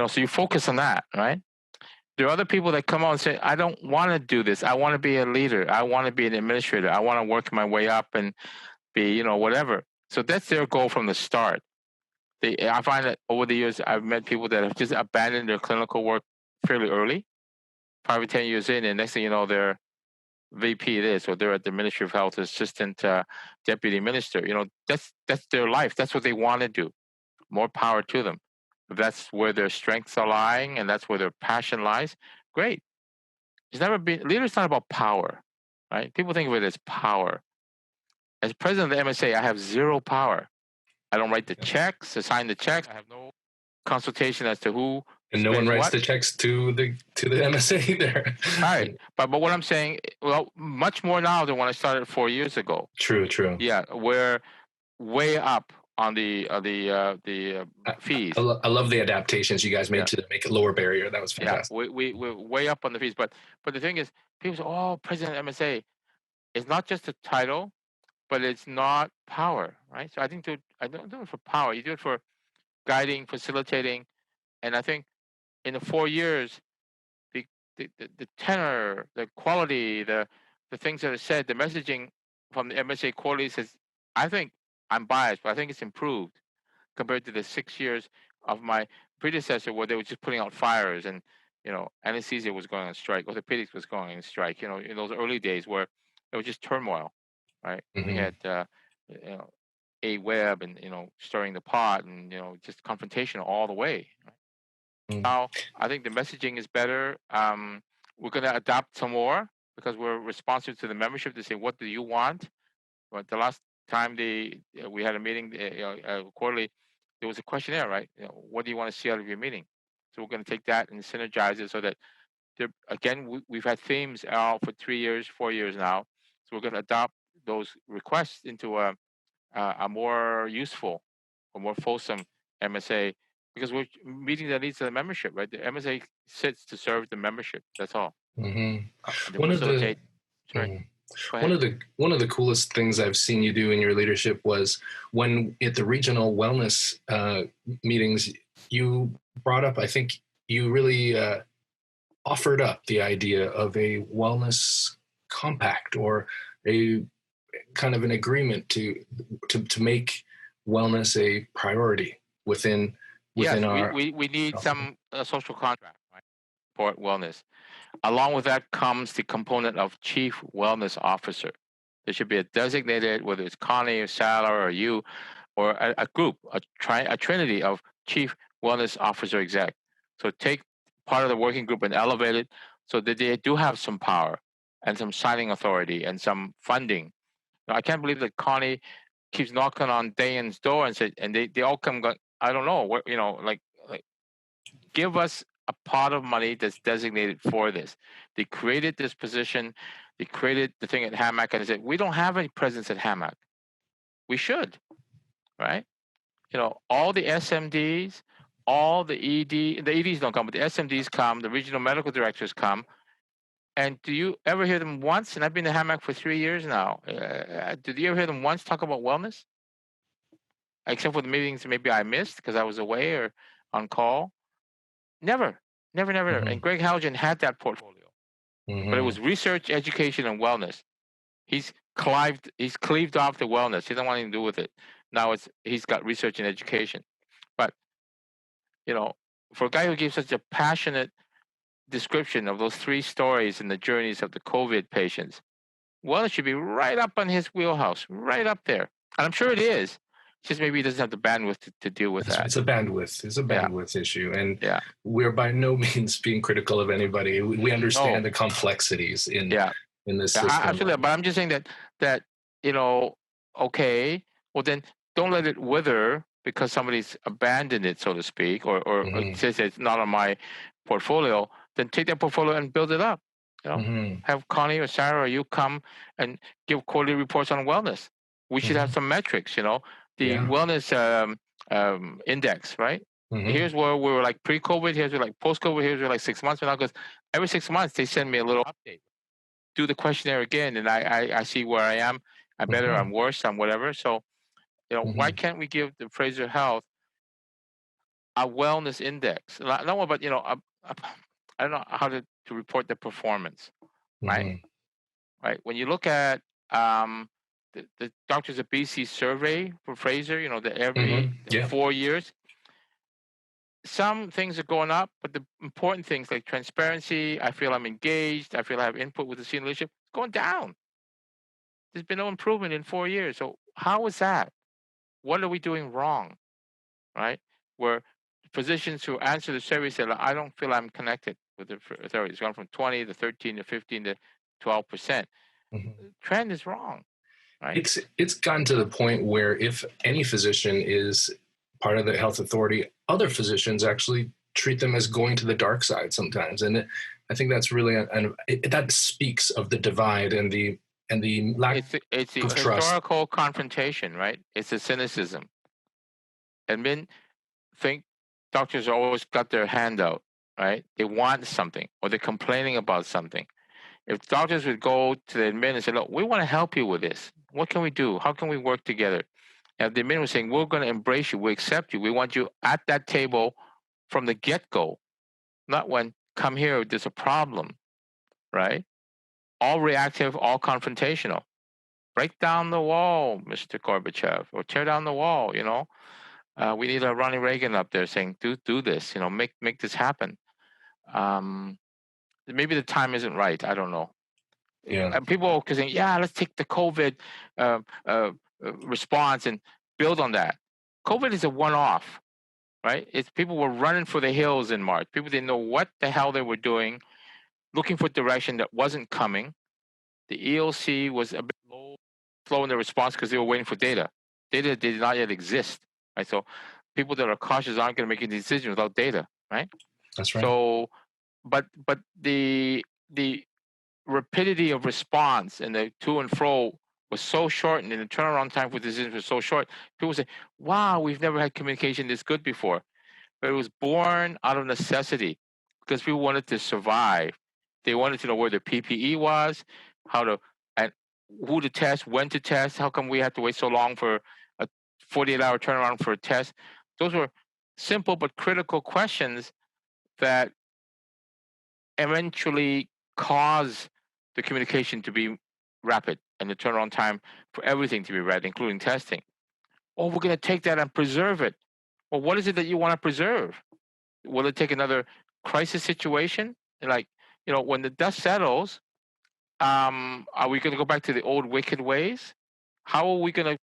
so you focus on that, right? There are other people that come out and say, I don't want to do this. I want to be a leader. I want to be an administrator. I want to work my way up and be, whatever. So that's their goal from the start. I find that over the years, I've met people that have just abandoned their clinical work fairly early, 5 or 10 years in, and next thing you know, they're VP this, or they're at the Ministry of Health assistant deputy minister. That's their life. That's what they want to do. More power to them. If that's where their strengths are lying and that's where their passion lies, great. It's never been leader's not about power, right? People think of it as power. As president of the MSA, I have zero power. I don't write the checks, assign the checks. I have no consultation as to who. And no one writes the checks to the MSA either. Right, but what I'm saying, well, much more now than when I started 4 years ago. True. Yeah, we're way up on the fees. I love the adaptations you guys made to make a lower barrier. That was fantastic. Yeah, we're way up on the fees, but the thing is, people say, "Oh, president of MSA," it's not just a title, but it's not power, right? So I think I don't do it for power. You do it for guiding, facilitating, and I think in the 4 years, the tenor, the quality, the things that are said, the messaging from the MSA quarterly says, I think I'm biased, but I think it's improved compared to the 6 years of my predecessor, where they were just putting out fires and anesthesia was going on strike, orthopedics was going on strike. In those early days where it was just turmoil, right? Mm-hmm. We had a web and stirring the pot and just confrontational all the way. Right? Now, I think the messaging is better. We're going to adapt some more because we're responsive to the membership to say, what do you want? But the last time we had a meeting quarterly, there was a questionnaire, right? What do you want to see out of your meeting? So we're going to take that and synergize it so that, again, we've had themes out for 3 years, 4 years now. So we're going to adopt those requests into a more useful, a more fulsome MSA, because we're meeting the needs of the membership, right? The MSA sits to serve the membership. That's all. Mm-hmm. One of the coolest things I've seen you do in your leadership was when at the regional wellness meetings, you brought up, I think you really offered up the idea of a wellness compact or a kind of an agreement to make wellness a priority within our. We need some social contract, right, for wellness. Along with that comes the component of chief wellness officer. There should be a designated, whether it's Connie or Sarah or you, or a group, a trinity of chief wellness officer exec. So take part of the working group and elevate it so that they do have some power and some signing authority and some funding. Now, I can't believe that Connie keeps knocking on Dayan's door and they all come going, I don't know, what, like give us a pot of money that's designated for this. They created this position. They created the thing at Hammock and they said, we don't have any presence at Hammock. We should, right? All the SMDs, all the EDs don't come, but the SMDs come, the regional medical directors come. And do you ever hear them once? And I've been to Hammock for 3 years now. Did you ever hear them once talk about wellness? Except for the meetings maybe I missed because I was away or on call. Never. Mm-hmm. And Greg Haljan had that portfolio. Mm-hmm. But it was research, education, and wellness. He's cleaved off the wellness. He doesn't want anything to do with it. Now he's got research and education. But, for a guy who gives such a passionate description of those 3 stories in the journeys of the COVID patients, wellness should be right up on his wheelhouse, right up there. And I'm sure it is. Just maybe he doesn't have the bandwidth to deal with that. It's a bandwidth issue. And we're by no means being critical of anybody. We understand the complexities in this system. Absolutely. But I'm just saying that okay, well then don't let it wither because somebody's abandoned it, so to speak, or says it's not on my portfolio. Then take that portfolio and build it up. Have Connie or Sarah or you come and give quarterly reports on wellness. We should have some metrics, the wellness index, right? Here's where we were like pre-COVID, here's where like post-COVID, here's where like 6 months from now, because every 6 months they send me a little update. Do the questionnaire again, and I see where I am. I'm better, I'm worse, I'm whatever. So, why can't we give the Fraser Health a wellness index? Not about, I don't know how to report their performance, right? Mm-hmm. Right. When you look at the Doctors of BC survey for Fraser, the every Mm-hmm. Yeah. 4 years, some things are going up, but the important things like transparency, I feel I'm engaged, I feel I have input with the senior leadership, it's going down. There's been no improvement in 4 years. So how is that? What are we doing wrong? Right? Where physicians who answer the survey said, I don't feel I'm connected with the authority. It's gone from 20 to 13 to 15 to 12%. Mm-hmm. Trend is wrong, right? It's gotten to the point where if any physician is part of the health authority, other physicians actually treat them as going to the dark side sometimes, and I think that's really that speaks of the divide and the lack It's the of trust. historical confrontation, right? It's a cynicism. Admin think doctors always got their hand out, right? They want something or they're complaining about something. If doctors would go to the admin and say, look, we want to help you with this. What can we do? How can we work together? And the admin was saying, we're going to embrace you. We accept you. We want you at that table from the get-go, not when come here, there's a problem, right? All reactive, all confrontational. Break down the wall, Mr. Gorbachev, or tear down the wall, we need a Ronnie Reagan up there saying, do this, make this happen. Maybe the time isn't right. I don't know. Yeah. And people are saying, yeah, let's take the COVID response and build on that. COVID is a one-off, right? It's people were running for the hills in March. People didn't know what the hell they were doing, looking for direction that wasn't coming. The EOC was a bit slow in the response because they were waiting for data. Data did not yet exist, right? So people that are cautious aren't going to make a decision without data, right? That's right. So, but the rapidity of response and the to and fro was so short, and the turnaround time for decisions was so short. People say, "Wow, we've never had communication this good before." But it was born out of necessity because people wanted to survive. They wanted to know where their PPE was, how to and who to test, when to test. How come we had to wait so long for a 48-hour turnaround for a test? Those were simple but critical questions that eventually cause the communication to be rapid and the turnaround time for everything to be rapid, including testing. Oh, we're going to take that and preserve it. Well, what is it that you want to preserve? Will it take another crisis situation? Like, when the dust settles, are we going to go back to the old wicked ways? How are we going to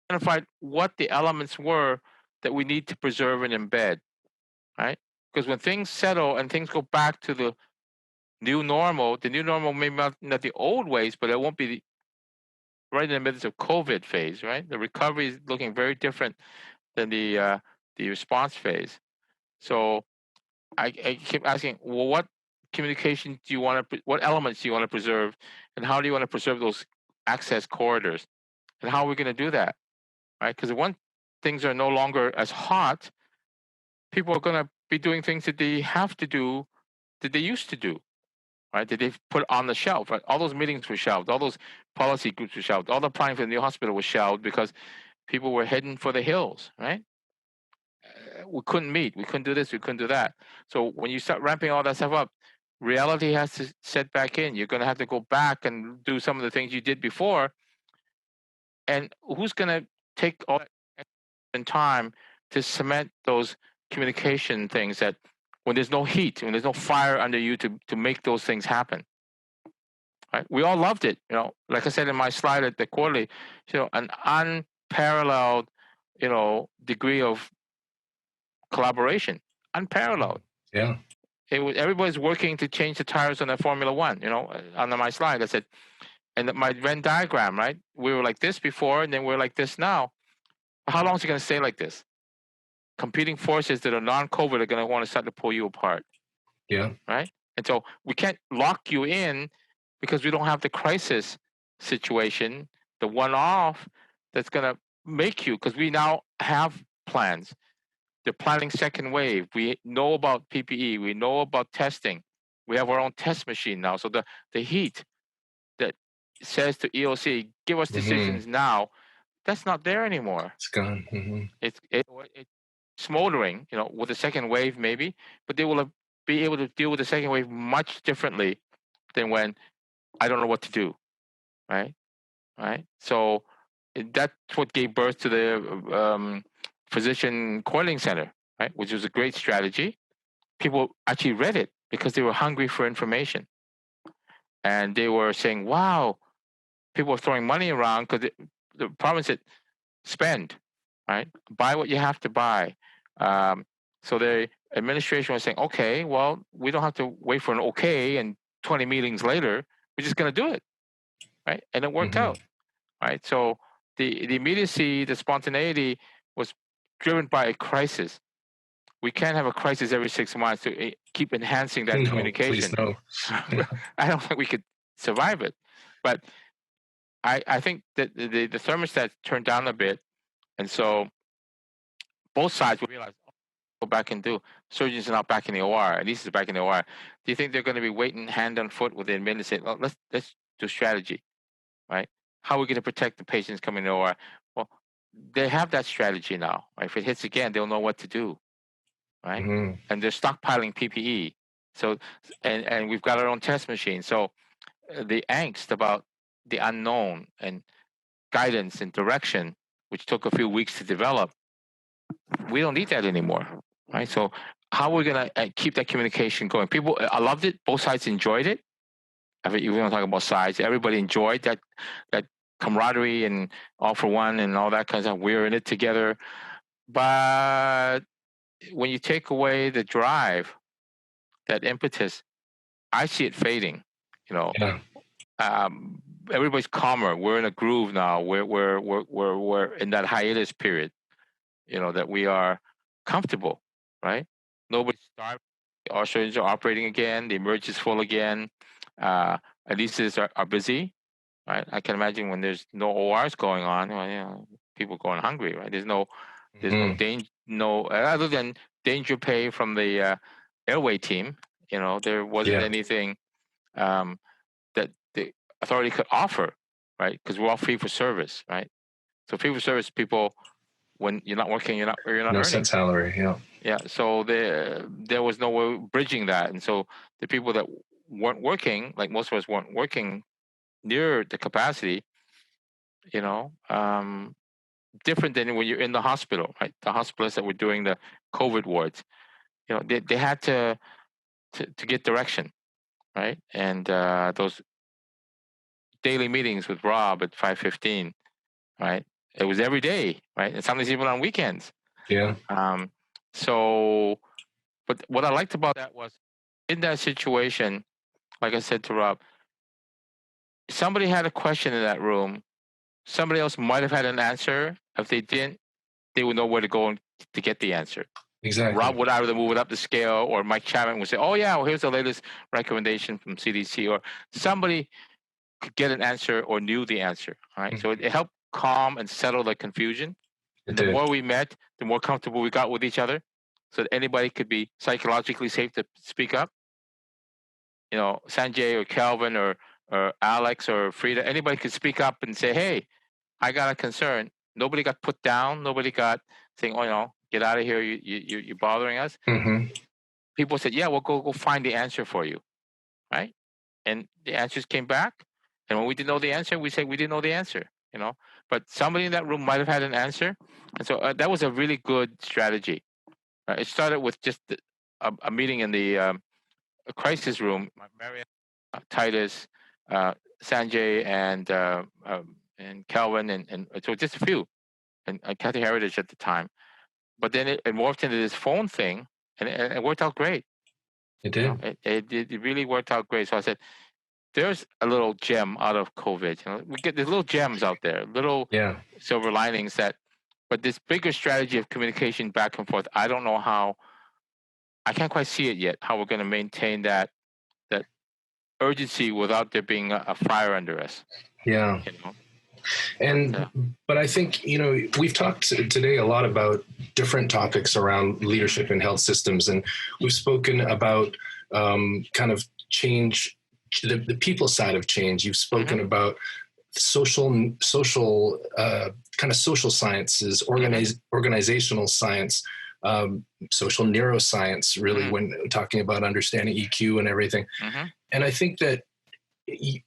identify what the elements were that we need to preserve and embed, right? Because when things settle and things go back to the new normal may not the old ways, but it won't be right in the midst of COVID phase, right? The recovery is looking very different than the response phase. So I keep asking, well, what communication do you want to, what elements do you want to preserve, and how do you want to preserve those access corridors, and how are we going to do that, right? Because when things are no longer as hot, people are going to be doing things that they have to do that they used to do, right? That they've put on the shelf, right? All those meetings were shelved, all those policy groups were shelved, all the planning for the new hospital was shelved because people were heading for the hills, right? We couldn't meet, we couldn't do this, we couldn't do that. So when you start ramping all that stuff up, reality has to set back in. You're going to have to go back and do some of the things you did before. And who's going to take all that time to cement those communication things that when there's no heat, when there's no fire under you to make those things happen? Right? We all loved it, like I said in my slide at the quarterly, an unparalleled, degree of collaboration, unparalleled. Yeah. Everybody's working to change the tires on the Formula One, under my slide, I said, and my Venn diagram, right? We were like this before, and then we're like this now. How long is it going to stay like this? Competing forces that are non-COVID are going to want to start to pull you apart. Yeah. Right? And so we can't lock you in because we don't have the crisis situation, the one-off that's going to make you, because we now have plans. They're planning second wave. We know about PPE. We know about testing. We have our own test machine now. So the heat that says to EOC, give us decisions now, that's not there anymore. It's gone. Mm-hmm. It's smoldering, with a second wave maybe, but they will have be able to deal with the second wave much differently than when I don't know what to do, right? Right. So that's what gave birth to the physician coiling center, right? Which was a great strategy. People actually read it because they were hungry for information, and they were saying, "Wow, people are throwing money around," because the problem is spend, right? Buy what you have to buy. So the administration was saying, okay, well, we don't have to wait for an okay and 20 meetings later. We're just going to do it, right? And it worked out, right? So the immediacy, the spontaneity was driven by a crisis. We can't have a crisis every 6 months to keep enhancing that communication. Please no. I don't think we could survive it. But I think that the thermostat turned down a bit. And so both sides will realize, go back and do. Surgeons are not back in the OR. At least it's back in the OR. Do you think they're going to be waiting hand on foot with the admin and say, well, let's do strategy, right? How are we going to protect the patients coming in the OR? Well, they have that strategy now. Right? If it hits again, they'll know what to do, right? And they're stockpiling PPE. So, and we've got our own test machine. So the angst about the unknown and guidance and direction, which took a few weeks to develop, we don't need that anymore, right? So how are we going to keep that communication going? People, I loved it. Both sides enjoyed it. I mean, we don't talk about sides. Everybody enjoyed that camaraderie and all for one and all that kind of stuff. We're in it together. But when you take away the drive, that impetus, I see it fading. You know, everybody's calmer. We're in a groove now. We're in that hiatus period. You know, that we are comfortable, right? Nobody's starving. Our surgeons are operating again. The emerge is full again. Anesthetists are busy, right? I can imagine when there's no ORs going on, well, you know, people going hungry, right? There's no danger, other than danger pay from the airway team. You know, there wasn't anything that the authority could offer, right? Because we're all fee for service, right? So fee for service people, when you're not working, you're not earning. Set salary, Yeah. So there was no way bridging that, and so the people that weren't working, like most of us weren't working near the capacity, you know, different than when you're in the hospital, right? The hospitalists that were doing the COVID wards, you know, they had to get direction, right? And those daily meetings with Rob at 5:15, right? It was every day, right? And sometimes even on weekends. Yeah. So, but what I liked about that was, in that situation, like I said to Rob, somebody had a question in that room. Somebody else might have had an answer. If they didn't, they would know where to go to get the answer. Exactly. Rob would either move it up the scale, or Mike Chapman would say, oh yeah, well, here's the latest recommendation from CDC, or somebody could get an answer or knew the answer, right? So it helped calm and settle the confusion. And the more we met, the more comfortable we got with each other, so that anybody could be psychologically safe to speak up. You know, Sanjay or Calvin or Alex or Frida, anybody could speak up and say, hey, I got a concern. Nobody got put down. Nobody got saying, oh, you know, get out of here. You're bothering us. People said, yeah, we'll go find the answer for you, right? And the answers came back. And when we didn't know the answer, we said we didn't know the answer, you know. But somebody in that room might have had an answer. And so that was a really good strategy. It started with just a meeting in the crisis room. Marian, Titus, Sanjay, and Calvin, and so just a few, and Kathy Heritage at the time. But then it morphed into this phone thing, and it worked out great. It did. You know, it really worked out great. So I said, there's a little gem out of COVID. You know, we get these little gems out there, little silver linings that. But this bigger strategy of communication back and forth, I don't know how. I can't quite see it yet. How we're going to maintain that urgency without there being a fire under us. Yeah. You know? And but I think, you know, we've talked today a lot about different topics around leadership in health systems, and we've spoken about kind of change, the people side of change. You've spoken about social kind of social sciences, organizational science, social neuroscience, really, when talking about understanding EQ and everything. And I think that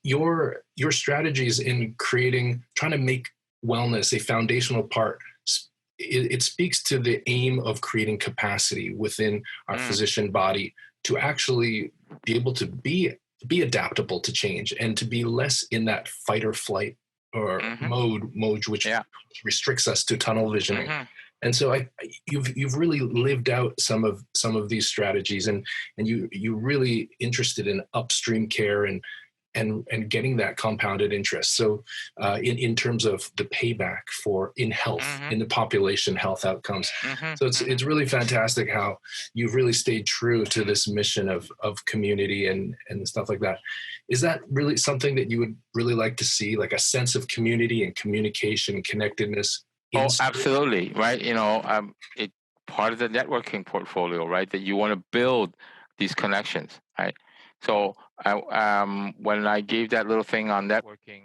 your strategies in trying to make wellness a foundational part, it speaks to the aim of creating capacity within our physician body to actually be able to be adaptable to change and to be less in that fight or flight or mode which restricts us to tunnel visioning. And so you've really lived out some of these strategies, and you're really interested in upstream care and getting that compounded interest. So in terms of the payback in health, in the population health outcomes. So it's really fantastic how you've really stayed true to this mission of community and stuff like that. Is that really something that you would really like to see, like a sense of community and communication and connectedness? Oh, absolutely. Right. It's part of the networking portfolio, right? That you want to build these connections, right? So when I gave that little thing on networking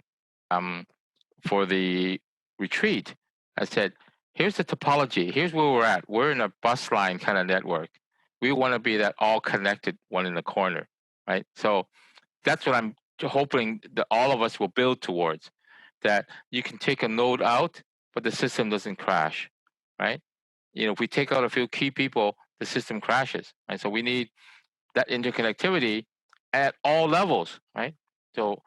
for the retreat, I said, here's the topology. Here's where we're at. We're in a bus line kind of network. We want to be that all connected one in the corner, right? So that's what I'm hoping that all of us will build towards, that you can take a node out, but the system doesn't crash, right? If we take out a few key people, the system crashes, right? So we need that interconnectivity at all levels, right? So,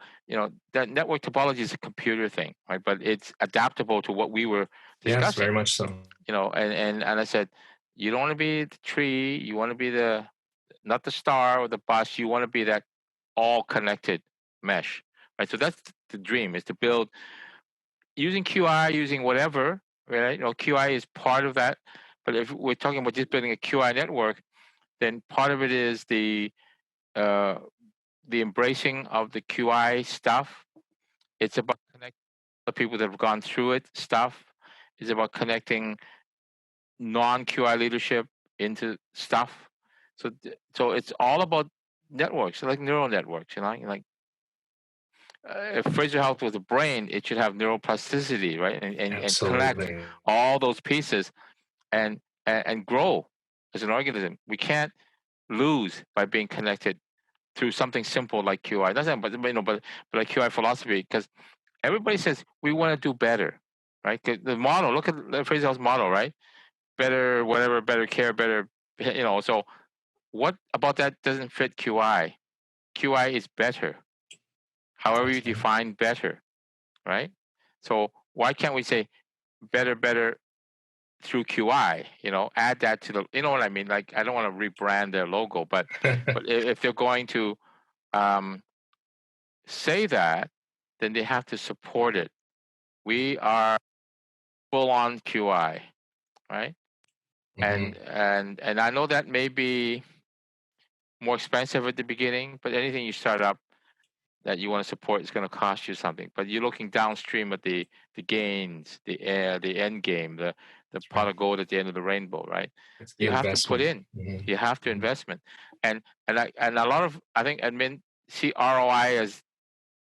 that network topology is a computer thing, right? But it's adaptable to what we were discussing. Yes, very much so. And I said, you don't want to be the tree, you want to be not the star or the bus, you want to be that all connected mesh, right? So that's the dream, is to build using QI, using whatever, right? QI is part of that. But if we're talking about just building a QI network, then part of it is the embracing of the QI stuff. It's about connecting the people that have gone through it stuff. It's about connecting non-QI leadership into stuff. So it's all about networks, like neural networks. Like if Fraser Health was a brain, it should have neuroplasticity, right? And connect all those pieces and grow as an organism. We can't lose by being connected through something simple like QI. But like QI philosophy, because everybody says we want to do better, right? The model, look at the Fraser Health's model, right? Better, whatever, better care, better, So what about that doesn't fit QI? QI is better. However you define better, right? So why can't we say better through QI? Add that to the, what I mean? Like, I don't want to rebrand their logo, but if they're going to say that, then they have to support it. We are full on QI, right? And I know that may be more expensive at the beginning, but anything you start up that you want to support is going to cost you something. But you're looking downstream at the gains, the end game, the pot of gold at the end of the rainbow, right? You have to put in. You have to investment, and a lot of, I think, admin see ROI as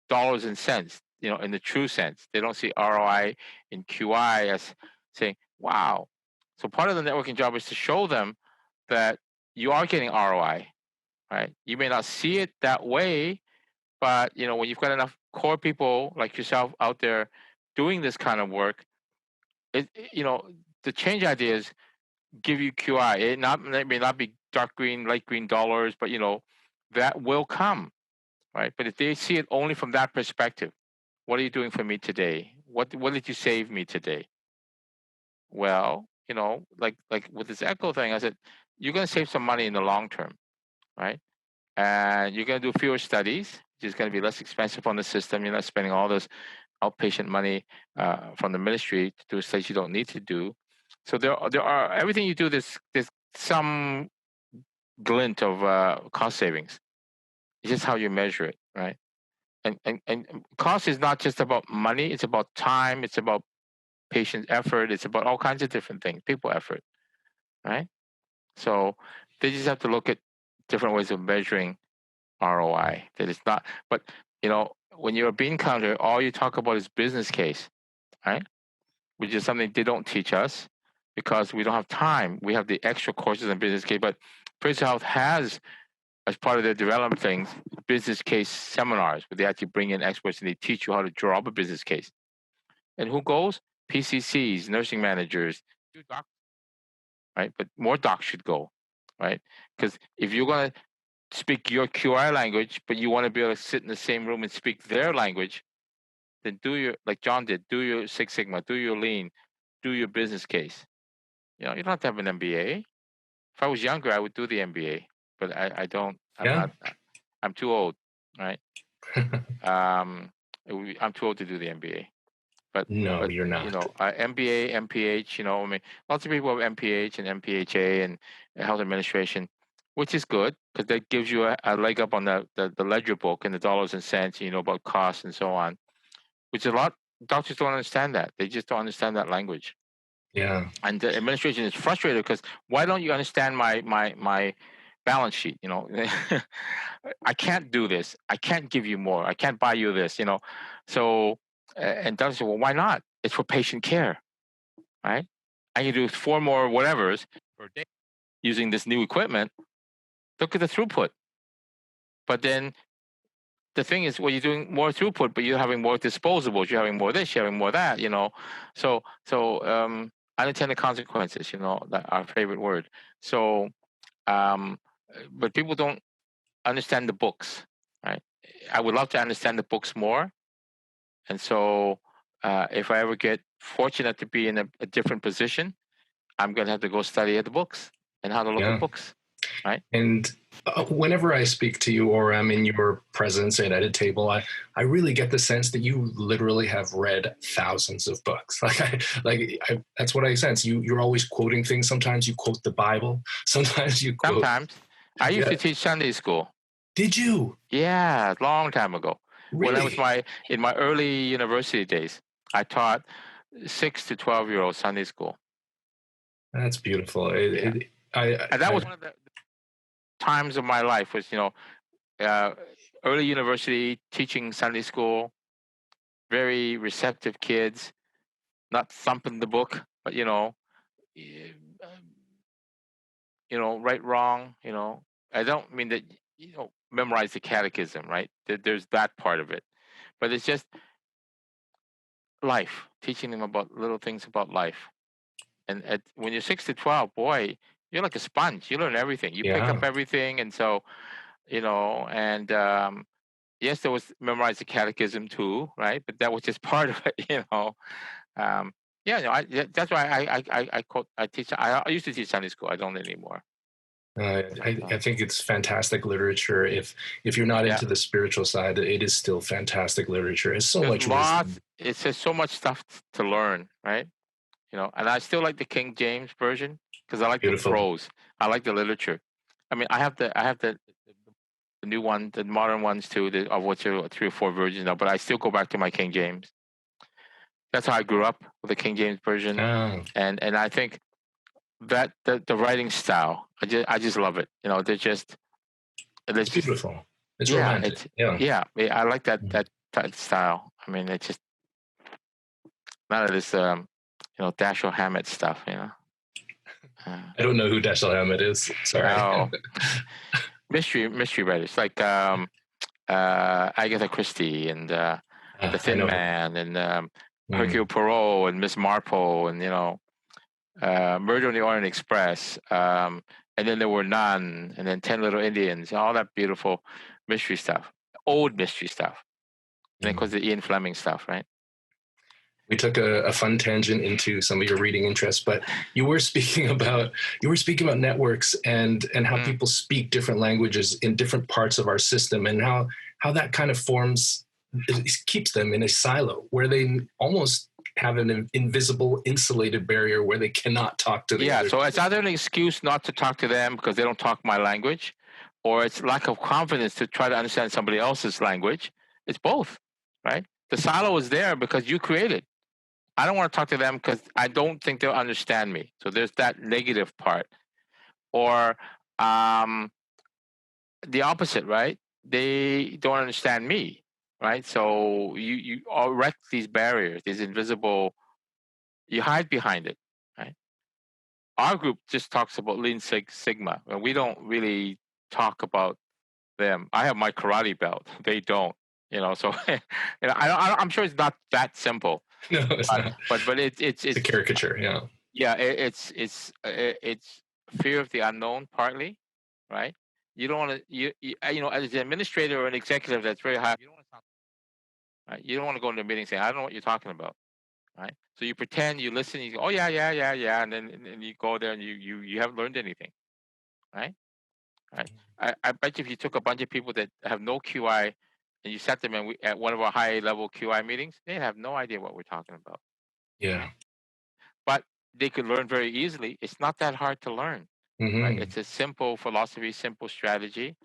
dollars and cents. In the true sense, they don't see ROI in QI as saying, "Wow." So part of the networking job is to show them that you are getting ROI, right? You may not see it that way, but when you've got enough core people like yourself out there doing this kind of work, the change ideas give you QI. It may not be dark green, light green dollars, but that will come, right? But if they see it only from that perspective, what are you doing for me today? What did you save me today? Well, like with this echo thing, I said, you're going to save some money in the long term, right? And you're going to do fewer studies, which is going to be less expensive on the system. You're not spending all this outpatient money from the ministry to do studies you don't need to do. So there are everything you do. There's some glint of cost savings. It's just how you measure it, right? And cost is not just about money. It's about time. It's about patient effort. It's about all kinds of different things, people effort, right? So they just have to look at different ways of measuring ROI. That it's not, but when you're a bean counter, all you talk about is business case, right? Which is something they don't teach us. because we don't have time. We have the extra courses in business case, but Preventive Health has, as part of their development things, business case seminars where they actually bring in experts and they teach you how to draw up a business case. And who goes? PCCs, nursing managers, docs, right? But more docs should go, right? Because if you're going to speak your QI language, but you want to be able to sit in the same room and speak their language, then do your, like John did, do your Six Sigma, do your Lean, do your business case. You don't have to have an MBA. If I was younger, I would do the MBA, but I don't. I'm not. I'm too old, right? I'm too old to do the MBA. But no, you're not. MBA, MPH. I mean, lots of people have MPH and MPHA and health administration, which is good because that gives you a leg up on the ledger book and the dollars and cents. About costs and so on, which a lot doctors don't understand that. They just don't understand that language. Yeah. And the administration is frustrated because why don't you understand my balance sheet? I can't do this. I can't give you more. I can't buy you this. So and doctors say, well, why not? It's for patient care, right? I can do 4 more whatevers per day using this new equipment. Look at the throughput. But then the thing is, well, you're doing more throughput, but you're having more disposables. You're having more this. You're having more that. So unintended consequences. That our favorite word. So, but people don't understand the books, right? I would love to understand the books more, and so if I ever get fortunate to be in a different position, I'm going to have to go study at the books and how to look at books, right? And whenever I speak to you or I'm in your presence at a table, I really get the sense that you literally have read thousands of books. That's what I sense. You're always quoting things. Sometimes you quote the Bible. Sometimes you quote. Sometimes. I used to teach Sunday school. Did you? Yeah, a long time ago. Really? When I was in my early university days, I taught 6 to 12-year-old Sunday school. That's beautiful. And that was one of the times of my life was, early university, teaching Sunday school, very receptive kids, not thumping the book, but, right, wrong, I don't mean that, memorize the catechism, right? There's that part of it. But it's just life, teaching them about little things about life. And when you're 6 to 12, boy, you're like a sponge. You learn everything. You pick up everything. And so, and yes, there was memorize the catechism too, right? But that was just part of it, that's why I teach. I used to teach Sunday school. I don't anymore. I think it's fantastic literature. If you're not into the spiritual side, it is still fantastic literature. It's so much wisdom. It's just so much stuff to learn, right? And I still like the King James version because I like the prose. I like the literature. I mean, I have the new one, the modern ones too, of which there are 3 or 4 versions now. But I still go back to my King James. That's how I grew up with the King James version, and I think that the writing style, I just love it. They're just it's beautiful. It's romantic. I like that style. I mean, it's just none of this Dashiell Hammett stuff. I don't know who Dashiell Hammett is. Sorry. No. mystery writers like Agatha Christie and The Thin Man and Hercule Poirot and Miss Marple and Murder on the Orient Express, and then there were None, and then 10 Little Indians, all that beautiful mystery stuff, old mystery stuff, and then of course the Ian Fleming stuff, right? We took a fun tangent into some of your reading interests, but you were speaking about networks and how people speak different languages in different parts of our system, and how that kind of keeps them in a silo where they almost have an invisible insulated barrier where they cannot talk to the other. So it's either an excuse not to talk to them because they don't talk my language, or it's lack of confidence to try to understand somebody else's language. It's both, right? The silo is there because you create it. I don't want to talk to them because I don't think they'll understand me. So there's that negative part. Or the opposite, right? They don't understand me, right? So you erect these barriers, these invisible, you hide behind it, right? our group just talks about Lean Six Sigma, and we don't really talk about them. I have my karate belt; they don't. So I'm sure it's not that simple. No, it's But not. it's It's a caricature. Yeah. yeah, it's fear of the unknown partly, right? You don't want to as an administrator or an executive that's very high, you don't want to right? You don't want to go into a meeting saying, I don't know what you're talking about, right? So you pretend, you listen, you go, oh yeah, yeah, yeah, yeah, and then and you go there and you haven't learned anything, right? Right. I bet you if you took a bunch of people that have no QI and you sat them at one of our high level QI meetings, they have no idea what we're talking about. Yeah. But they could learn very easily. It's not that hard to learn, right? It's a simple philosophy, simple strategy.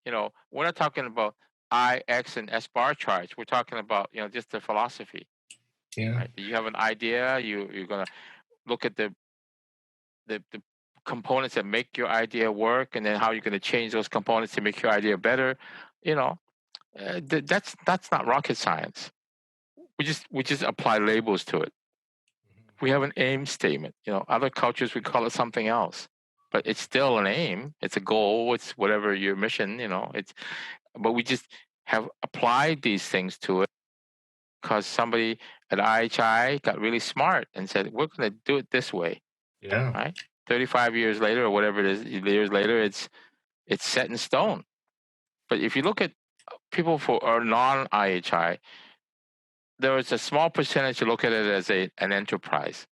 We're not talking about I, X, and S bar charts. We're talking about, just the philosophy. Yeah. Right? You have an idea. You're gonna look at the components that make your idea work, and then how you're going to change those components to make your idea better. That's not rocket science. We just apply labels to it. We have an aim statement. Other cultures we call it something else, but it's still an aim. It's a goal. It's whatever your mission. But we just have applied these things to it because somebody at IHI got really smart and said, we're going to do it this way. Yeah. Right. 35 years later or whatever it is, years later, it's set in stone. But if you look at people for or non-IHI, there is a small percentage to look at it as an enterprise.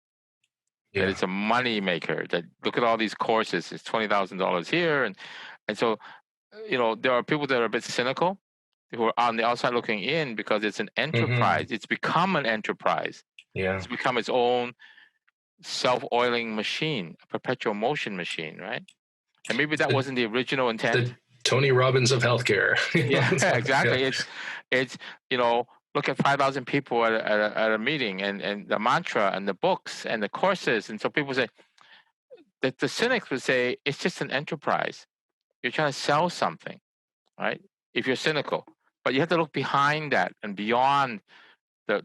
Yeah. That it's a money maker. That look at all these courses, it's $20,000 here, and so there are people that are a bit cynical who are on the outside looking in because it's an enterprise. It's become an enterprise. Yeah. It's become its own self-oiling machine, a perpetual motion machine, right? And maybe that wasn't the original intent. The Tony Robbins of healthcare. Yeah, exactly. Yeah. It's look at 5,000 people at a meeting, and the mantra and the books and the courses, and so people say that the cynics would say it's just an enterprise. You're trying to sell something, right? If you're cynical, but you have to look behind that and beyond the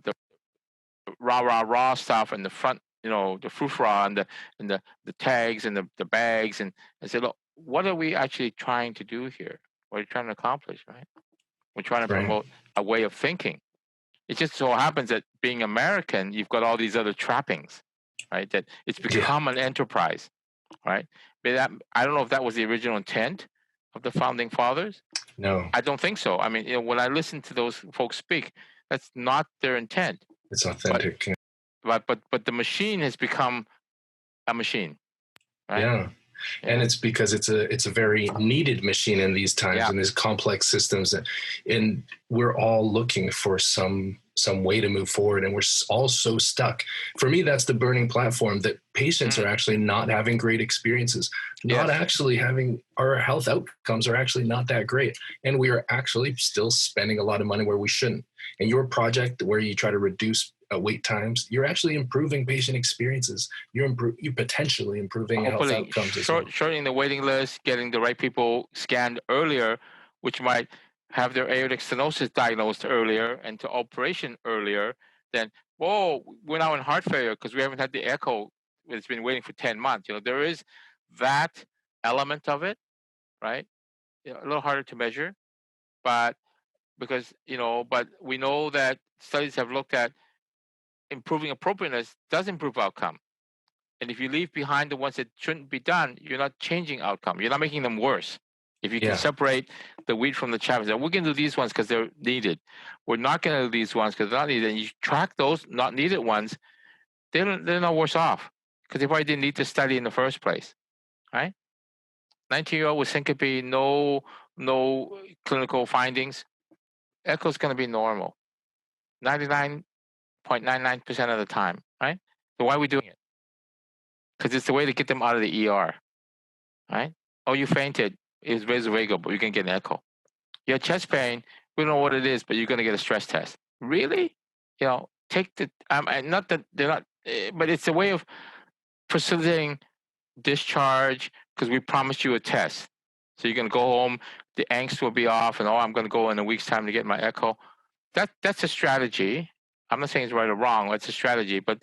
rah stuff and the front, the frou-frou and the tags and the bags, and say, look, what are we actually trying to do here? What are you trying to accomplish, right? We're trying to promote a way of thinking. It just so happens that being American, you've got all these other trappings, right? That it's become an enterprise, right? But I don't know if that was the original intent of the founding fathers. No, I don't think so. I mean, when I listen to those folks speak, that's not their intent. It's authentic. But the machine has become a machine, right? Yeah. And it's because it's a very needed machine in these times, in these complex systems, and we're all looking for some way to move forward, and we're all so stuck. For me, that's the burning platform, that patients are actually not having great experiences, not actually having, our health outcomes are actually not that great, and we are actually still spending a lot of money where we shouldn't. And your project where you try to reduce wait times, you're actually improving patient experiences. You're potentially improving health outcomes. Shortening the waiting list, getting the right people scanned earlier, which might have their aortic stenosis diagnosed earlier and to operation earlier. Then, whoa, we're now in heart failure because we haven't had the echo. It's been waiting for 10 months. There is that element of it, right? A little harder to measure, but because but we know that studies have looked at improving appropriateness does improve outcome. And if you leave behind the ones that shouldn't be done, you're not changing outcome. You're not making them worse. If you can separate the wheat from the chaff, we're going to do these ones because they're needed. We're not going to do these ones because they're not needed. And you track those not needed ones, they're not worse off because they probably didn't need to study in the first place, right? 19-year-old with syncope, no clinical findings. Echo's going to be normal. 99.99% of the time, right? So why are we doing it? Because it's the way to get them out of the ER, right? Oh, you fainted. It's vasovagal, but you can get an echo. You have chest pain. We don't know what it is, but you're going to get a stress test. Really? Take the. Not that they're not, but it's a way of facilitating discharge because we promised you a test. So you're going to go home. The angst will be off, and I'm going to go in a week's time to get my echo. That's a strategy. I'm not saying it's right or wrong. It's a strategy, but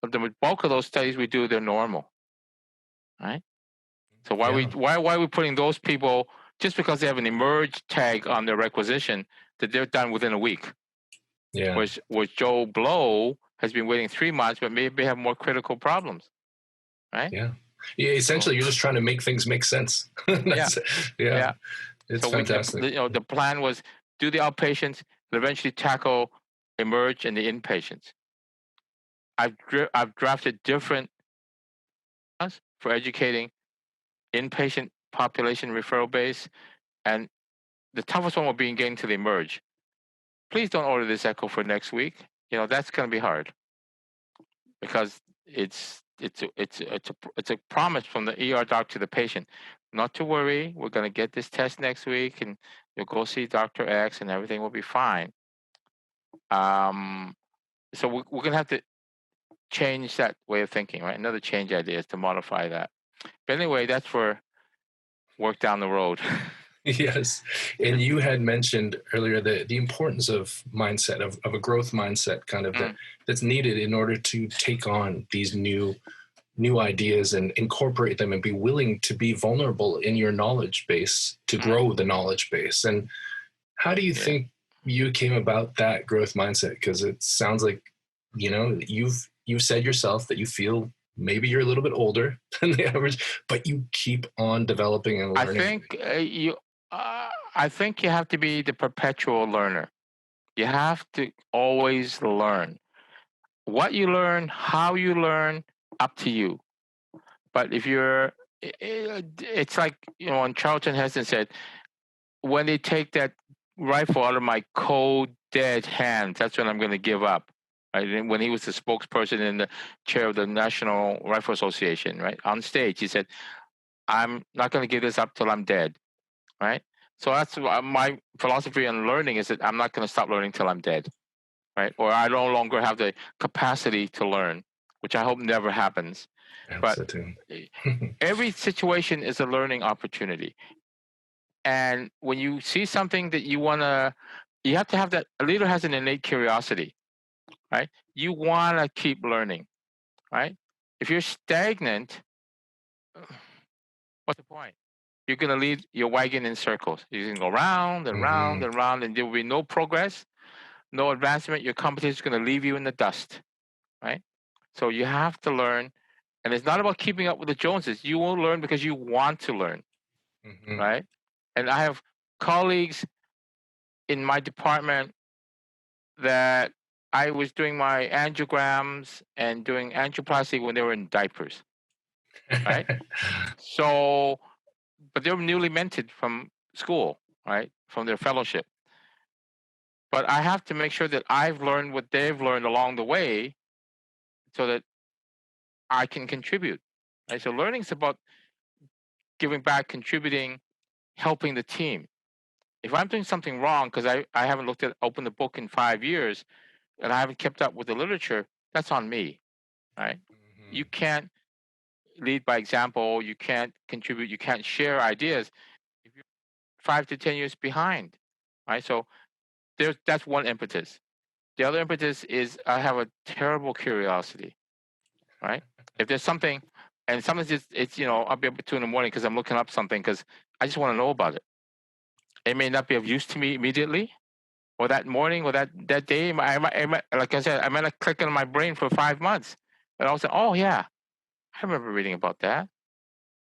the bulk of those studies we do, they're normal. right? So why are we putting those people just because they have an emerge tag on their requisition that they're done within a week? Yeah. Whereas Joe Blow has been waiting 3 months, but maybe have more critical problems, right? Yeah. Essentially, you're just trying to make things make sense. Yeah. It's so fantastic. The plan was do the outpatients and eventually tackle emerge and the inpatients. I've drafted different for educating inpatient population referral base, and the toughest one will be getting to the emerge. Please don't order this echo for next week. That's going to be hard because it's a promise from the ER doc to the patient. Not to worry, we're going to get this test next week, and you'll go see Dr. X, and everything will be fine. So we're going to have to change that way of thinking, right? Another change idea is to modify that. But anyway, that's for work down the road. Yes. And you had mentioned earlier the importance of mindset, of a growth mindset kind of that's needed in order to take on these new ideas and incorporate them and be willing to be vulnerable in your knowledge base to grow the knowledge base. And how do you think you came about that growth mindset? Because it sounds like, you've said yourself that you feel maybe you're a little bit older than the average, but you keep on developing and learning. I think you have to be the perpetual learner. You have to always learn. What you learn, how you learn, up to you. But if it's like, when Charlton Heston said, when they take that rifle out of my cold, dead hands, that's when I'm going to give up. Right? When he was the spokesperson in the chair of the National Rifle Association, right, on stage, he said, I'm not going to give this up till I'm dead, right? So that's my philosophy on learning, is that I'm not going to stop learning till I'm dead, right? Or I no longer have the capacity to learn, which I hope never happens. But every situation is a learning opportunity. And when you see something that you have to have that. A leader has an innate curiosity, right? You want to keep learning, right? If you're stagnant, what's the point? You're going to lead your wagon in circles. You're going to go round and round and round, and there will be no progress, no advancement. Your competition is going to leave you in the dust, right? So you have to learn, and it's not about keeping up with the Joneses. You will learn because you want to learn, right? And I have colleagues in my department that I was doing my angiograms and doing angioplasty when they were in diapers, right? So, but they were newly minted from school, right? From their fellowship. But I have to make sure that I've learned what they've learned along the way so that I can contribute. Right? So learning is about giving back, contributing, helping the team. If I'm doing something wrong because I haven't opened the book in 5 years and I haven't kept up with the literature, that's on me, right? You can't lead by example. You can't contribute. You can't share ideas if you're 5 to 10 years behind, right? So that's one impetus. The other impetus is I have a terrible curiosity, right? If there's something, and sometimes it's I'll be up at 2 in the morning because I'm looking up something because I just want to know about it. It may not be of use to me immediately, or that morning, or that day. Like I said, I might not click in my brain for 5 months, and I'll say, "Oh yeah, I remember reading about that."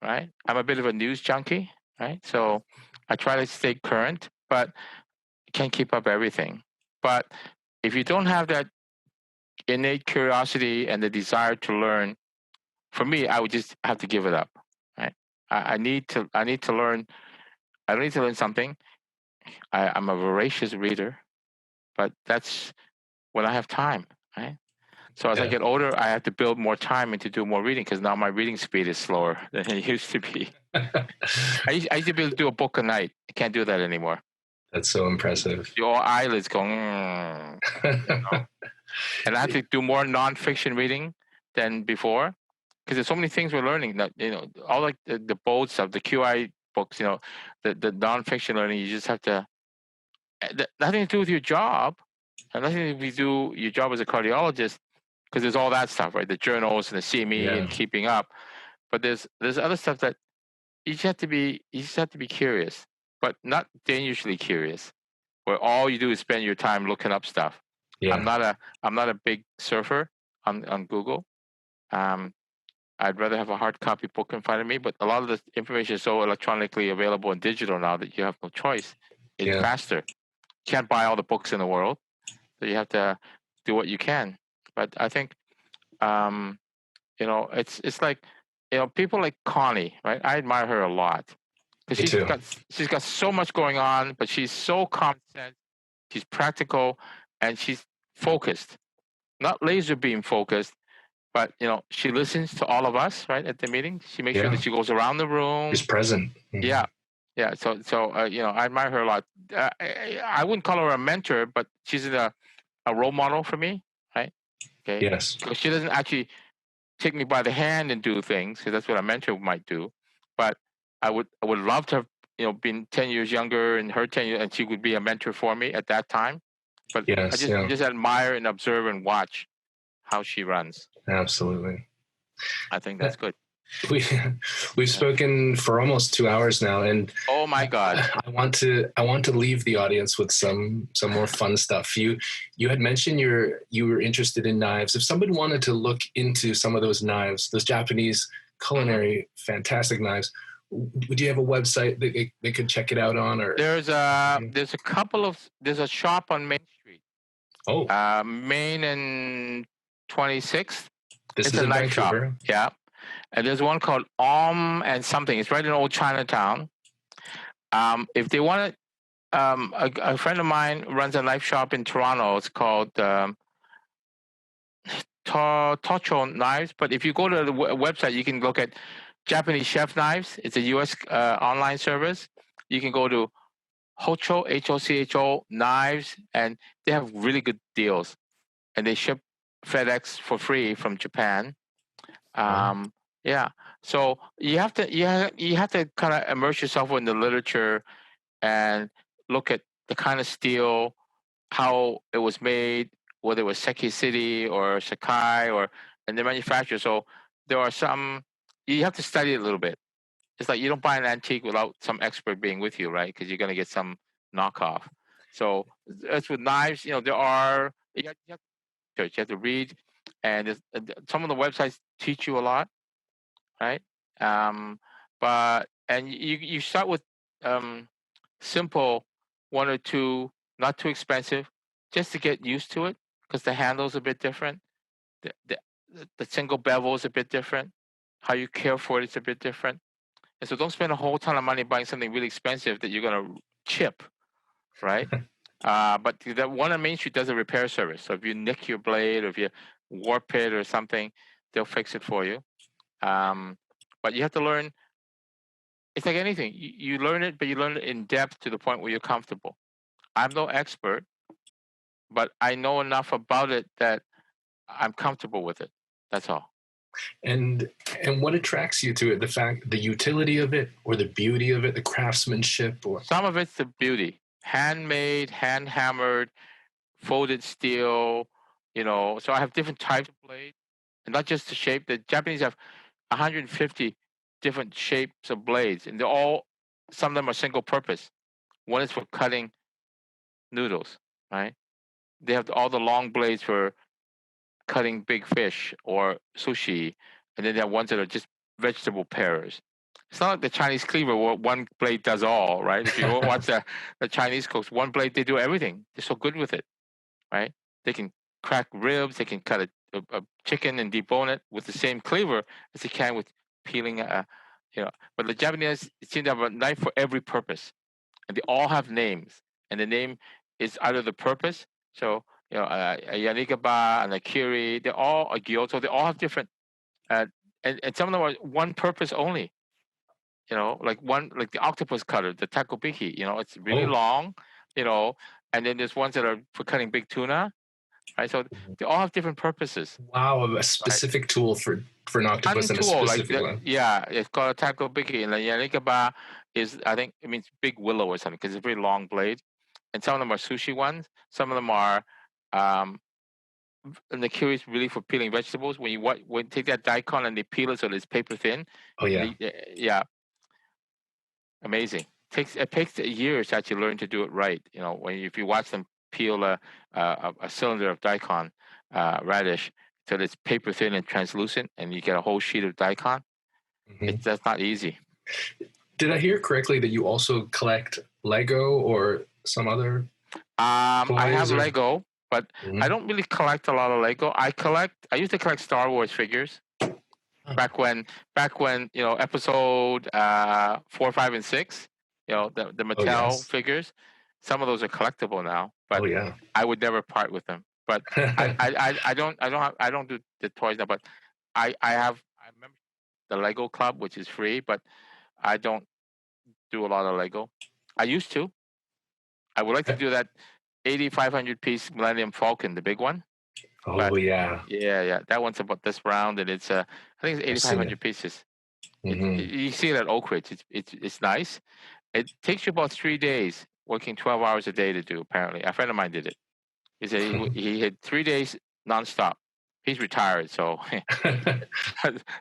Right? I'm a bit of a news junkie, right? So I try to stay current, but can't keep up everything. But if you don't have that innate curiosity and the desire to learn, for me, I would just have to give it up. Right? I need to learn. I need to learn something. I'm a voracious reader, but that's when I have time. Right? So as I get older, I have to build more time and to do more reading because now my reading speed is slower than it used to be. I used to be able to do a book a night. I can't do that anymore. That's so impressive. Your eyelids go, and I have to do more nonfiction reading than before because there's so many things we're learning. That all like the bold stuff, the QI books, the nonfiction learning. You just have to nothing to do with your job, and nothing to do your job as a cardiologist because there's all that stuff, right? The journals and the CME and keeping up. But there's other stuff that you just have to be curious, but not dangerously curious, where all you do is spend your time looking up stuff. Yeah. I'm not a big surfer on Google. I'd rather have a hard copy book in front of me, but a lot of the information is so electronically available and digital now that you have no choice. It's faster. You can't buy all the books in the world, so you have to do what you can. But I think, it's like, people like Connie, right? I admire her a lot because she's got so much going on, but she's so common sense. She's practical and she's focused, not laser beam focused. But she listens to all of us, right, at the meeting. She makes sure that she goes around the room. She's present. Mm-hmm. Yeah. So I admire her a lot. I wouldn't call her a mentor, but she's a role model for me, right? Okay. Yes. Because she doesn't actually take me by the hand and do things, because that's what a mentor might do. But I would love to have been 10 years younger and her 10 years, and she would be a mentor for me at that time. But I just admire and observe and watch how she runs. Absolutely. I think that's good. We've spoken for almost 2 hours now, and oh my God, I want to leave the audience with some more fun stuff. You had mentioned you were interested in knives. If somebody wanted to look into some of those knives, those Japanese culinary fantastic knives, would you have a website that they could check it out on? Or there's a shop on Main Street. Oh, Main and 26th. This is a knife shop. Yeah. And there's one called and something. It's right in Old Chinatown. If they want to, a friend of mine runs a knife shop in Toronto. It's called Tocho Knives. But if you go to the website, you can look at Japanese chef knives. It's a U.S. Online service. You can go to Hocho, H-O-C-H-O, knives, and they have really good deals. And they ship FedEx for free from Japan. Yeah. So you have to kind of immerse yourself in the literature and look at the kind of steel, how it was made, whether it was Seki City or Sakai and the manufacturer. So there are some, you have to study it a little bit. It's like you don't buy an antique without some expert being with you, right? Because you're going to get some knockoff. So as with knives, there are, you have to read, and some of the websites teach you a lot, right? And you start with simple, one or two, not too expensive, just to get used to it, because the handle's a bit different, the single bevel is a bit different, how you care for it is a bit different, and so don't spend a whole ton of money buying something really expensive that you're gonna chip, right? But the one on Main Street does a repair service. So if you nick your blade or if you warp it or something, they'll fix it for you. But you have to learn. It's like anything. You learn it, but you learn it in depth to the point where you're comfortable. I'm no expert, but I know enough about it that I'm comfortable with it. That's all. And what attracts you to it? The utility of it, or the beauty of it, the craftsmanship, or some of it's the beauty. Handmade, hand hammered, folded steel, so I have different types of blades, and not just the shape. The Japanese have 150 different shapes of blades, and some of them are single purpose. One is for cutting noodles, right? They have all the long blades for cutting big fish or sushi, and then they have ones that are just vegetable parers. It's not like the Chinese cleaver where one blade does all, right? If you watch the Chinese cooks, one blade, they do everything. They're so good with it, right? They can crack ribs, they can cut a chicken and debone it with the same cleaver as they can with peeling But the Japanese seem to have a knife for every purpose, and they all have names, and the name is either the purpose. So a yanigaba and a kiri, they're all a gyoto. They all have different, and some of them are one purpose only. Like the octopus cutter, the takobiki. It's really long. And then there's ones that are for cutting big tuna. Right, so they all have different purposes. Wow, a specific tool for an octopus and a specific one. Yeah, it's called a takobiki, and the yanigaba is, I think it means big willow or something, because it's a very long blade. And some of them are sushi ones. Some of them are and the curious really for peeling vegetables. When you take that daikon and they peel it so that it's paper thin. Oh yeah. Yeah, amazing. It takes years to actually learn to do it right. If you watch them peel a cylinder of daikon radish till it's paper thin and translucent, and you get a whole sheet of daikon. That's not easy. Did I hear correctly that you also collect Lego or some other? I have Lego, but I don't really collect a lot of Lego. I used to collect Star Wars figures back when episode 4, 5, and 6. The Mattel figures. Some of those are collectible now, but I would never part with them. But I don't do the toys now. But I remember the Lego Club, which is free, but I don't do a lot of Lego. I used to. I would like to do that 8,500 piece Millennium Falcon, the big one. Oh, but yeah. That one's about this round, and it's I think it's 8,500 pieces. You see it at Oak Ridge. It's nice. It takes you about 3 days, working 12 hours a day to do. Apparently, a friend of mine did it. He said he had 3 days nonstop. He's retired, so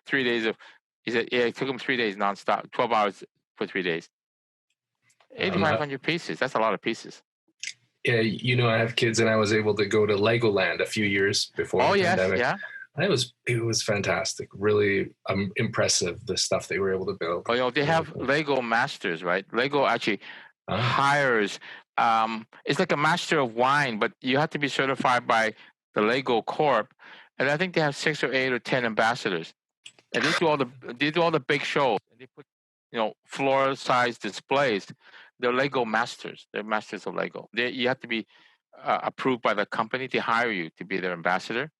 3 days of. He said it took him 3 days nonstop, 12 hours for 3 days. 8,500 pieces. That's a lot of pieces. Yeah, I have kids, and I was able to go to Legoland a few years before the pandemic. Yeah. It was fantastic. Really impressive, the stuff they were able to build. Oh, they have Lego Masters, right? Lego actually hires. It's like a master of wine, but you have to be certified by the Lego Corp, and I think they have 6 or 8 or 10 ambassadors, and they do all the big shows, and they put floor-sized displays. They're Lego masters. They're masters of Lego. You have to be approved by the company to hire you to be their ambassador.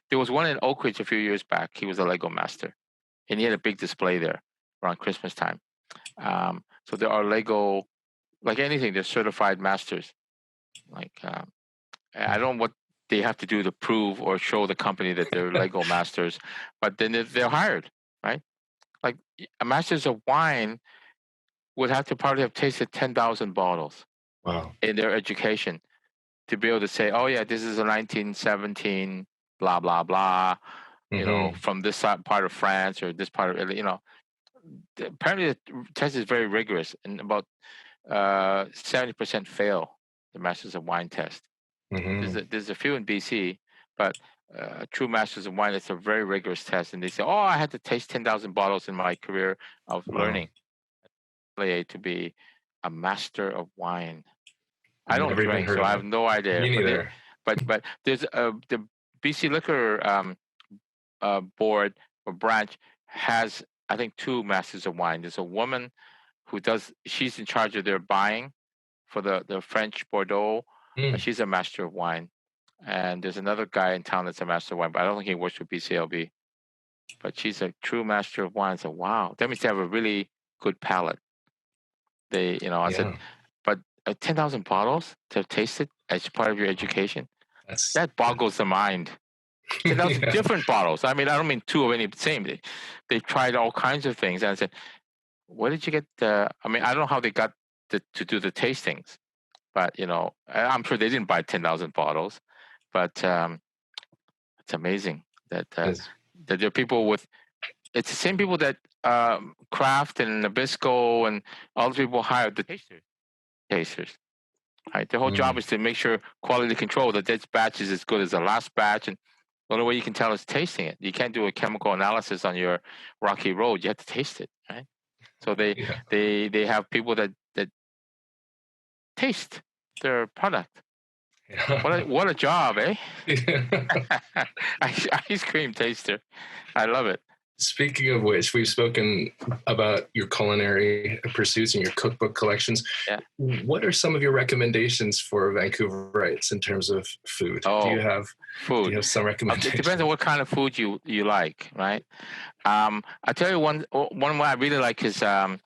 There was one in Oak Ridge a few years back. He was a Lego master, and he had a big display there around Christmas time. So there are Lego, like anything, they're certified masters. Like I don't know what they have to do to prove or show the company that they're Lego masters, but then they're hired, right? Like a masters of wine would have to probably have tasted 10,000 bottles in their education to be able to say, oh yeah, this is a 1917 blah blah blah, from this part of France or this part of Italy. Apparently the test is very rigorous, and about 70% fail the Masters of Wine test. There's a few in BC, but true Masters of Wine, it's a very rigorous test, and they say, oh, I had to taste 10,000 bottles in my career of learning to be a master of wine. I don't drink, so I have no idea. Me neither. But there's the BC Liquor board or branch has, I think, 2 masters of wine. There's a woman who she's in charge of their buying for the French Bordeaux. She's a master of wine. And there's another guy in town that's a master of wine, but I don't think he works for BCLB. But she's a true master of wine. So wow, that means they have a really good palate. I said, but 10,000 bottles to taste it as part of your education, that boggles the mind. 10,000 different bottles. I mean, I don't mean 2 of any same. They tried all kinds of things, and I said, where did you get I mean, I don't know how they got to do the tastings, but I'm sure they didn't buy 10,000 bottles. But it's amazing that there are people with. It's the same people that Kraft and Nabisco and all the people hired the tasters. Right, their whole job is to make sure quality control that this batch is as good as the last batch, and the only way you can tell is tasting it. You can't do a chemical analysis on your rocky road. You have to taste it, right? So they have people that taste their product. What a job, eh? Ice cream taster. I love it. Speaking of which, we've spoken about your culinary pursuits and your cookbook collections. Yeah. What are some of your recommendations for Vancouverites in terms of food? Do you have food? Do you have some recommendations? It depends on what kind of food you like, right? I'll tell you one I really like is the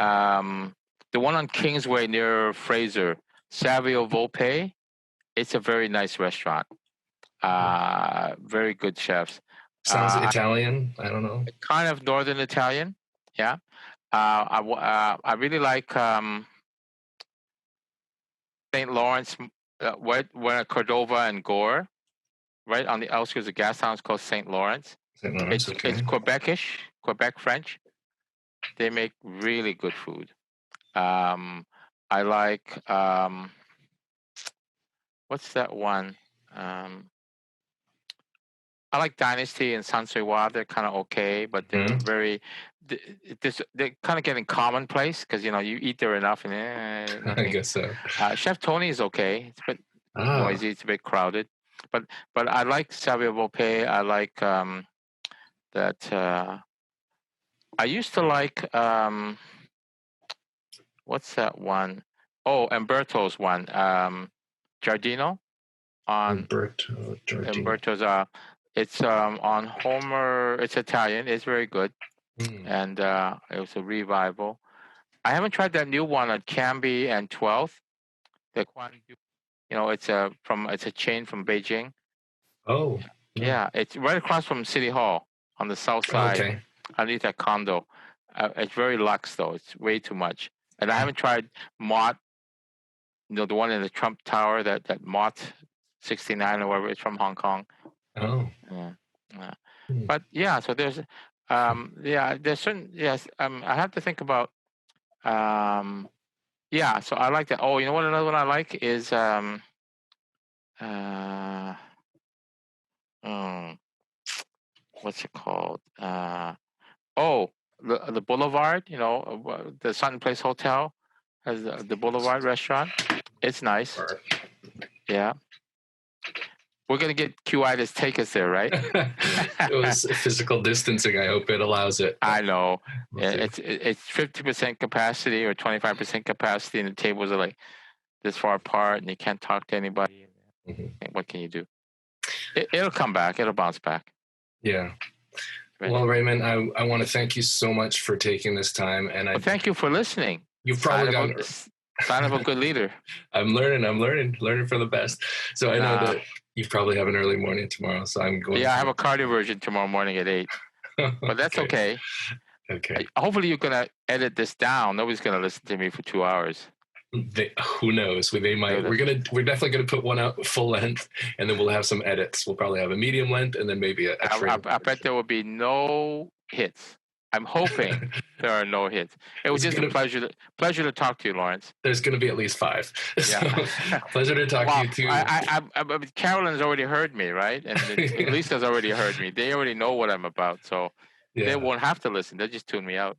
one on Kingsway near Fraser, Savio Volpe. It's a very nice restaurant. Very good chefs. Sounds Italian. I don't know. Kind of Northern Italian. Yeah. I really like St. Lawrence, Cordova and Gore. right on the outskirts of Gastown. It's called St. Lawrence. St. Lawrence, It's okay. Quebecish, Quebec French. They make really good food. I like what's that one? I like Dynasty and Sansewa. They're kind of okay, but they're very. They're kind of getting commonplace because you eat there enough and I nothing. guess so. Chef Tony is okay. It's a bit noisy. It's a bit crowded, but I like Savio Bopé. I like that. I used to like what's that one? Oh, Umberto's one. Giardino on Umberto Giardino. Umberto's. It's on Homer. It's Italian. It's very good, and it was a revival. I haven't tried that new one at Canby and 12th. It's a chain from Beijing. Oh, no. Yeah, it's right across from City Hall on the south side. Okay. Underneath that condo. It's very luxe though. It's way too much. And I haven't tried Mott. The one in the Trump Tower, that Mott 69 or whatever. It's from Hong Kong. Oh. Yeah. But yeah, so there's there's certain I have to think about yeah, so I like that. Oh, you know what another one I like is what's it called? The Boulevard, the Sun Place Hotel has the Boulevard restaurant. It's nice. Yeah. We're going to get QI to take us there, right? It was physical distancing. I hope it allows it. I know. It's 50% capacity or 25% capacity, and the tables are like this far apart, and you can't talk to anybody. What can you do? It'll come back. It'll bounce back. Yeah. Well, Raymond, I want to thank you so much for taking this time, and thank you for listening. You've probably got sign of a good leader. I'm learning for the best. So I know that you probably have an early morning tomorrow, so I'm going. Yeah, I have a cardioversion tomorrow morning at 8, but that's okay. Okay. Hopefully, you're gonna edit this down. Nobody's gonna listen to me for 2 hours. Who knows? They might. We're definitely gonna put one out full length, and then we'll have some edits. We'll probably have a medium length, and then maybe a I bet there will be no hits. I'm hoping there are no hits. It was just a pleasure to talk to you, Lawrence. There's going to be at least 5. Yeah. So, pleasure to talk to you too. Carolyn's already heard me, right? And Lisa's already heard me. They already know what I'm about, so they won't have to listen. They'll just tune me out.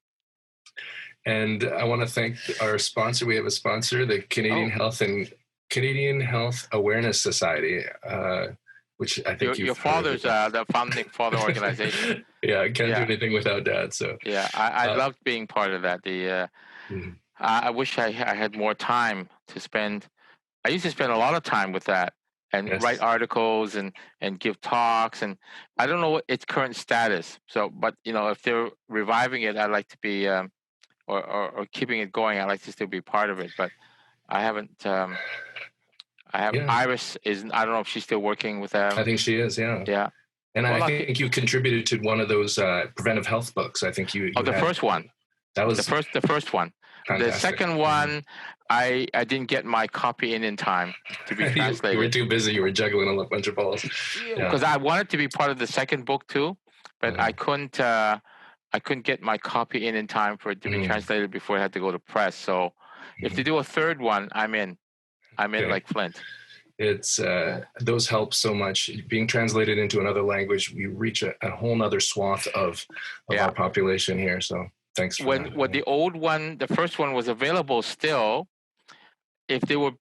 And I want to thank our sponsor. We have a sponsor, the Canadian Health Awareness Society, which I think your father's the founding father organization. Yeah, I can't do anything without Dad. So yeah, I loved being part of that. I wish I had more time to spend. I used to spend a lot of time with that and write articles and give talks, and I don't know what its current status. So, but if they're reviving it, I'd like to be or keeping it going. I'd like to still be part of it, but I haven't. Iris is. I don't know if she's still working with them. I think she is. Yeah. Yeah. And I think you contributed to one of those preventive health books. I think you. The first one. That was the first one. Fantastic. The second one, I didn't get my copy in time to be translated. You were too busy. You were juggling a bunch of balls. Because I wanted to be part of the second book too, but I couldn't. I couldn't get my copy in time for it to be translated before it had to go to press. So, if they do a third one, I'm in. I'm in like Flint. It's those help so much. Being translated into another language, we reach a whole nother swath of our population here. So thanks for that. When the old one, the first one was available still, if they were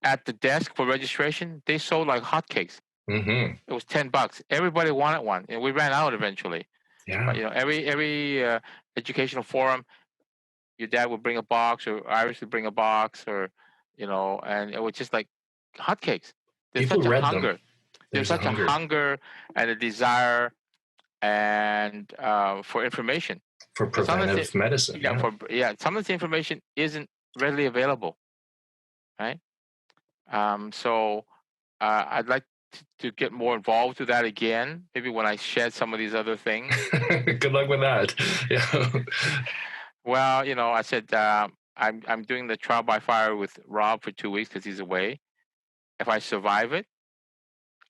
at the desk for registration, they sold like hotcakes. It was $10. Everybody wanted one, and we ran out eventually. Yeah. But, every educational forum, your dad would bring a box, or Iris would bring a box, or and it was just like hotcakes. There's such a hunger. There's such a hunger and a desire and for information. For preventive medicine. Some of the information isn't readily available. Right? So I'd like to get more involved with that again. Maybe when I shed some of these other things. Good luck with that. Yeah. Well, I said I'm doing the trial by fire with Rob for 2 weeks because he's away. If I survive it,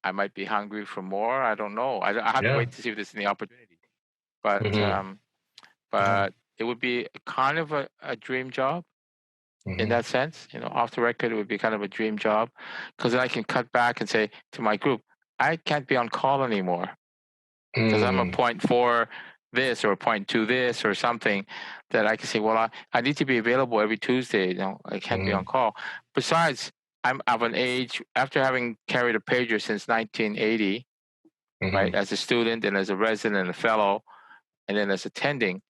I might be hungry for more. I don't know. I have to wait to see if there's any opportunity. But it would be kind of a dream job in that sense. Off the record, it would be kind of a dream job because then I can cut back and say to my group, I can't be on call anymore because I'm a 0.4 this or 0.2 this or something that I can say, well, I need to be available every Tuesday. I can't be on call. Besides, I'm of an age, after having carried a pager since 1980, right, as a student and as a resident and a fellow, and then as attending,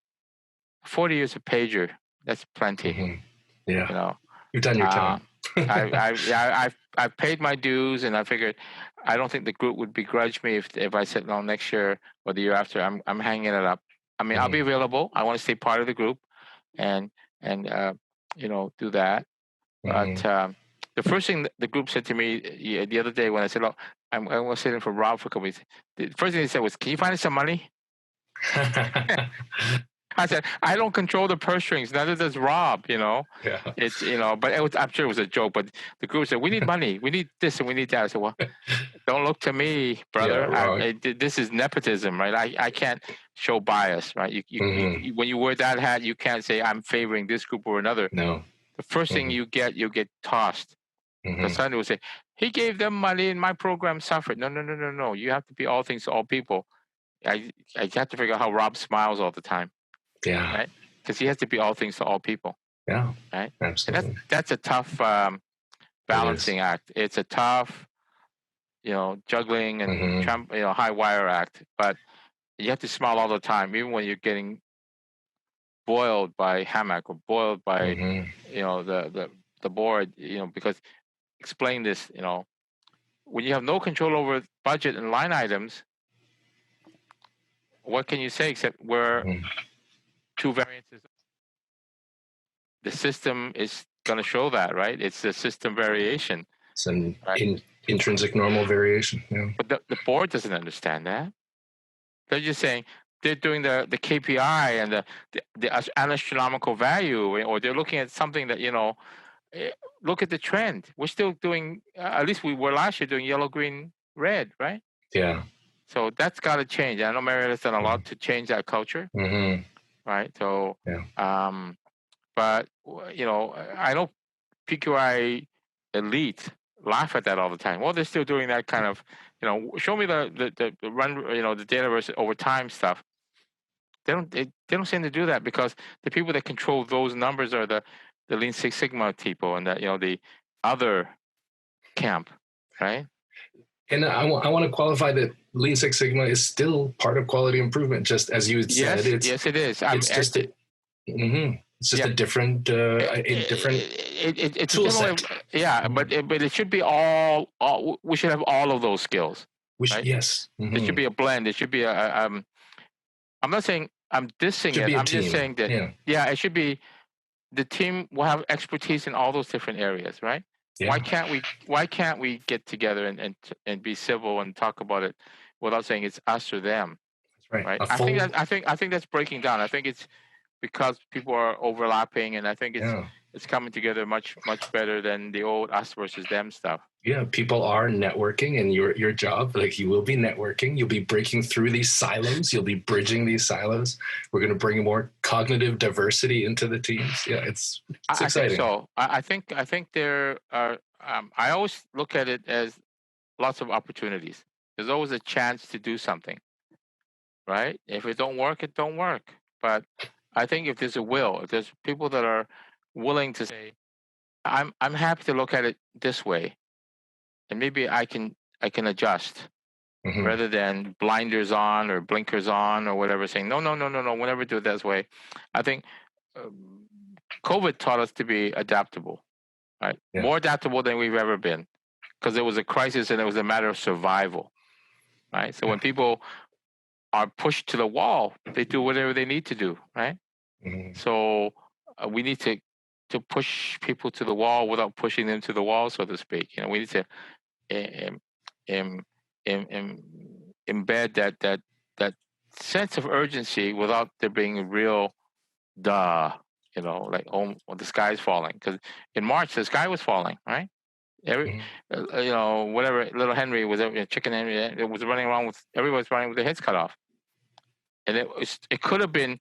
40 years of pager, that's plenty. Yeah. You've done your time. I've paid my dues, and I figured I don't think the group would begrudge me if I said, no, next year or the year after, I'm hanging it up. I mean, I'll be available. I want to stay part of the group and do that. But the first thing the group said to me the other day when I said, look, I'm going to sit in for Rob for a couple weeks, the first thing they said was, can you find us some money? I said, I don't control the purse strings. Neither does Rob. Yeah. It's but I'm sure it was a joke. But the group said, we need money. We need this and we need that. I said, well, don't look to me, brother. Yeah, this is nepotism, right? I can't show bias, right? You, when you wear that hat, you can't say I'm favoring this group or another. No. The first thing you get tossed. The son will say, he gave them money and my program suffered. No. You have to be all things to all people. I have to figure out how Rob smiles all the time. Yeah. Right? Because he has to be all things to all people. Yeah. Right? Absolutely. And that's a tough balancing act. It's a tough, juggling and high wire act. But you have to smile all the time, even when you're getting boiled by hammock or boiled by the board. Because explain this. When you have no control over budget and line items, what can you say except we're two variances? The system is going to show that, right? It's the system variation. It's an intrinsic normal variation. Yeah. But the board doesn't understand that. They're just saying they're doing the KPI and the astronomical value, or they're looking at something that, look at the trend. We're still doing, at least we were last year doing yellow, green, red, right? Yeah. So that's got to change. I know Marriott's done a lot to change that culture, right? So, but I know PQI elite laugh at that all the time. Well, they're still doing that kind of, show me the run, the data versus over time stuff. They don't seem to do that because the people that control those numbers are the Lean Six Sigma people and the other camp, right? And I want to qualify that Lean Six Sigma is still part of quality improvement, just as you had said. Yes, it is. It's just a different tool set. But it should be all. We should have all of those skills. Right? Yes. There should be a blend. It should be I'm not saying I'm dissing it. I'm just saying that it should be. The team will have expertise in all those different areas, right? Yeah. Why can't we get together and be civil and talk about it without saying it's us or them? That's right. I think that's breaking down. I think it's because people are overlapping, and I think it's coming together much better than the old us versus them stuff. Yeah, people are networking, and your job, like, you will be networking. You'll be breaking through these silos. You'll be bridging these silos. We're going to bring more cognitive diversity into the teams. Yeah, it's exciting. I think so. I think there are. I always look at it as lots of opportunities. There's always a chance to do something, right? If it don't work, it don't work. But I think if there's a will, if there's people that are willing to say, I'm happy to look at it this way, and maybe I can adjust rather than blinders on or blinkers on or whatever, saying no, we'll never do it this way. I think COVID taught us to be adaptable, right? Yeah. More adaptable than we've ever been, because it was a crisis and it was a matter of survival, right? So when people are pushed to the wall, they do whatever they need to do, right? So we need to push people to the wall without pushing them to the wall, so to speak. We need to embed that sense of urgency without there being a real like, oh, the sky's falling. Because in March, the sky was falling, right? Every, whatever little Henry was, chicken Henry, it was running around with, everybody's running with their heads cut off. And it could have been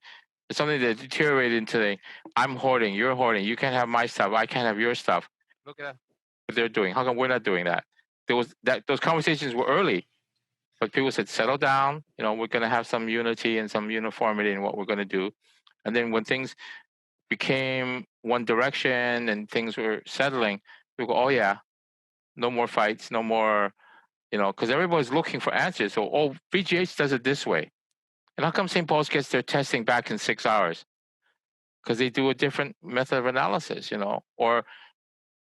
something that deteriorated into I'm hoarding, you're hoarding, you can't have my stuff, I can't have your stuff. Look at what they're doing. How come we're not doing that? Those conversations were early, but people said, settle down, we're going to have some unity and some uniformity in what we're going to do. And then when things became one direction and things were settling, people go, oh yeah, no more fights, no more, because everybody's looking for answers. So, VGH does it this way. And how come St. Paul's gets their testing back in 6 hours? Because they do a different method of analysis, or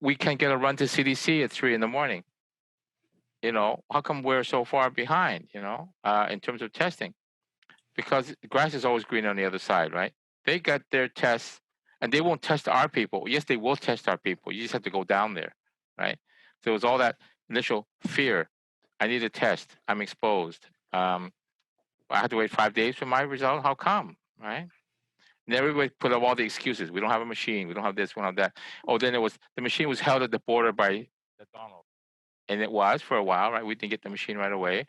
we can't get a run to CDC at 3 a.m. How come we're so far behind, in terms of testing? Because the grass is always green on the other side, right? They got their tests, and they won't test our people. Yes, they will test our people. You just have to go down there, right? So it was all that initial fear. I need a test. I'm exposed. I had to wait 5 days for my result. How come, right? And everybody put up all the excuses. We don't have a machine. We don't have this. We don't have that. Oh, then the machine was held at the border by the Donald. And it was for a while, right? We didn't get the machine right away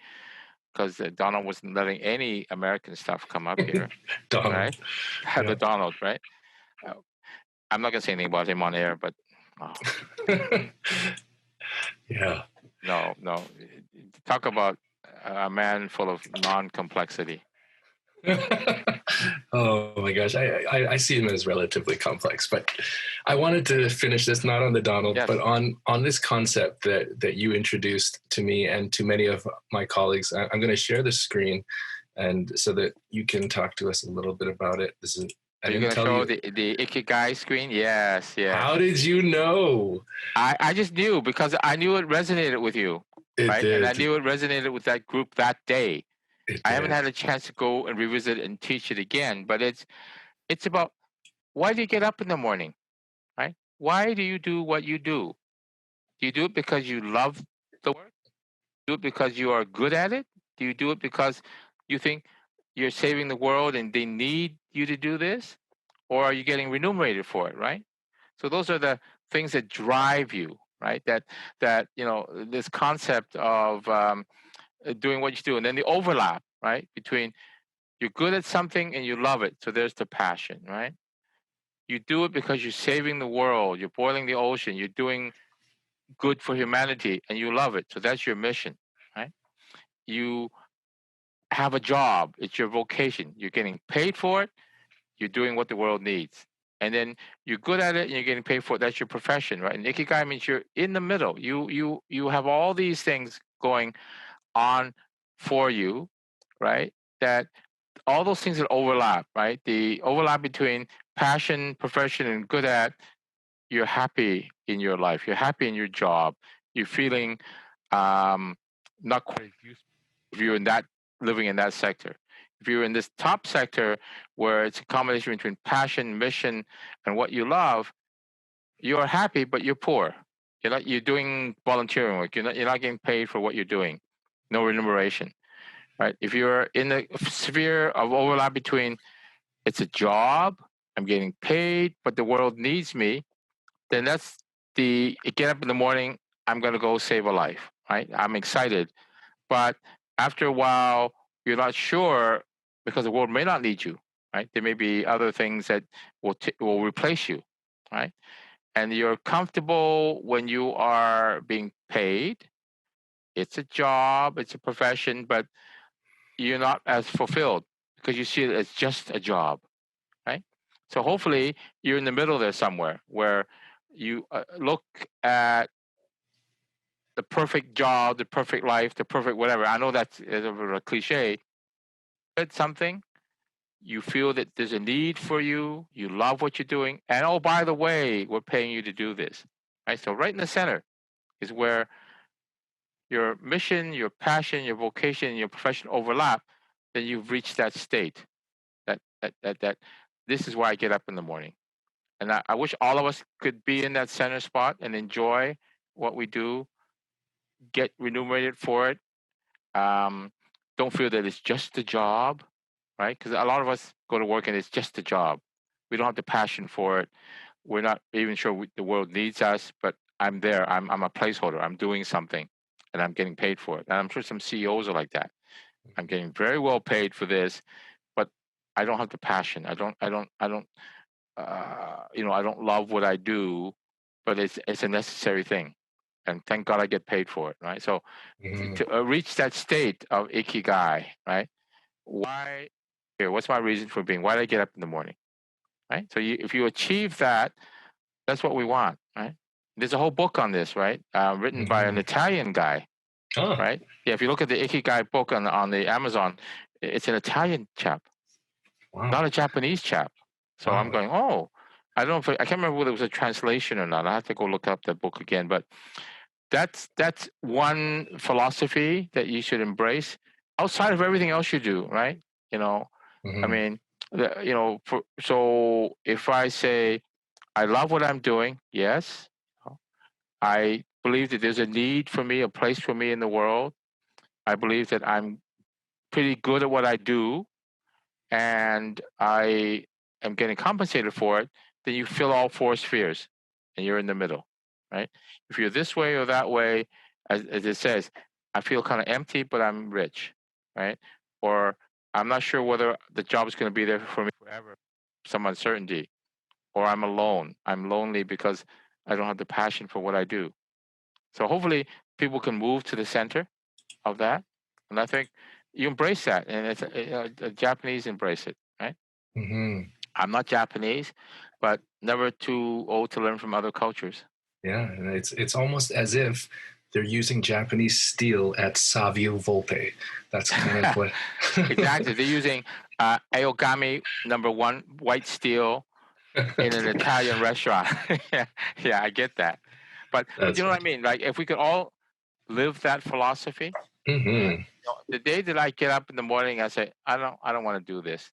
because Donald wasn't letting any American stuff come up here. Donald. Right? Yeah. The Donald, right? I'm not going to say anything about him on air, but... Yeah. No. Talk about a man full of non-complexity. Oh my gosh, I see him as relatively complex, but I wanted to finish this not on the Donald, yes, but on this concept that you introduced to me and to many of my colleagues. I'm going to share the screen, and so that you can talk to us a little bit about it. This is. Are you going to show the Ikigai screen? Yes. How did you know? I just knew because I knew it resonated with you, right? Did. And I knew it resonated with that group that day. I haven't had a chance to go and revisit and teach it again, but it's about why do you get up in the morning, right? Why do you do what you do? Do you do it because you love the work? Do you do it because you are good at it? Do you do it because you think you're saving the world and they need you to do this? Or are you getting remunerated for it, right? So those are the things that drive you, right? That this concept of doing what you do, and then the overlap, right, between you're good at something and you love it. So there's the passion, right? You do it because you're saving the world, you're boiling the ocean, you're doing good for humanity, and you love it. So that's your mission, right? You have a job, it's your vocation. You're getting paid for it, you're doing what the world needs. And then you're good at it and you're getting paid for it. That's your profession, right? And Ikigai means you're in the middle. You have all these things going on for you, right? That all those things that overlap, right? The overlap between passion, profession, and good at, you're happy in your life. You're happy in your job. You're feeling not quite useful if you're living in that sector. If you're in this top sector where it's a combination between passion, mission, and what you love, you're happy, but you're poor. You're doing volunteering work. You're not getting paid for what you're doing. No remuneration, right? If you're in the sphere of overlap between it's a job, I'm getting paid, but the world needs me, then that's get up in the morning, I'm going to go save a life, right? I'm excited. But after a while, you're not sure because the world may not need you, right? There may be other things that will replace you, right? And you're comfortable when you are being paid. It's a job, it's a profession, but you're not as fulfilled because you see it as just a job, right? So hopefully you're in the middle there somewhere where you look at the perfect job, the perfect life, the perfect whatever. I know that's a cliche. It's something you feel that there's a need for you, you love what you're doing, and oh, by the way, we're paying you to do this, right? So right in the center is where your mission, your passion, your vocation, your profession overlap. Then you've reached that state. That this is why I get up in the morning, and I wish all of us could be in that center spot and enjoy what we do, get remunerated for it. Don't feel that it's just a job, right? Because a lot of us go to work and it's just a job. We don't have the passion for it. We're not even sure the world needs us, but I'm there. I'm a placeholder. I'm doing something, and I'm getting paid for it. And I'm sure some CEOs are like that. I'm getting very well paid for this, but I don't have the passion. I don't. I don't love what I do, but it's a necessary thing, and thank God I get paid for it, right? So to reach that state of Ikigai, right? Why here? What's my reason for being? Why did I get up in the morning, right? So if you achieve that, that's what we want, right? There's a whole book on this, right? Written by an Italian guy, right? Yeah, if you look at the Ikigai book on the Amazon, it's an Italian chap, not a Japanese chap. So I'm going, oh, I don't know if I can't remember whether it was a translation or not. I have to go look up the book again. But that's one philosophy that you should embrace outside of everything else you do, right? I mean, so if I say I love what I'm doing, yes, I believe that there's a need for me, a place for me in the world. I believe that I'm pretty good at what I do, and I am getting compensated for it. Then you fill all four spheres, and you're in the middle, right? If you're this way or that way, as it says, I feel kind of empty, but I'm rich, right? Or I'm not sure whether the job is going to be there for me forever, some uncertainty. Or I'm alone. I'm lonely because I don't have the passion for what I do. So hopefully people can move to the center of that. And I think you embrace that. And it's the Japanese embrace it, right? I'm not Japanese, but never too old to learn from other cultures. Yeah, and it's almost as if they're using Japanese steel at Savio Volpe. That's kind of what... Exactly. They're using Aogami #1 white steel in an Italian restaurant. Yeah, I get that. But you know what I mean? Like, if we could all live that philosophy, the day that I get up in the morning, I say, I don't want to do this.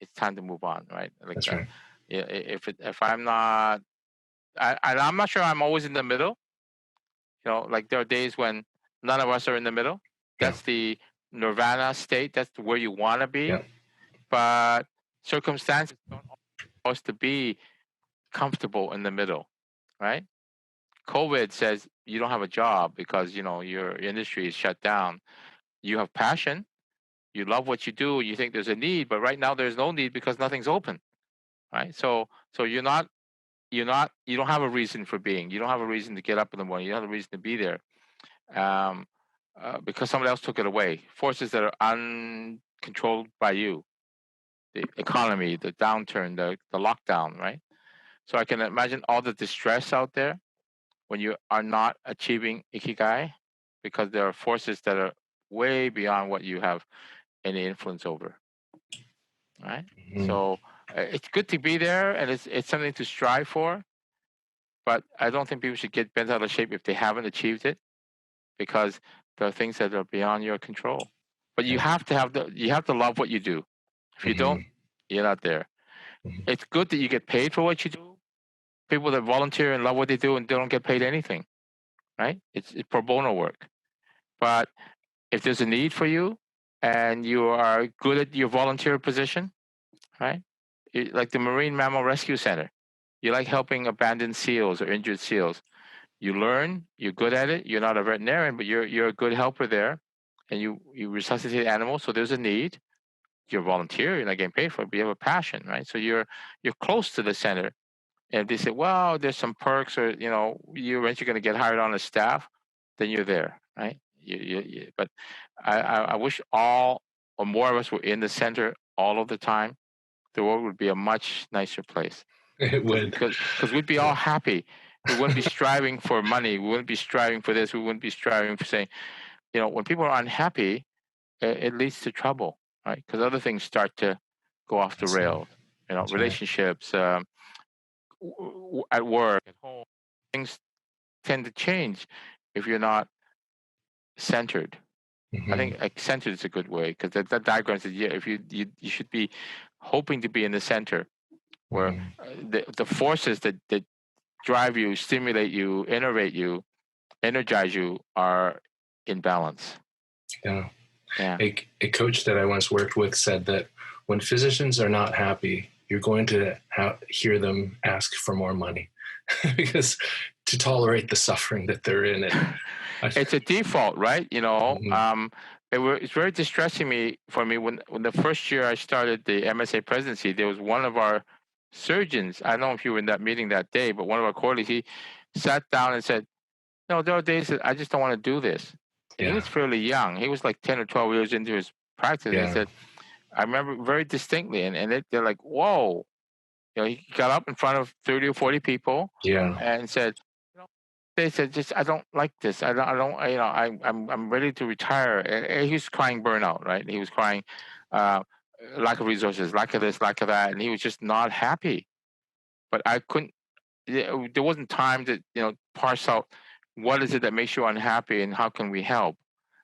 It's time to move on, right? Like, that's right. If I'm not, I'm not sure I'm always in the middle. Like there are days when none of us are in the middle. That's the nirvana state. That's where you want to be. Yeah. But circumstances don't allow us to be comfortable in the middle, right? COVID says you don't have a job because your industry is shut down. You have passion, you love what you do, you think there's a need, but right now there's no need because nothing's open, right? So you don't have a reason for being. You don't have a reason to get up in the morning. You don't have a reason to be there, because somebody else took it away. Forces that are uncontrolled by you, the economy, the downturn, the lockdown, right? So I can imagine all the distress out there when you are not achieving Ikigai, because there are forces that are way beyond what you have any influence over, right? So it's good to be there, and it's something to strive for, but I don't think people should get bent out of shape if they haven't achieved it, because there are things that are beyond your control. But you have to love what you do. If you don't, you're not there. It's good that you get paid for what you do. People that volunteer and love what they do and they don't get paid anything, right? It's pro bono work. But if there's a need for you and you are good at your volunteer position, right? Like the Marine Mammal Rescue Center, you like helping abandoned seals or injured seals. You learn, you're good at it. You're not a veterinarian, but you're a good helper there, and you resuscitate animals. So there's a need. You're a volunteer. You're not getting paid for it, but you have a passion, right? So you're close to the center. And if they say, well, there's some perks, or you're eventually going to get hired on as staff, then you're there, right? But I wish all or more of us were in the center all of the time. The world would be a much nicer place. It would, because we'd be all happy. We wouldn't be striving for money. We wouldn't be striving for this. We wouldn't be striving for saying, when people are unhappy, it leads to trouble, right? Because other things start to go off the rails. Relationships, at work, at home, things tend to change if you're not centered. I think centered is a good way, because that diagram says, if you should be hoping to be in the center, where the forces that drive you, stimulate you, innovate you, energize you are in balance. Yeah. Yeah. A coach that I once worked with said that when physicians are not happy, you're going to hear them ask for more money because to tolerate the suffering that they're in. It's a default, right? It's very distressing for me when the first year I started the MSA presidency, there was one of our surgeons. I don't know if you were in that meeting that day, but one of our colleagues, he sat down and said, "No, there are days that I just don't want to do this." And he was fairly young. He was like 10 or 12 years into his practice. And he said, I remember very distinctly, and they're like, "Whoa!" He got up in front of 30 or 40 people, and said, they said, "Just I don't like this. I don't. I'm ready to retire." And he was crying burnout, right? He was crying lack of resources, lack of this, lack of that, and he was just not happy. But I couldn't. There wasn't time to parse out what is it that makes you unhappy and how can we help.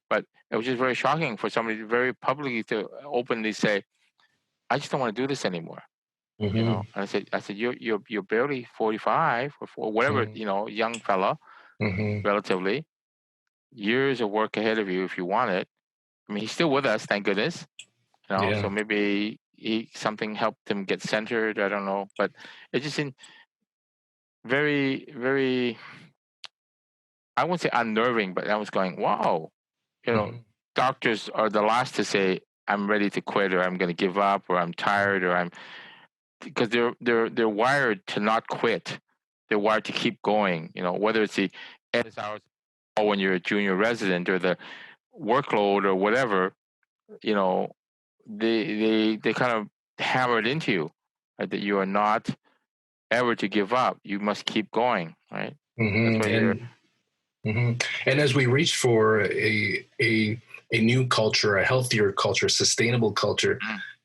But it was just very shocking for somebody very publicly to openly say, "I just don't want to do this anymore." And I said, "You're barely 45 or whatever, young fella, relatively, years of work ahead of you if you want it." I mean, he's still with us, thank goodness. So maybe something helped him get centered. I don't know, but it just seemed very, very, I wouldn't say unnerving, but I was going, wow, doctors are the last to say, "I'm ready to quit," or "I'm going to give up," or "I'm tired," or because they're wired to not quit. They're wired to keep going. Whether it's the endless hours or when you're a junior resident or the workload or whatever, they kind of hammer it into you, right, that you are not ever to give up. You must keep going, right? And as we reach for a new culture, a healthier culture, sustainable culture,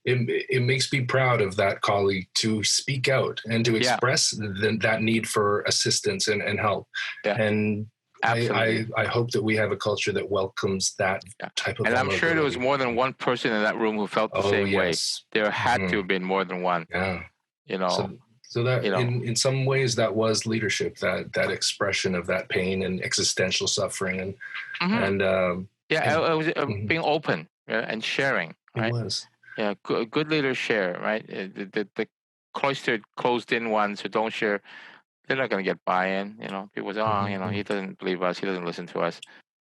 it makes me proud of that colleague to speak out and to express that need for assistance and help. And I hope that we have a culture that welcomes that type of. And I'm sure there was more than one person in that room who felt the same way. There had to have been more than one. So that in some ways that was leadership, that expression of that pain and existential suffering and it was being open and sharing. Right? It was. Yeah, good leaders share, right? The cloistered, closed-in ones who don't share, they're not going to get buy-in. People say, he doesn't believe us, he doesn't listen to us,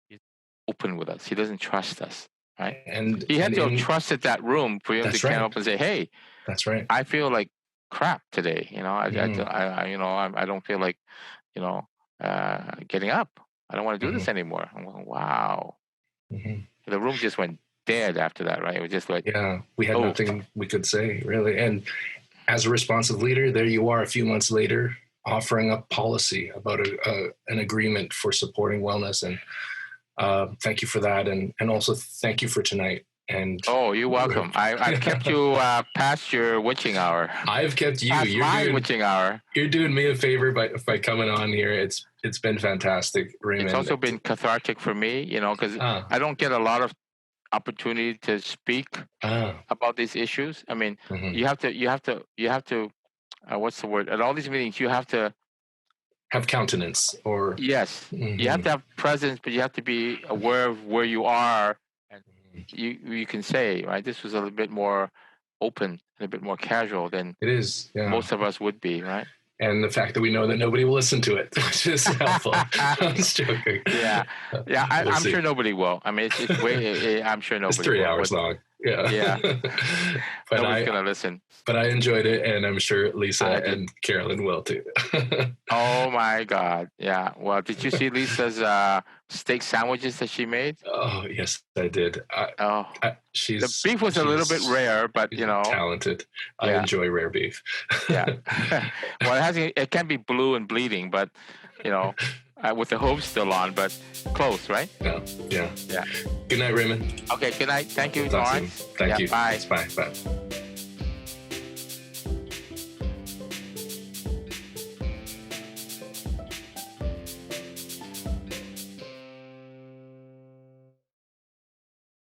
he's open with us, he doesn't trust us, right? And he had to have trusted that room for him to come up and say, "Hey, that's right. I feel like crap today. I don't feel like, getting up. I don't want to do this anymore." I'm going, wow. The room just went dead after that, right? It was just like, we had nothing we could say, really. And as a responsive leader, there you are a few months later offering up policy about an agreement for supporting wellness. And thank you for that. And also thank you for tonight. And you're welcome. I've kept you past your witching hour. I've kept you. Witching hour. You're doing me a favor by coming on here. It's been fantastic, Raymond. It's also been cathartic for me, because I don't get a lot of opportunity to speak about these issues. I mean, you have to what's the word? At all these meetings, you have to have countenance, or you have to have presence, but you have to be aware of where you are. You can say, right, this was a little bit more open and a bit more casual than it is. Most of us would be, right? And the fact that we know that nobody will listen to it, which is helpful. I'm just joking. I'm sure nobody will. I mean, it's way. I'm sure nobody. It's 3 hours long. Yeah. But nobody's gonna listen. But I enjoyed it, and I'm sure Lisa and Carolyn will too. Oh my God! Yeah. Well, did you see Lisa's steak sandwiches that she made? Oh yes, I did. The beef was a little bit rare, but talented. I enjoy rare beef. Well, it can be blue and bleeding, but with the hooves still on, but close, right? Yeah. Good night, Raymond. Okay. Good night. Thank you, Lawrence. Thank you. Bye. Bye.